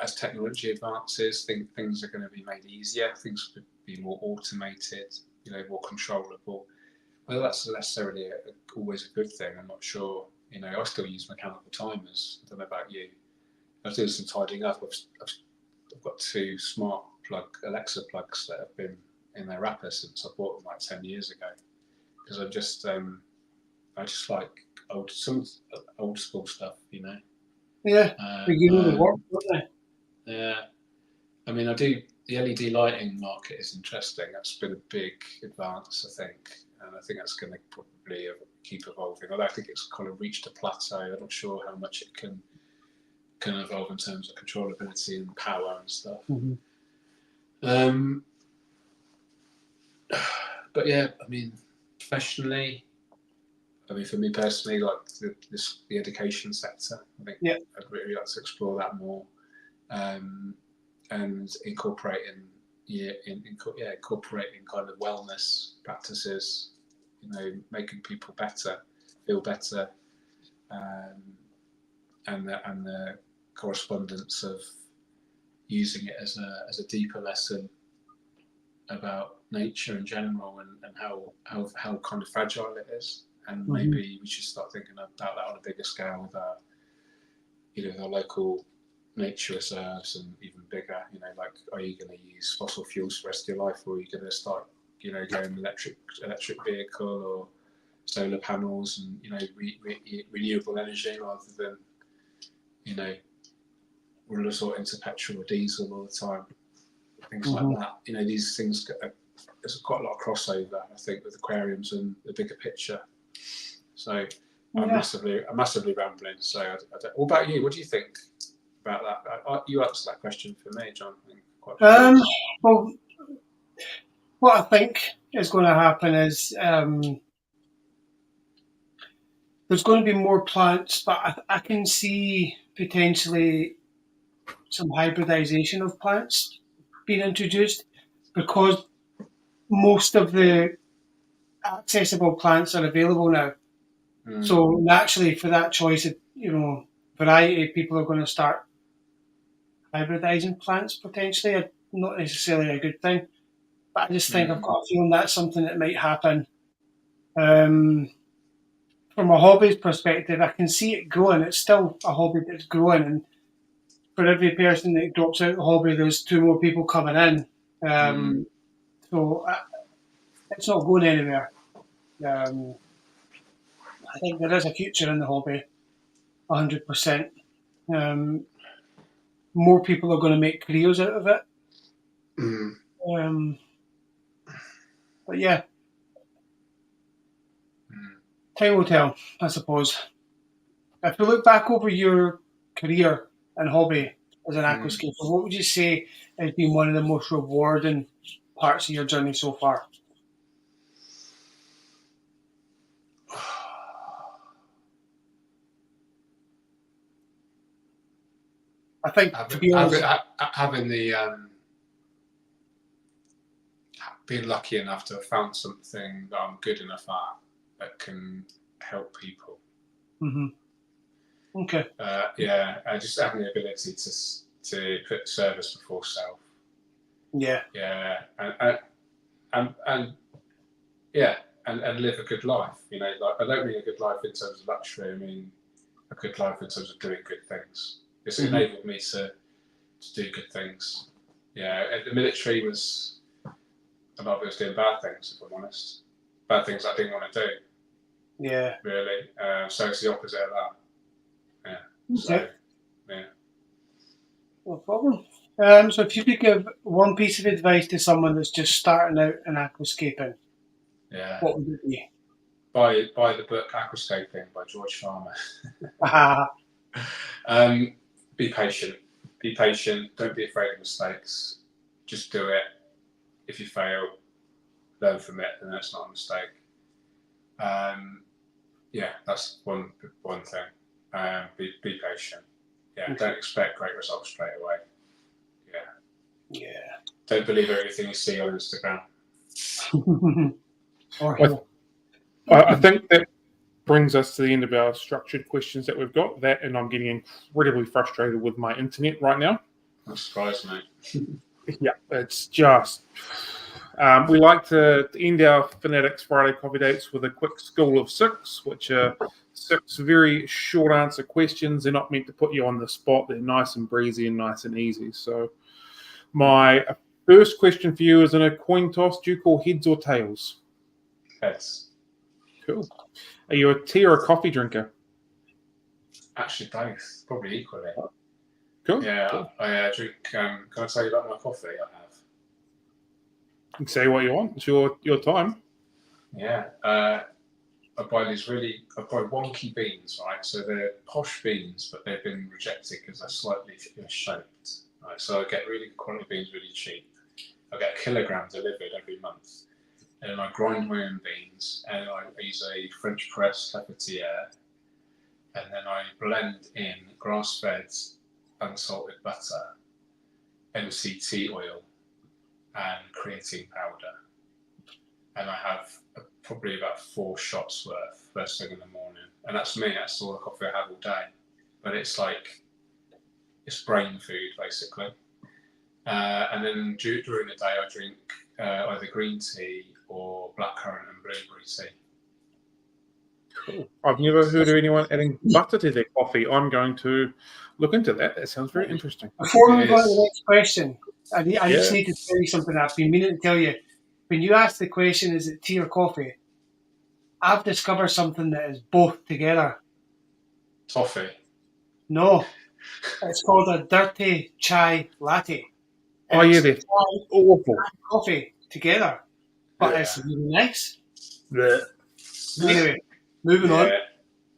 as technology advances, things are going to be made easier. Things could be more automated, more controllable. Whether that's necessarily always a good thing, I'm not sure. I still use mechanical timers. I don't know about you. I was doing some tidying up. I've got 2 smart plug Alexa plugs that have been in their wrapper since I bought them like 10 years ago. Because I just like old school stuff, Yeah, the work, don't they? Yeah, I mean, I do. The LED lighting market is interesting. That's been a big advance, I think, and I think that's going to probably keep evolving. Although I think it's kind of reached a plateau. I'm not sure how much it can evolve in terms of controllability and power and stuff. But yeah, I mean, professionally, for me personally, like the education sector, I think I'd really like to explore that more, and incorporating kind of wellness practices, making people better, feel better, and the correspondence of using it as a deeper lesson about nature in general and how kind of fragile it is. And maybe we should start thinking about that on a bigger scale with our local nature reserves, and even bigger. Like, are you going to use fossil fuels for the rest of your life, or are you going to start, going electric vehicle or solar panels and renewable energy, rather than we're resorting to petrol or diesel all the time. Things like that. These things. There's quite a lot of crossover, I think, with aquariums and the bigger picture. So I'm massively rambling. So what about you? What do you think about that? You answered that question for me, John. Well, what I think is going to happen is there's going to be more plants, but I can see potentially some hybridization of plants being introduced, because most of the accessible plants are available now. So naturally, for that choice of variety, people are going to start hybridizing plants potentially. Not necessarily a good thing, but I just think I've got a feeling that's something that might happen. From a hobby's perspective, I can see it growing. It's still a hobby that's growing, and for every person that drops out of the hobby, there's 2 more people coming in. So it's not going anywhere. I think there is a future in the hobby, 100%. More people are going to make careers out of it. But yeah, time will tell, I suppose. If you look back over your career and hobby as an aquascaper, what would you say has been one of the most rewarding parts of your journey so far? I think, to be honest, having the being lucky enough to have found something that I'm good enough at that can help people. Okay. Just having the ability to put service before self. Yeah. Yeah, and live a good life. Like, I don't mean a good life in terms of luxury. I mean a good life in terms of doing good things. It's enabled me to do good things. Yeah, the military was a lot of it was doing bad things, if I'm honest. Bad things I didn't want to do. Yeah. Really. So it's the opposite of that. Yeah. Okay. So, yeah. No problem. So if you could give one piece of advice to someone that's just starting out in aquascaping, what would it be? Buy the book Aquascaping by George Farmer. Be patient. Be patient. Don't be afraid of mistakes. Just do it. If you fail, learn from it, and that's not a mistake. That's one thing. Be patient. Yeah, don't expect great results straight away. Yeah. Don't believe everything you see on Instagram. I think that brings us to the end of our structured questions that we've got. That, and I'm getting incredibly frustrated with my internet right now. That surprised me. Yeah, it's just. We like to end our Finatics Friday Coffee Dates with a quick school of six, which are 6 very short answer questions. They're not meant to put you on the spot. They're nice and breezy and nice and easy. So my first question for you is in a coin toss. Do you call heads or tails? Heads. Cool. Are you a tea or a coffee drinker? Actually, both. Probably equally. Cool. Yeah, cool. I drink. Can I tell you about my coffee I have? You can say what you want. It's your time. Yeah. I buy wonky beans, right? So they're posh beans, but they've been rejected because they're slightly shaped. Right? So I get really good quality beans really cheap. I get a kilogram delivered every month. And I grind my own beans, and I use a French press cafetiere, and then I blend in grass-fed unsalted butter, MCT oil, and creatine powder. And I have probably about 4 shots worth first thing in the morning. And that's me, that's all the coffee I have all day. But it's brain food, basically. And then during the day, I drink either green tea or blackcurrant and blueberry tea. Cool. I've never heard of anyone adding butter to their coffee. I'm going to look into that. That sounds very interesting. Before we go to the next question, I just need to tell you something I've been meaning to tell you. When you ask the question, is it tea or coffee? I've discovered something that is both together. Toffee? No. It's called a dirty chai latte. Oh, yeah, they're awful. Coffee together. But it's really nice. Yeah. Anyway, moving on.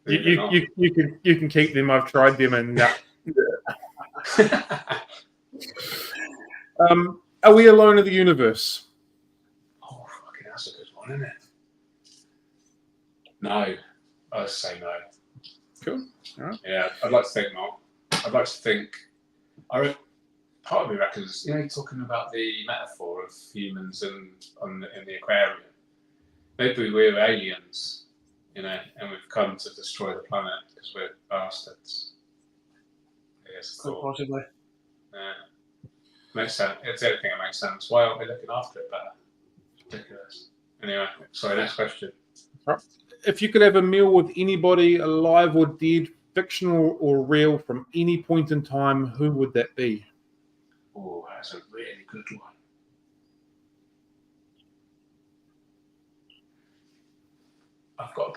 You can keep them. I've tried them, and are we alone in the universe? Oh, fucking, that's a good one, isn't it? No, I'd say no. Cool. All right. Yeah, I'd like to think not. I'd like to think. Part of me reckons, you're talking about the metaphor of humans in the aquarium. Maybe we're aliens, and we've come to destroy the planet because we're bastards. Yes, possibly. Yeah. Makes sense. It's the only thing that makes sense. Why aren't we looking after it better? Ridiculous. Anyway, sorry, next question. If you could have a meal with anybody, alive or dead, fictional or real, from any point in time, who would that be? Oh, that's a really good one. I've got a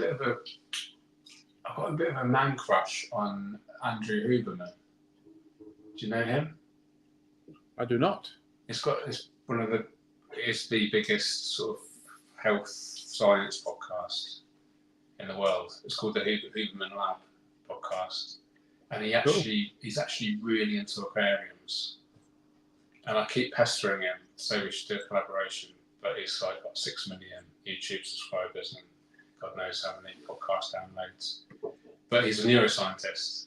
bit of a man crush on Andrew Huberman. Do you know him? I do not. It's the biggest sort of health science podcast in the world. It's called the Huberman Lab podcast, and he's actually really into aquariums. And I keep pestering him to say we should do a collaboration, but he's got 6 million YouTube subscribers and God knows how many podcast downloads. But he's a neuroscientist.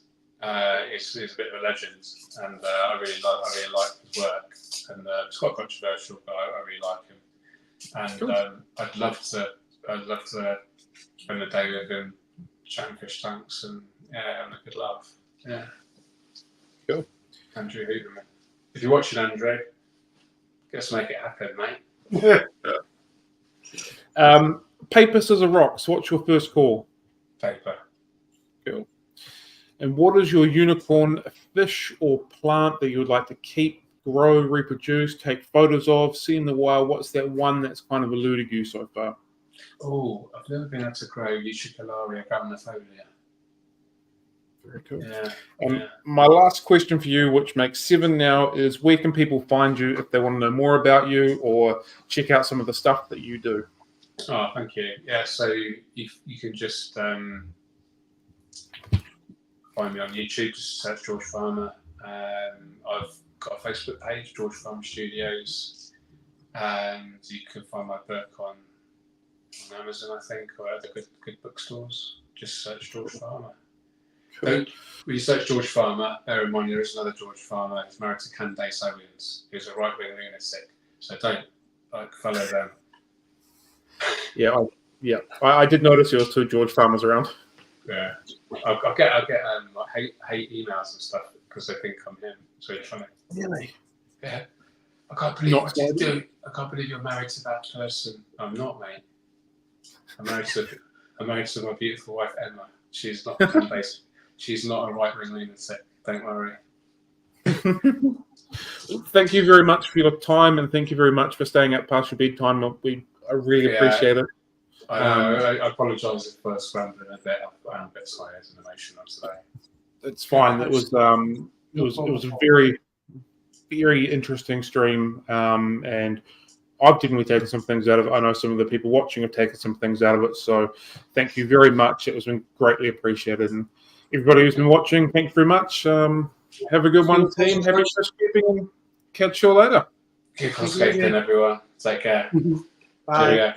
He's a bit of a legend, and I really like his work. And it's quite controversial, but I really like him. And I'd love to spend a day with him, chatting fish tanks, and having a good laugh. Yeah. Cool. Andrew Huberman. If you're watching, Andrew, let's make it happen, mate. Paper, scissors, rocks. What's your first call? Paper. Cool. And what is your unicorn fish or plant that you would like to keep, grow, reproduce, take photos of, see in the wild? What's that one that's kind of eluded you so far? Oh, I've never been able to grow Utricularia graminifolia. Very cool. Yeah. My last question for you, which makes 7 now, is where can people find you if they want to know more about you or check out some of the stuff that you do? Oh, thank you. Yeah, so you can just find me on YouTube, just search George Farmer. I've got a Facebook page, George Farmer Studios, and you can find my book on Amazon, I think, or other good bookstores. Just search George Farmer. When you search George Farmer, bear in mind there is another George Farmer who's married to Candace Owens, who's a right-wing lunatic. So don't follow them. I did notice there was 2 George Farmers around. Yeah, I get like hate emails and stuff because they think I'm him. So you're funny. Really? Yeah. I can't believe what you do. I can't believe you're married to that person. I'm not, mate. I'm married to my beautiful wife Emma. She's not Candace. She's not a right-wing lunatic. Don't worry. Thank you very much for your time, and thank you very much for staying up past your bedtime. I really appreciate it. I apologise if I was rambling a bit. I'm a bit tired and emotional today. It's fine. It was a very, very interesting stream, and I've definitely taken some things out of it. I know some of the people watching have taken some things out of it. So thank you very much. It was been greatly appreciated. And everybody who's been watching, thank you very much. Have a good one, team. Happy scaping, and catch you later. Keep on scaping, everyone. Take care. Bye. Cheerio.